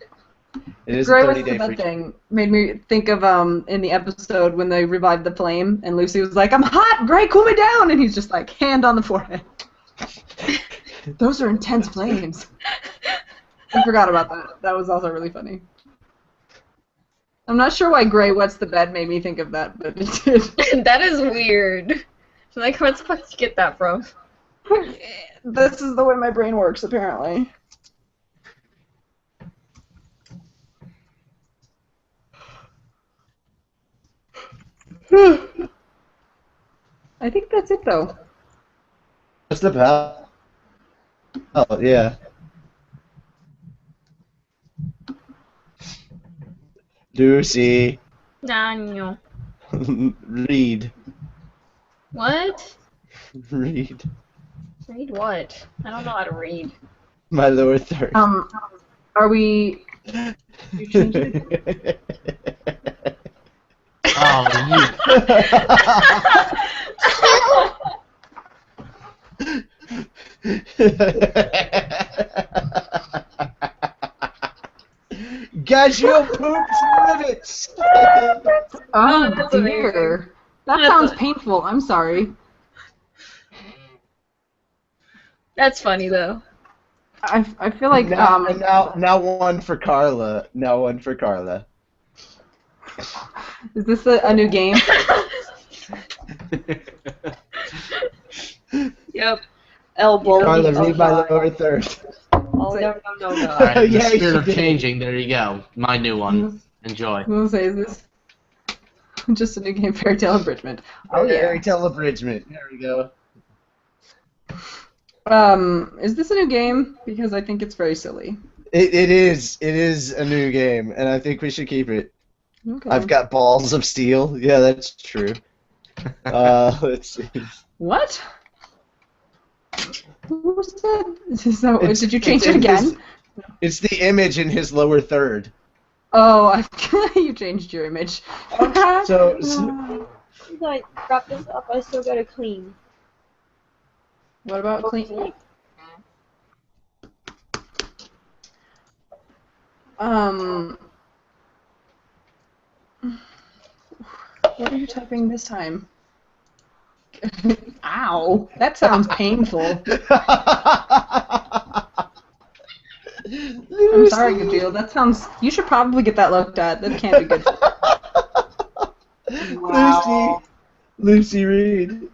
is a Gray What's the 30-day Bed free. thing made me think of in the episode when they revived the flame and Lucy was like, "I'm hot, Gray, cool me down," and he's just like, hand on the forehead. Those are intense flames. I forgot about that. That was also really funny. I'm not sure why Gray What's the Bed made me think of that, but it did. That is weird. Like, where the fuck did you get that from? This is the way my brain works, apparently. I think that's it, though. What's the bell? Oh, yeah. Lucy. Daniel. Read. What? Read. Read what? I don't know how to read. My lower third. Are we... You changed it? Oh, Gajeel poops rivets. Oh, that's dear. That sounds painful. I'm sorry. That's funny though. I feel like now one for Carla. Now one for Carla. Is this a new game? Yep. Elbow. Carla, read my lower third. Oh, no. Alright, Yeah, the spirit you of did. changing, there you go. My new one. Enjoy. I'm gonna say, is this just a new game, Fairy Tale Abridgment? Oh Fairy yeah. Tale Abridgment. There we go. Is this a new game? Because I think it's very silly. It is. It is a new game, and I think we should keep it. Okay. I've got balls of steel. Yeah, that's true. Let's see. What? Who said? So, It's- did you change it's it in again? his- It's the image in his lower third. Oh, you changed your image. So As I wrap this up, I still gotta clean. What about clean? What are you typing this time? Ow, that sounds painful. I'm sorry, Gajeels. That sounds. You should probably get that looked at. That can't be good. Wow. Lucy Reed.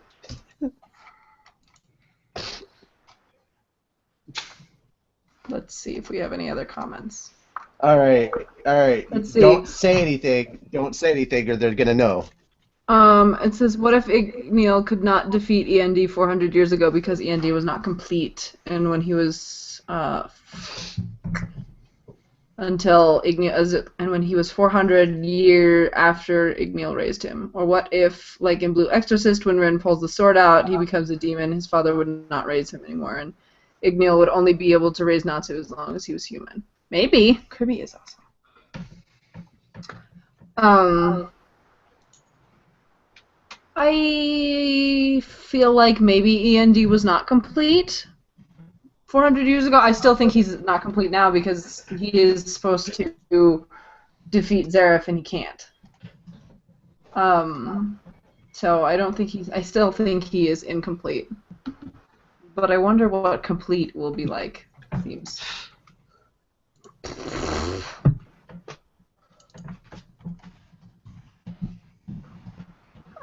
Let's see if we have any other comments. All right. Let's see. Don't say anything. Don't say anything, or they're gonna know. It says, what if Igneal could not defeat END 400 years ago because END was not complete, and when he was, until Igneal, and when he was 400 years after Igneal raised him? Or what if, like in Blue Exorcist, when Rin pulls the sword out, he becomes a demon, his father would not raise him anymore, and Igneal would only be able to raise Natsu as long as he was human. Maybe. Kirby is awesome. I feel like maybe END was not complete 400 years ago. I still think he's not complete now because he is supposed to defeat Zareth and he can't. So I don't think I still think he is incomplete. But I wonder what complete will be like. Seems.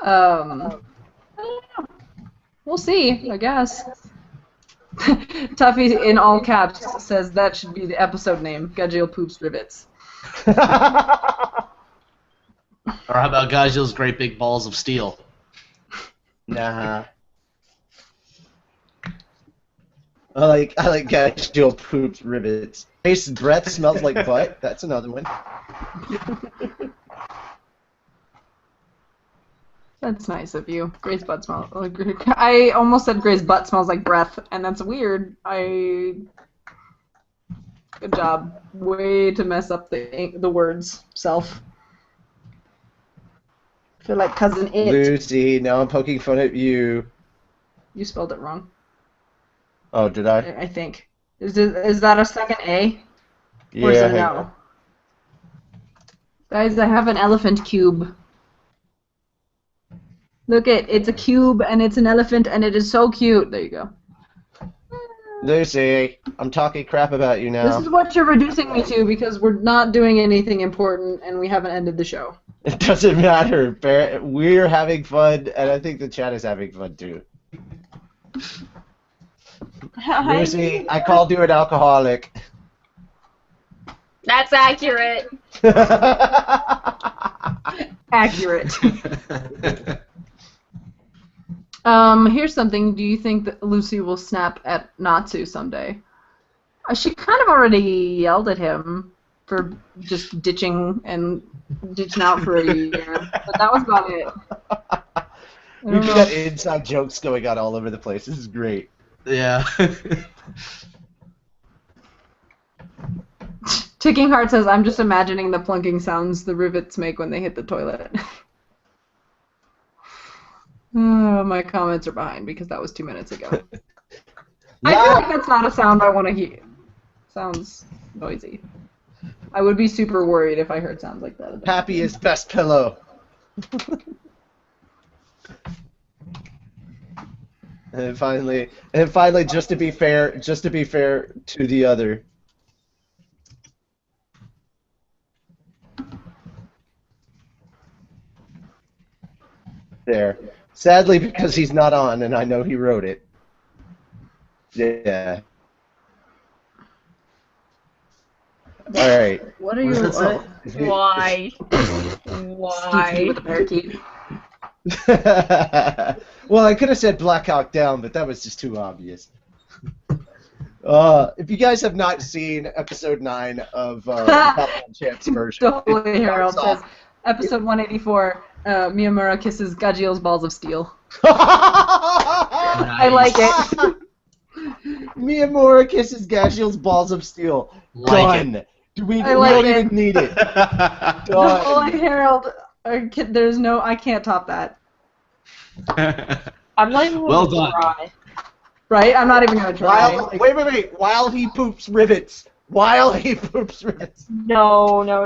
I don't know. We'll see, I guess. Tuffy in all caps says that should be the episode name. Gajeel poops rivets. Or how about Gajeel's great big balls of steel? Nah. I like Gajeel poops rivets. Grace's breath smells like butt. That's another one. That's nice of you. Gray's butt smells. I almost said Gray's butt smells like breath, and that's weird. Good job. Way to mess up the words. Self. I feel like cousin it. Lucy, now I'm poking fun at you. You spelled it wrong. Oh, did I? I think. Is that a second A? Yeah. Or is it a hang no? on. Guys, I have an elephant cube. Look it's a cube and it's an elephant and it is so cute. There you go. Lucy, I'm talking crap about you now. This is what you're reducing me to because we're not doing anything important and we haven't ended the show. It doesn't matter. We're having fun, and I think the chat is having fun too. Lucy, I called you an alcoholic. That's accurate. Accurate. Here's something. Do you think that Lucy will snap at Natsu someday? She kind of already yelled at him for just ditching out for a year, but that was about it. We've got inside jokes going on all over the place. This is great. Yeah. Ticking Heart says, I'm just imagining the plunking sounds the rivets make when they hit the toilet. Oh, my comments are behind because that was 2 minutes ago. I feel like that's not a sound I want to hear. Sounds noisy. I would be super worried if I heard sounds like that. Happy is best pillow. And finally, just to be fair to the other. There. Sadly, because he's not on, and I know he wrote it. Yeah. All right. What are you? Why? Why? With a parakeet. Well, I could have said Black Hawk Down, but that was just too obvious. If you guys have not seen episode 9 of Untitled Chapter version, Totally, Harold says, episode 184, Miyamura kisses Gajeels' balls of steel. I like it. Miyamura kisses Gajeels' balls of steel. Done. We don't even need it. Done. Totally, Harold. There's no. I can't top that. I'm not even Well gonna done. try. Right? I'm not even gonna try. Wait. While he poops rivets. No. No.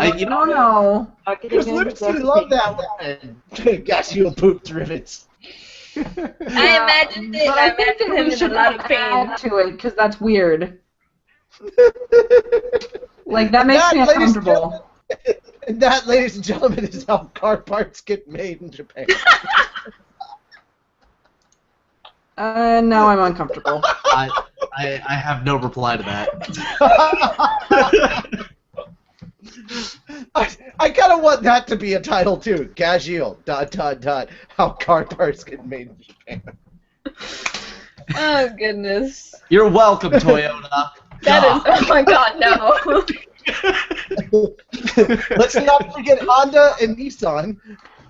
Because Lucy loved that one. Gasheel pooped rivets. I imagined it. But I I think that imagined him we in should a lot of pain. add to it because that's weird. Like that makes me ladies and uncomfortable. And that, ladies and gentlemen, is how car parts get made in Japan. Now I'm uncomfortable. I have no reply to that. I kind of want that to be a title too. Gajeel, ... how car parts get made in Japan. Oh goodness. You're welcome, Toyota. That is. Oh my God, no. Let's not forget Honda and Nissan.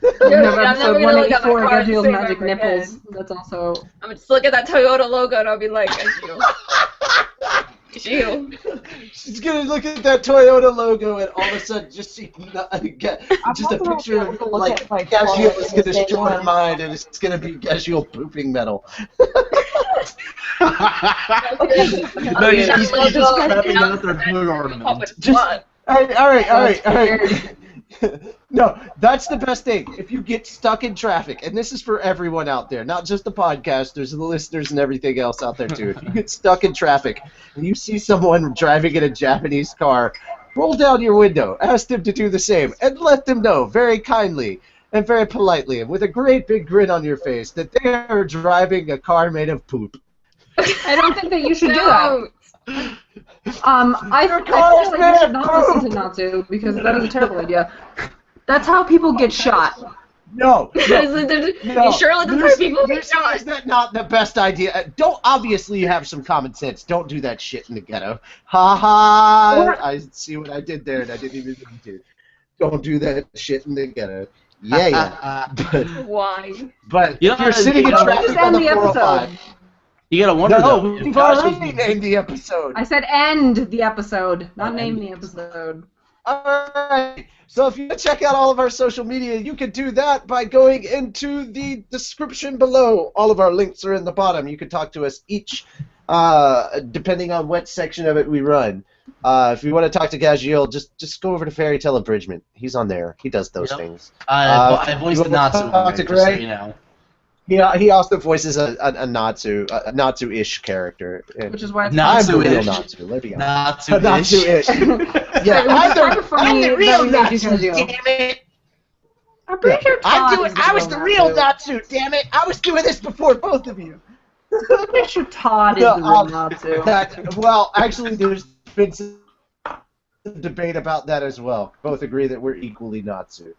We have I'm never episode gonna look at my 184, car the Gajeel's same Magic ever Nipples. again. That's also... I'm gonna just look at that Toyota logo and I'll be like, Gajeels. She's gonna look at that Toyota logo and all of a sudden just see just a picture of like Gajeel is gonna destroy her mind and it's gonna be Gajeel pooping metal. No, he's just crapping out their boot ornament. All right. No, that's the best thing. If you get stuck in traffic, and this is for everyone out there, not just the podcasters and the listeners and everything else out there too. If you get stuck in traffic and you see someone driving in a Japanese car, roll down your window, ask them to do the same, and let them know very kindly and very politely and with a great big grin on your face that they are driving a car made of poop. I don't think that you should do that. I feel like you should not listen to Natsu because that is a terrible idea. That's how people get shot. No. You sure let the people get shot? Is that not the best idea? Don't obviously you have some common sense. Don't do that shit in the ghetto. Ha ha! I see what I did there, and I didn't even mean to. Don't do that shit in the ghetto. Yeah. Why? But You know, if you're sitting in traffic just on end the the episode. 405. You gotta wonder No, though. we've already named the episode. I said end the episode, not name the episode. Alright, so if you check out all of our social media, you can do that by going into the description below. All of our links are in the bottom. You can talk to us each depending on what section of it we run. If you want to talk to Gajeels, just go over to Fairy Tale Abridgment. He's on there. He does those things. I voiced the Natsu talk to just so Gray? you know. He also voices a Natsu-ish character. Which is why it's I'm the real Natsu-ish. Natsu. Let's be honest. Natsu-ish. Natsu-ish. Yeah, I'm the real Natsu. Damn it. I'm pretty sure I was the real Natsu. Damn it! I was doing this before both of you. I'm pretty sure Todd is the real Natsu. Well, actually, there's been some debate about that as well. Both agree that we're equally Natsu.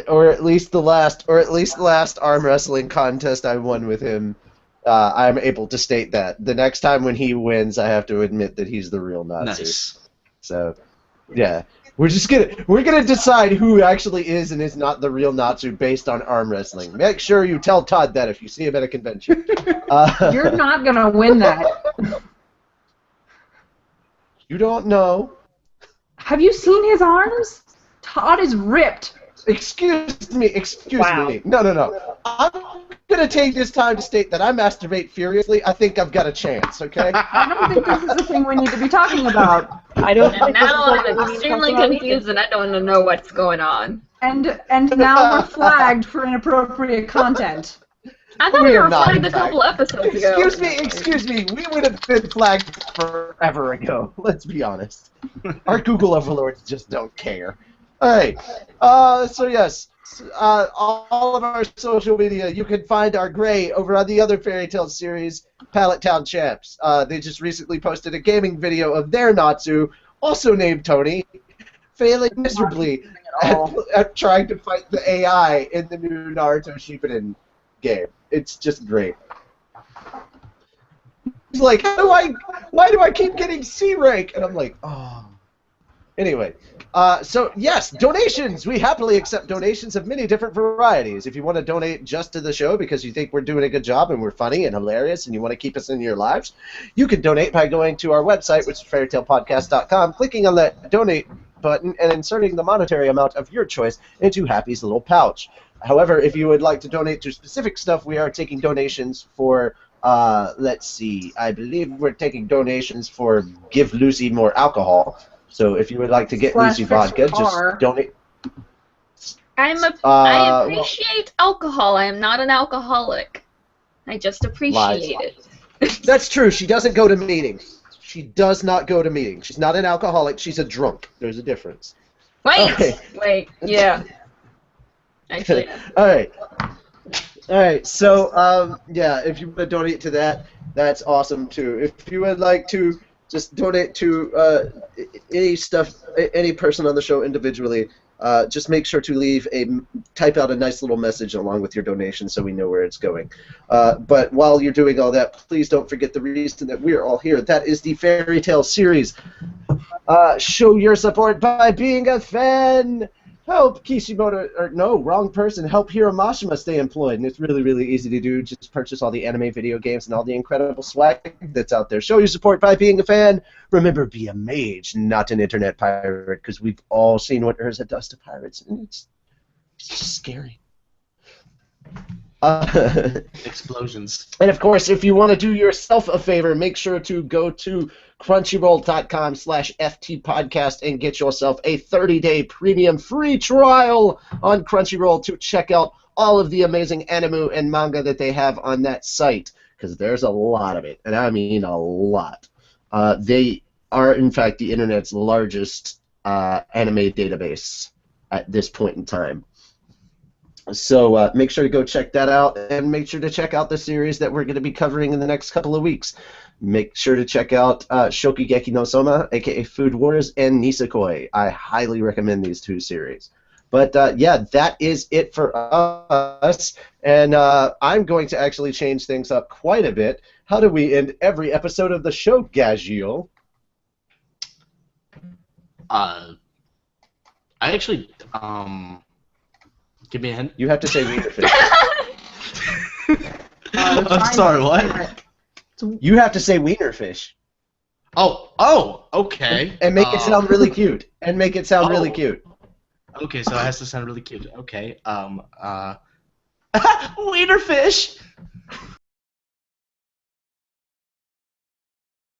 Or at least the last arm wrestling contest I won with him, I'm able to state that. The next time when he wins, I have to admit that he's the real Natsu. Nice. So, yeah, we're gonna decide who actually is and is not the real Natsu based on arm wrestling. Make sure you tell Todd that if you see him at a convention. You're not gonna win that. You don't know. Have you seen his arms? Todd is ripped. Excuse me. No. I'm gonna take this time to state that I masturbate furiously. I think I've got a chance, okay? I don't think this is the thing we need to be talking about. I don't And think this is now what I'm we need to extremely talk about. confused and I don't know what's going on. And now we're flagged for inappropriate content. I thought We we are were not, flagged in a couple episodes ago. Excuse me. We would have been flagged forever ago. Let's be honest. Our Google overlords just don't care. All right. So yes, all of our social media. You can find our Gray over on the other Fairy Tale series, Pallet Town Champs. They just recently posted a gaming video of their Natsu, also named Tony, failing miserably at trying to fight the AI in the new Naruto Shippuden game. It's just great. He's like, why do I keep getting C rank? And I'm like, oh. Anyway, so yes, donations. We happily accept donations of many different varieties. If you want to donate just to the show because you think we're doing a good job and we're funny and hilarious and you want to keep us in your lives, you can donate by going to our website, which is fairytalepodcast.com, clicking on that donate button and inserting the monetary amount of your choice into Happy's little pouch. However, if you would like to donate to specific stuff, we are taking donations for, let's see, I believe we're taking donations for Give Lucy More Alcohol. So if you would like to get Lucy vodka, just donate. I appreciate alcohol. I am not an alcoholic. I just appreciate it. That's true. She doesn't go to meetings. She does not go to meetings. She's not an alcoholic. She's a drunk. There's a difference. Wait, yeah. Actually, All right. So, yeah, if you want to donate to that, that's awesome too. If you would like to just donate to any person on the show individually, just make sure to type out a nice little message along with your donation so we know where it's going. But while you're doing all that, please don't forget the reason that we're all here. That is the Fairy Tale series. Show your support by being a fan. Help Kishimoto, or no, wrong person, help Hiromashima stay employed. And it's really, really easy to do. Just purchase all the anime video games and all the incredible swag that's out there. Show your support by being a fan. Remember, be a mage, not an internet pirate, because we've all seen what Urza does to pirates, and it's just scary. Explosions. And of course, if you want to do yourself a favor, make sure to go to crunchyroll.com/ftpodcast and get yourself a 30-day premium free trial on Crunchyroll to check out all of the amazing Animoo and manga that they have on that site, because there's a lot of it, and I mean a lot. They are, in fact, the internet's largest anime database at this point in time. So make sure to go check that out, and make sure to check out the series that we're going to be covering in the next couple of weeks. Make sure to check out Shokugeki no Soma, aka Food Wars, and Nisekoi. I highly recommend these two series. But yeah, that is it for us, and I'm going to actually change things up quite a bit. How do we end every episode of the show, Gajeels? I actually, give me a hint. You have to say Wienerfish. I'm sorry, what? You have to say Wienerfish. Oh, okay. And make it sound really cute. And make it sound really cute. Okay, so it has to sound really cute. Okay, Wienerfish!